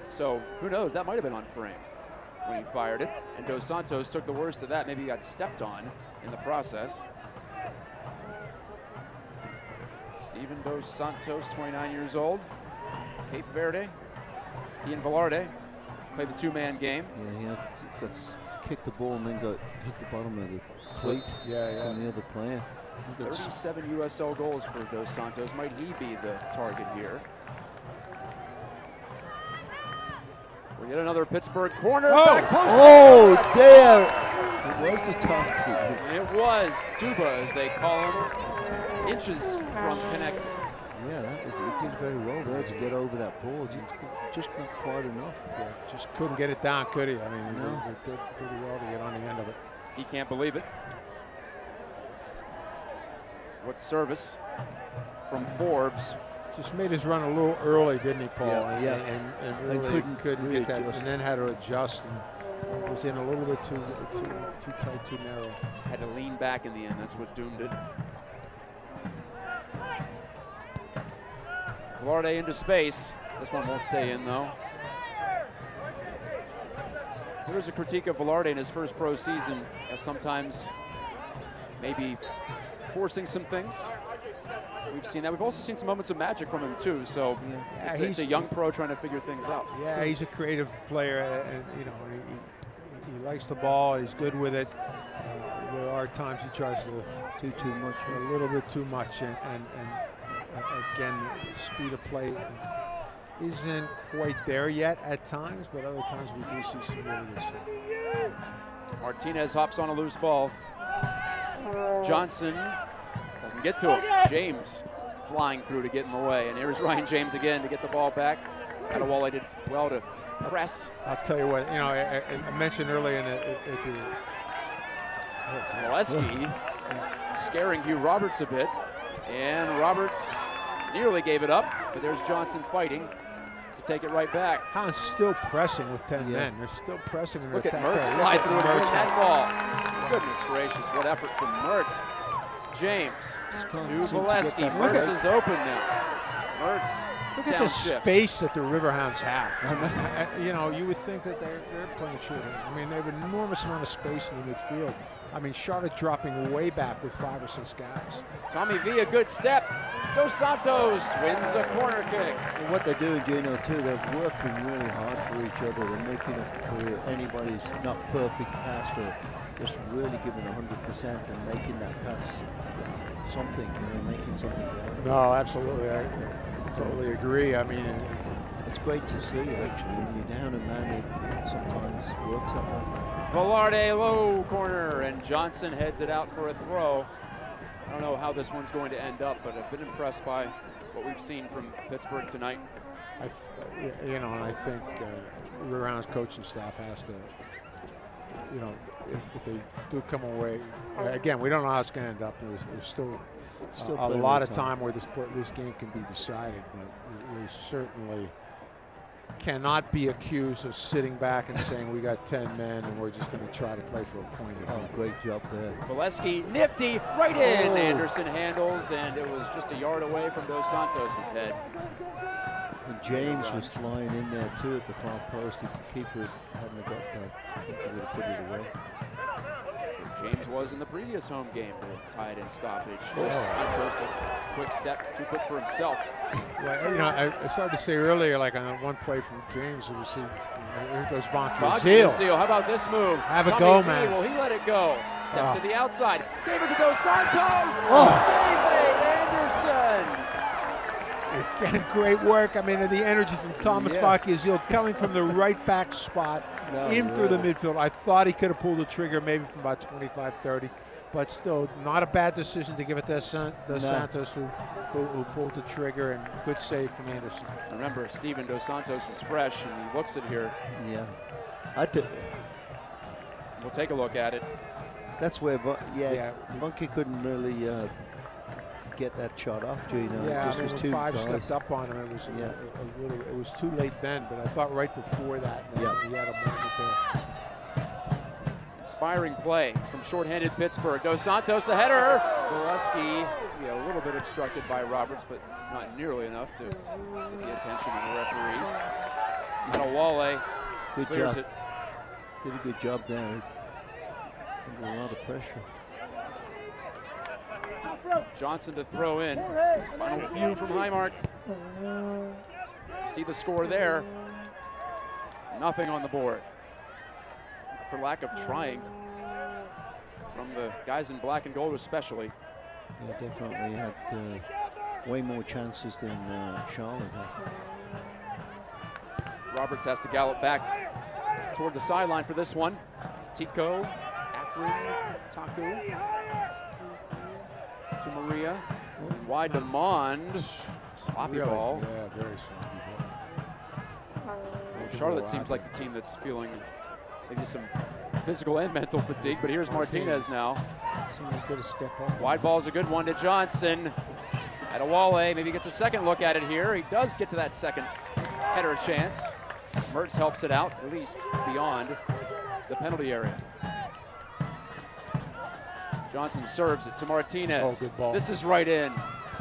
So who knows? That might have been on frame when he fired it. And Dos Santos took the worst of that. Maybe he got stepped on in the process. Steven Dos Santos, 29 years old. Cape Verde. Ian Velarde played the two-man game. Yeah, he got kicked the ball and then got hit the bottom of the cleat from the other player. 37 USL goals for Dos Santos. Might he be the target here? We get another Pittsburgh corner. Back post. Oh, damn! It was the target. It was Duba, as they call him, inches from connecting. Yeah, he did very well there to get over that ball. Just not quite enough. Yeah, just couldn't get it down, could he? I mean, he did pretty well to get on the end of it. He can't believe it. What service from Forbes. Just made his run a little early, didn't he, Paul? Yeah, and really couldn't get that, and then had to adjust and was in a little bit too tight, too narrow. Had to lean back in the end. That's what doomed it. Velarde into space. This one won't stay in, though. Here's a critique of Velarde in his first pro season, as sometimes maybe forcing some things. We've seen that. We've also seen some moments of magic from him, too. So it's a young pro trying to figure things out. Yeah, he's a creative player, and you know, he likes the ball. He's good with it. There are times he tries to do too much, a little bit too much, and again, the speed of play isn't quite there yet at times, but other times we do see some really good stuff. Martinez hops on a loose ball. Johnson doesn't get to him. James flying through to get in the way, and here's Ryan James again to get the ball back. Adewale did well to press. I'll tell you what, you know, I mentioned earlier Molesky scaring Hugh Roberts a bit, and Roberts nearly gave it up, but there's Johnson fighting to take it right back. Hounds still pressing with 10 men. They're still pressing in their attack. Look at Mertz slide through and win that ball. Goodness gracious, what effort from Mertz. James to Molesky. Mertz is open now. Mertz. Look at the space that the Riverhounds have. You know, you would think that they're playing short. I mean, they have an enormous amount of space in the midfield. I mean, Charlotte dropping way back with 5 or 6 guys. Tommy V, a good step. Dos Santos wins a corner kick. Well, what they're doing, Gino, too, they're working really hard for each other. They're making up for anybody's not perfect pass. They're just really giving 100% and making that pass something, you know, making something happen. No, absolutely. I totally agree. I mean, it's great to see, actually. When you're down a man, it sometimes works that way. Velarde low corner, and Johnson heads it out for a throw. I don't know how this one's going to end up, but I've been impressed by what we've seen from Pittsburgh tonight. And I think Riverhounds coaching staff has to, if they do come away, again, we don't know how it's going to end up. There's still a lot of time where this game can be decided, but they certainly cannot be accused of sitting back and saying we got 10 men and we're just going to try to play for a point. Great job there. Valesky, nifty, right in. Anderson handles, and it was just a yard away from Dos Santos' head. And James was flying in there too at the far post. If the keeper hadn't got that, I think he would have put it away. That's where James was in the previous home game to tie it in stoppage. Dos Santos, a quick step, too quick for himself. Well, I started to say earlier, like on one play from James, it was here goes Vonkie Azil. How about this move? Have a go, man. Well, he let it go. Steps to the outside. Gave it to Dos Santos. Save it, Anderson. Again, great work. I mean, the energy from Thomas Vonkie Azil coming from the right back spot through the midfield. I thought he could have pulled the trigger maybe from about 25, 30. But still, not a bad decision to give it to Santos, who pulled the trigger, and good save from Anderson. Remember, Steven Dos Santos is fresh, and he looks it here. Yeah. We'll take a look at it. That's where, Monkey couldn't really get that shot off, Gino. Yeah, just was too Five guys. stepped up on him. It was a little. It was too late then, but I thought right before that, he had a moment there. Inspiring play from shorthanded Pittsburgh. Dos Santos, the header. Valesky, a little bit obstructed by Roberts, but not nearly enough to get the attention of the referee. Adewale clears it. Did a good job there. Under a lot of pressure. Johnson to throw in. Final few from Highmark. See the score there. Nothing on the board. For lack of trying from the guys in black and gold especially. Yeah, definitely had way more chances than Charlotte had. Roberts has to gallop back toward the sideline for this one. Tico, Afrin, Taku to Maria. Wide to Mond. Sloppy ball. Yeah, very sloppy ball. Charlotte seems like the team that's feeling maybe some physical and mental fatigue, but here's Martinez now. Someone's got to step up. Wide ball's a good one to Johnson. Adewale maybe gets a second look at it here. He does get to that second header chance. Mertz helps it out, at least beyond the penalty area. Johnson serves it to Martinez. Good ball. This is right in.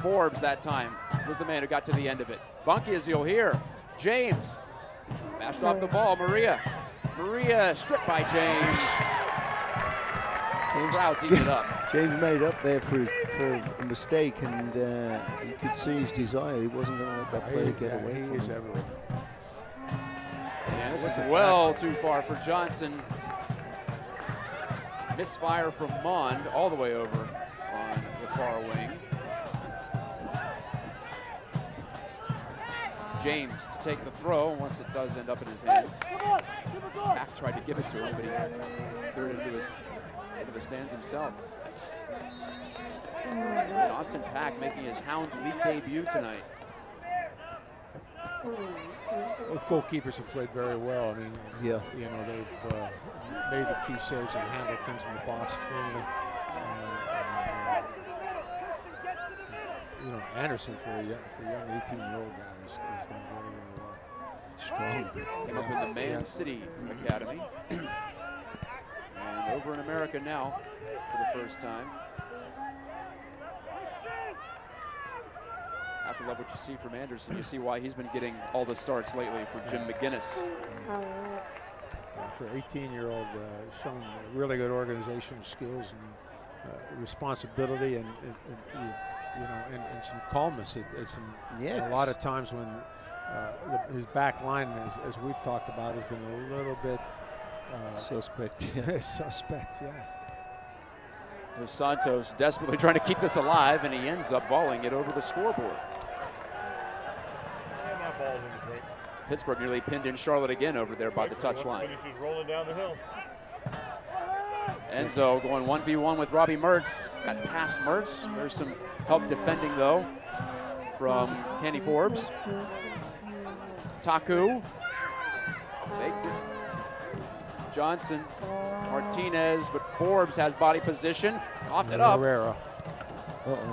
Forbes that time was the man who got to the end of it. Vonkie Azil here. James bashed off the ball. Maria stripped by James. Crowd's eating it up. James made up there for a mistake, and you could see his desire. He wasn't going to let that player get away from him. Everywhere. And this is well too far for Johnson. Misfire from Mond all the way over on the far wing. James to take the throw once it does end up in his hands. Pack tried to give it to him, but he threw it into the stands himself. Austin Pack making his Hounds league debut tonight. Both goalkeepers have played very well. I mean, they've made the key saves and handled things in the box cleanly. Anderson for a young 18-year-old guy has done very, very well. Strong. Came up in the Man City Academy. And over in America now for the first time. Have to love what you see from Anderson. You see why he's been getting all the starts lately for Jim McGinnis. For an 18-year-old, shown really good organizational skills and responsibility and some calmness. A lot of times when his back line, as we've talked about, has been a little bit suspect. Suspect, yeah. Dos Santos desperately trying to keep this alive, and he ends up volleying it over the scoreboard. Pittsburgh nearly pinned in Charlotte again over there by the touchline. Rolling down the hill. Enzo going 1v1 with Robbie Mertz. Got past Mertz. There's some help defending, though, from Kenny Forbes. Taku. Faked it. Johnson. Martinez, but Forbes has body position. Coughed it up.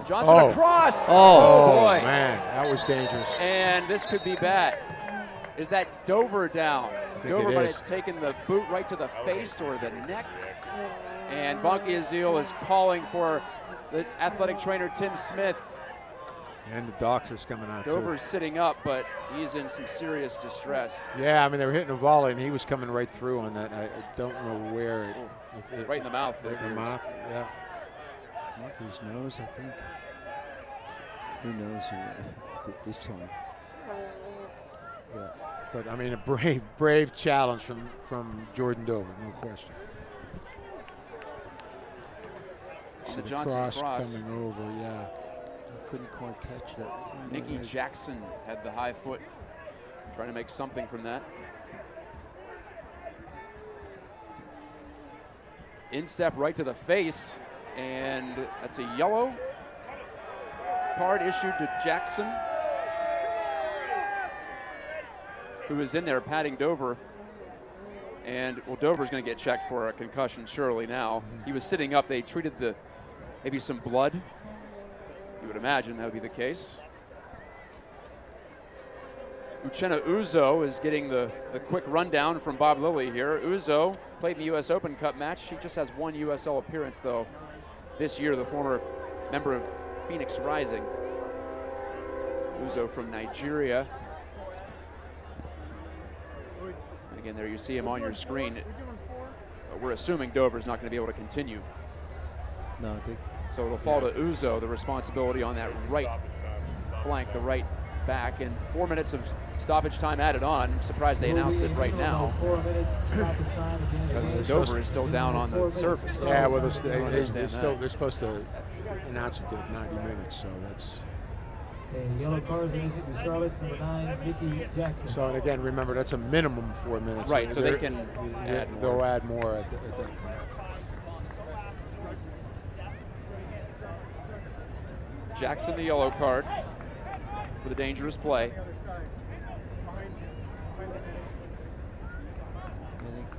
Johnson across. Oh, boy. Man, that was dangerous. And this could be bad. Is that Dover down? Dover might have taken the boot right to the face or the neck. And Vonkie Azil is calling for the athletic trainer Tim Smith. And the doctor's coming out, Dover's sitting up, but he's in some serious distress. Yeah, I mean, they were hitting a volley, and he was coming right through on that. I don't know where. Right in the mouth. Right in the mouth, yeah. Up his nose, I think. Who knows this time. Yeah. But, I mean, a brave challenge from Jordan Dover, no question. On the Johnson cross. Coming over, yeah. I couldn't quite catch that. Nicky Jackson had the high foot, trying to make something from that. Instep right to the face, and that's a yellow card issued to Jackson, who is in there patting Dover. And, well, Dover's going to get checked for a concussion surely now. He was sitting up. They treated maybe some blood. You would imagine that would be the case. Uchenna Uzo is getting the quick rundown from Bob Lilly here. Uzo played in the U.S. Open Cup match. He just has one USL appearance, though, this year, the former member of Phoenix Rising. Uzo from Nigeria. And again, there you see him on your screen. We're assuming Dover's not going to be able to continue. No, I think. So it'll fall to Uzo, the responsibility on that right flank, the right back, and 4 minutes of stoppage time added on. I'm surprised they announced it right now. 4 minutes stoppage time again. Because Dover is still down on the surface. Yeah, well, they're supposed to announce it at 90 minutes, so that's. A yellow card for the Charlottes, number 9, Nicky Jackson. So, and again, remember, that's a minimum 4 minutes. Right, so they can add more. They'll add more at that point. Jackson, the yellow card for the dangerous play.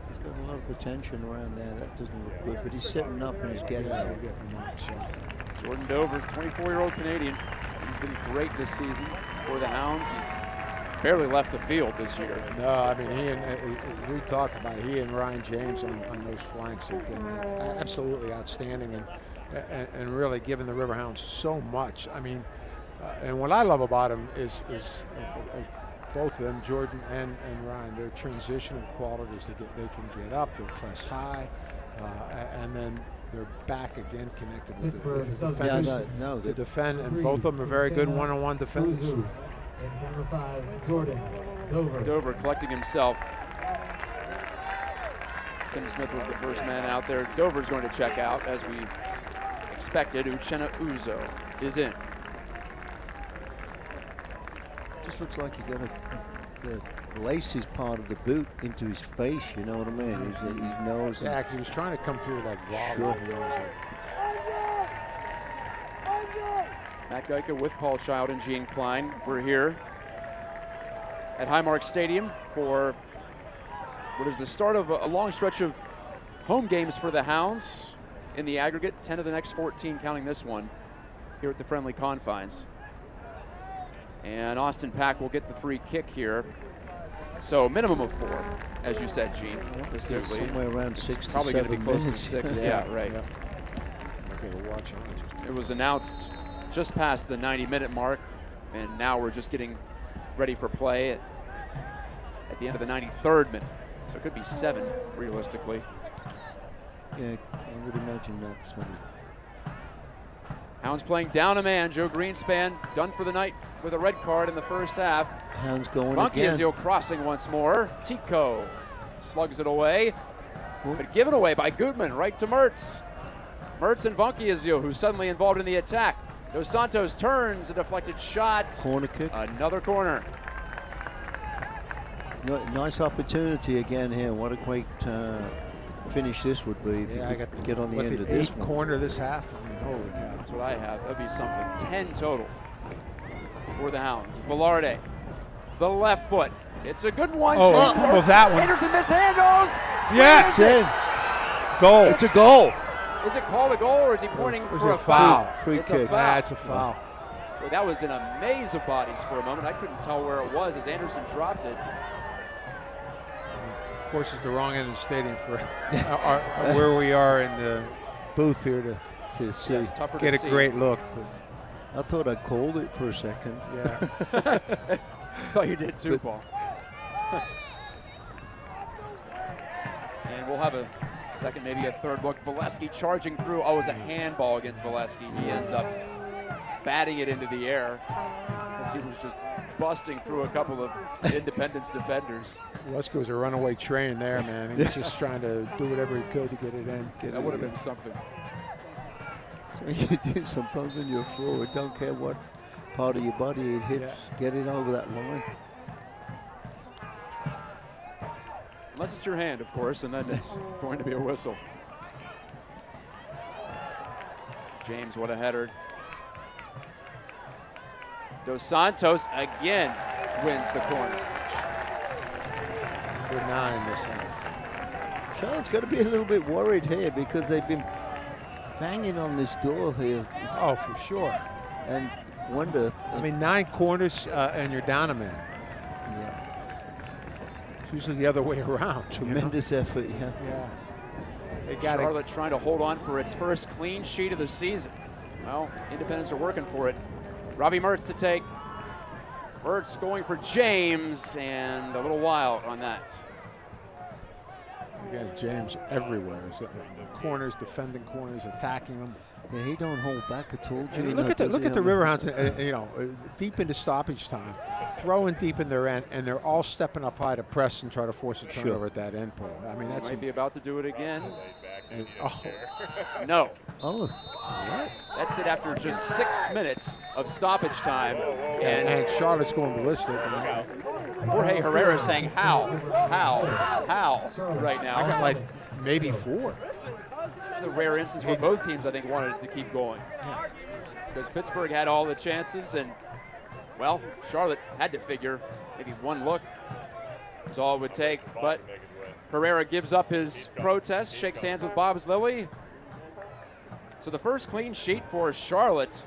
He's got a lot of attention around there. That doesn't look good, but he's sitting up and he's getting up. Jordan Dover, 24-year-old Canadian. He's been great this season for the Hounds. He's barely left the field this year. No, I mean, we talked about it. He and Ryan James on those flanks have been absolutely outstanding and really given the Riverhounds so much. I mean, and what I love about them is both of them, Jordan and Ryan, their transitional qualities. They can get up, they'll press high, and then they're back again connected with the defenders to defend, and both of them are very good one-on-one defenders. And number 5, Jordan Dover. Dover collecting himself. Tim Smith was the first man out there. Dover's going to check out, as we expected. Uchenna Uzo is in. Just looks like he got the laces part of the boot into his face, you know what I mean? His nose. Yeah, because he was trying to come through that volley. Sure. Matt Geica with Paul Child and Gene Klein. We're here at Highmark Stadium for what is the start of a long stretch of home games for the Hounds. In the aggregate, 10 of the next 14, counting this one, here at the friendly confines. And Austin Pack will get the free kick here. So minimum of 4, as you said, Gene. Somewhere around 6 to 7 probably going to be close minutes. to 6. Yeah, right. Yeah. It was announced just past the 90-minute mark, and now we're just getting ready for play at the end of the 93rd minute. So it could be 7, realistically. Yeah, I would imagine that's when Hounds playing down a man. Joe Greenspan done for the night with a red card in the first half. Hounds going Vonkie again. Azil crossing once more. Tico slugs it away, but given away by Goodman right to Mertz. Mertz and Vonkie Azil, who's suddenly involved in the attack. Dos Santos turns a deflected shot. Corner kick. Another corner. Nice opportunity again here. What a great finish this would be if you could get on the end of this one. Corner this half. I mean, holy cow. That's what I have. That'd be something. 10 total for the Hounds. Velarde, the left foot. It's a good one. Oh, that one. Anderson mishandles. Yes. Goal. It's a goal. Is it called a goal or is he pointing for a foul? Free it's kick. A foul. It's a foul. Well, that was in a maze of bodies for a moment. I couldn't tell where it was as Anderson dropped it. Of course, it's the wrong end of the stadium for where we are in the booth here to see. Yeah, it's tougher get to a see. great look. I thought I called it for a second. Yeah. Thought you did too, Paul. And we'll have a second, maybe a third look. Valesky charging through. Oh, it was a handball against Valesky. He ends up batting it into the air as he was just busting through a couple of Independence defenders. Lesko was a runaway train there, man. He was just trying to do whatever he could to get it in. That would have been something. That's what you do sometimes when you're forward. Don't care what part of your body it hits. Yeah. Get it over that line. Unless it's your hand, of course, and then it's going to be a whistle. James, what a header. Dos Santos again wins the corner. Good 9 this half. Charlotte's got to be a little bit worried here because they've been banging on this door here. Oh, for sure. And wonder. I mean, 9 corners and you're down a man. Yeah. It's usually the other way around. Tremendous effort, yeah. Yeah. They got Charlotte trying to hold on for its first clean sheet of the season. Well, Independents are working for it. Robbie Mertz to take. Mertz going for James, and a little wild on that. Again, James everywhere. So, corners, defending corners, attacking them. Yeah, he don't hold back at all. Look at the Riverhounds. Deep into stoppage time, throwing deep in their end, and they're all stepping up high to press and try to force a turnover at that end pole. I mean, that's might be about to do it again. And, no. Oh. What? That's it after just 6 minutes of stoppage time. And Charlotte's going ballistic. Jorge Herrera saying how right now. I got like maybe 4. It's the rare instance where both teams, I think, wanted to keep going. Yeah. Because Pittsburgh had all the chances, and, well, Charlotte had to figure maybe one look is all it would take. But Herrera gives up his protest, shakes hands with Bob's Lily. So the first clean sheet for Charlotte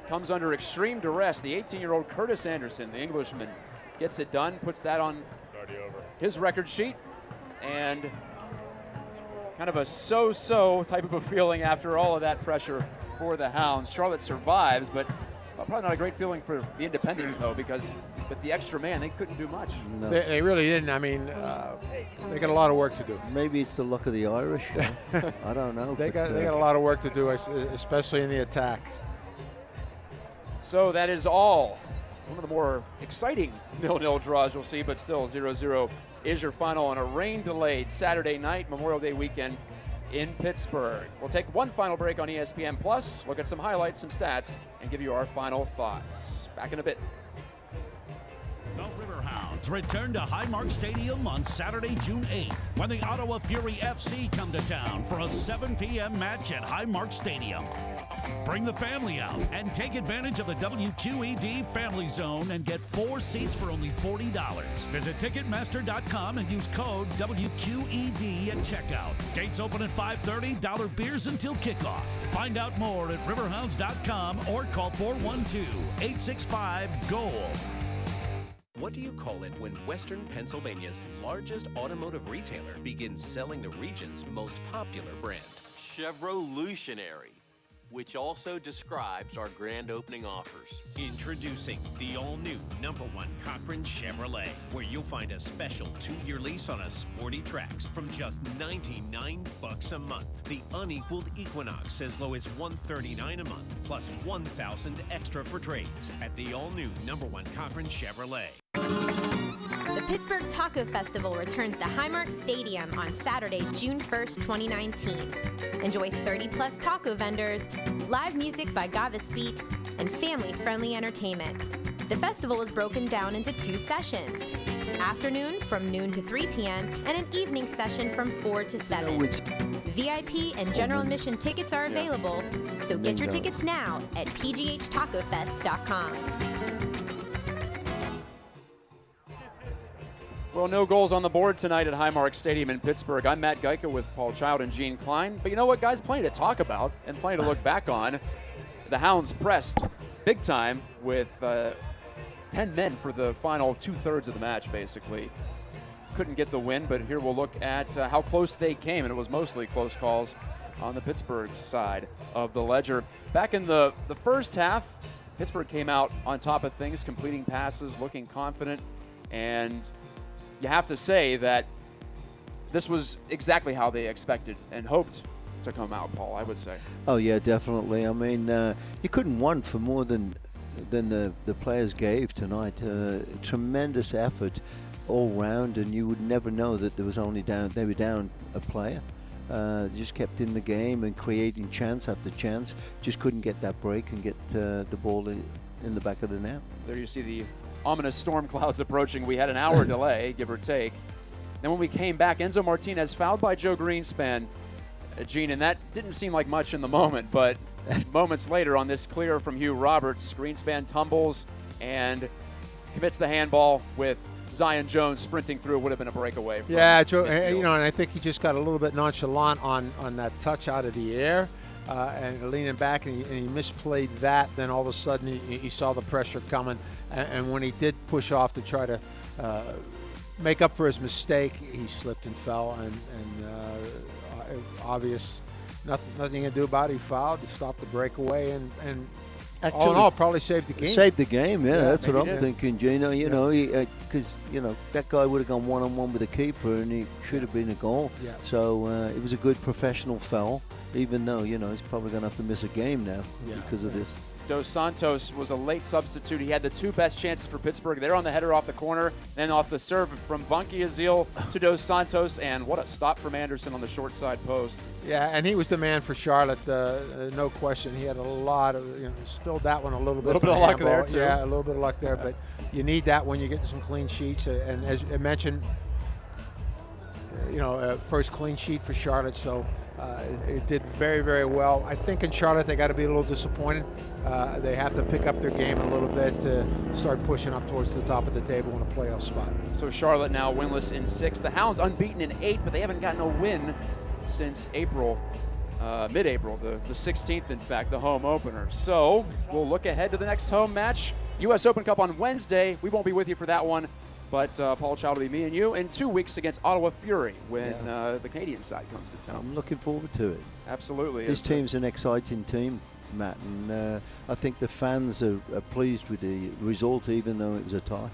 comes under extreme duress. The 18-year-old Curtis Anderson, the Englishman, gets it done, puts that on his record sheet, and kind of a so-so type of a feeling after all of that pressure for the Hounds. Charlotte survives, but probably not a great feeling for the Independents, though, because with the extra man, they couldn't do much. No. They really didn't. I mean, they got a lot of work to do. Maybe it's the luck of the Irish. I don't know. They got a lot of work to do, especially in the attack. So that is all. One of the more exciting 0-0 draws you'll see, but still 0-0 is your final on a rain-delayed Saturday night, Memorial Day weekend in Pittsburgh. We'll take one final break on ESPN Plus, look at some highlights, some stats, and give you our final thoughts. Back in a bit. The Riverhounds return to Highmark Stadium on Saturday, June 8th, when the Ottawa Fury FC come to town for a 7 p.m. match at Highmark Stadium. Bring the family out and take advantage of the WQED Family Zone and get 4 seats for only $40. Visit Ticketmaster.com and use code WQED at checkout. Gates open at 5:30, dollar beers until kickoff. Find out more at riverhounds.com or call 412-865-GOAL. What do you call it when Western Pennsylvania's largest automotive retailer begins selling the region's most popular brand? Chevroletary, which also describes our grand opening offers. Introducing the all-new #1 Cochran Chevrolet, where you'll find a special 2-year lease on a sporty Trax from just $99 a month. The unequaled Equinox as low as $139 a month, plus $1,000 extra for trades at the all-new #1 Cochran Chevrolet. The Pittsburgh Taco Festival returns to Highmark Stadium on Saturday, June 1st, 2019. Enjoy 30-plus taco vendors, live music by Gavis Beat, and family-friendly entertainment. The festival is broken down into 2 sessions. afternoon from noon to 3 p.m. and an evening session from 4 to 7. VIP and general admission tickets are available, so get your tickets now at pghtacofest.com. Well, no goals on the board tonight at Highmark Stadium in Pittsburgh. I'm Matt Geica with Paul Child and Gene Klein. But you know what, guys? Plenty to talk about and plenty to look back on. The Hounds pressed big time with 10 men for the final two-thirds of the match, basically. Couldn't get the win, but here we'll look at how close they came, and it was mostly close calls on the Pittsburgh side of the ledger. Back in the first half, Pittsburgh came out on top of things, completing passes, looking confident, and you have to say that this was exactly how they expected and hoped to come out, Paul, I would say. Oh, yeah, definitely. I mean, you couldn't want for more than the players gave tonight. Tremendous effort all round, and you would never know that they were down a player. They just kept in the game and creating chance after chance. Just couldn't get that break and get the ball in the back of the net. There you see the ominous storm clouds approaching. We had an hour delay, give or take. Then when we came back, Enzo Martinez fouled by Joe Greenspan, Gene, and that didn't seem like much in the moment, but moments later on this clear from Hugh Roberts, Greenspan tumbles and commits the handball with Zion Jones sprinting through. It would have been a breakaway. Yeah, Joe, and I think he just got a little bit nonchalant on that touch out of the air. And leaning back, and he misplayed that. Then all of a sudden, he saw the pressure coming, and when he did push off to try to make up for his mistake, he slipped and fell, and obvious, nothing you can do about it. He fouled, he stopped the breakaway, and actually, all in all, probably saved the game. Saved the game, yeah, that's what I'm thinking, Gino. Because that guy would have gone one-on-one with the keeper, and he should have been a goal. Yeah. So it was a good professional foul, even though he's probably going to have to miss a game now because of this. Dos Santos was a late substitute. He had the two best chances for Pittsburgh. They're on the header off the corner, then off the serve from Bunky Azil to Dos Santos, and what a stop from Anderson on the short side post. Yeah, and he was the man for Charlotte, no question. He had a lot of, spilled that one a little bit. A little bit of luck there, too. Yeah, a little bit of luck there, but you need that when you get some clean sheets. And as I mentioned, first clean sheet for Charlotte, so it did very, very well. I think in Charlotte they got to be a little disappointed. They have to pick up their game a little bit to start pushing up towards the top of the table in a playoff spot. So Charlotte now winless in 6. The Hounds unbeaten in 8, but they haven't gotten a win since April, mid-April, the 16th, in fact, the home opener. So we'll look ahead to the next home match. U.S. Open Cup on Wednesday. We won't be with you for that one, but Paul Child will be me and you in 2 weeks against Ottawa Fury when the Canadian side comes to town. I'm looking forward to it. Absolutely. This team's an exciting team, Matt, and I think the fans are pleased with the result, even though it was a tie.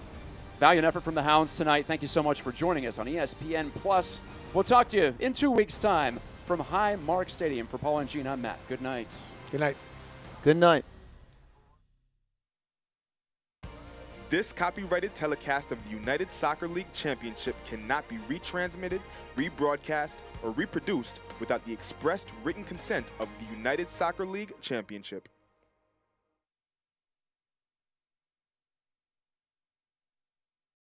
Valiant effort from the Hounds tonight. Thank you so much for joining us on ESPN+. We'll talk to you in 2 weeks' time from Highmark Stadium. For Paul and Gene, I'm Matt. Good night. Good night. Good night. This copyrighted telecast of the United Soccer League Championship cannot be retransmitted, rebroadcast, or reproduced without the expressed written consent of the United Soccer League Championship.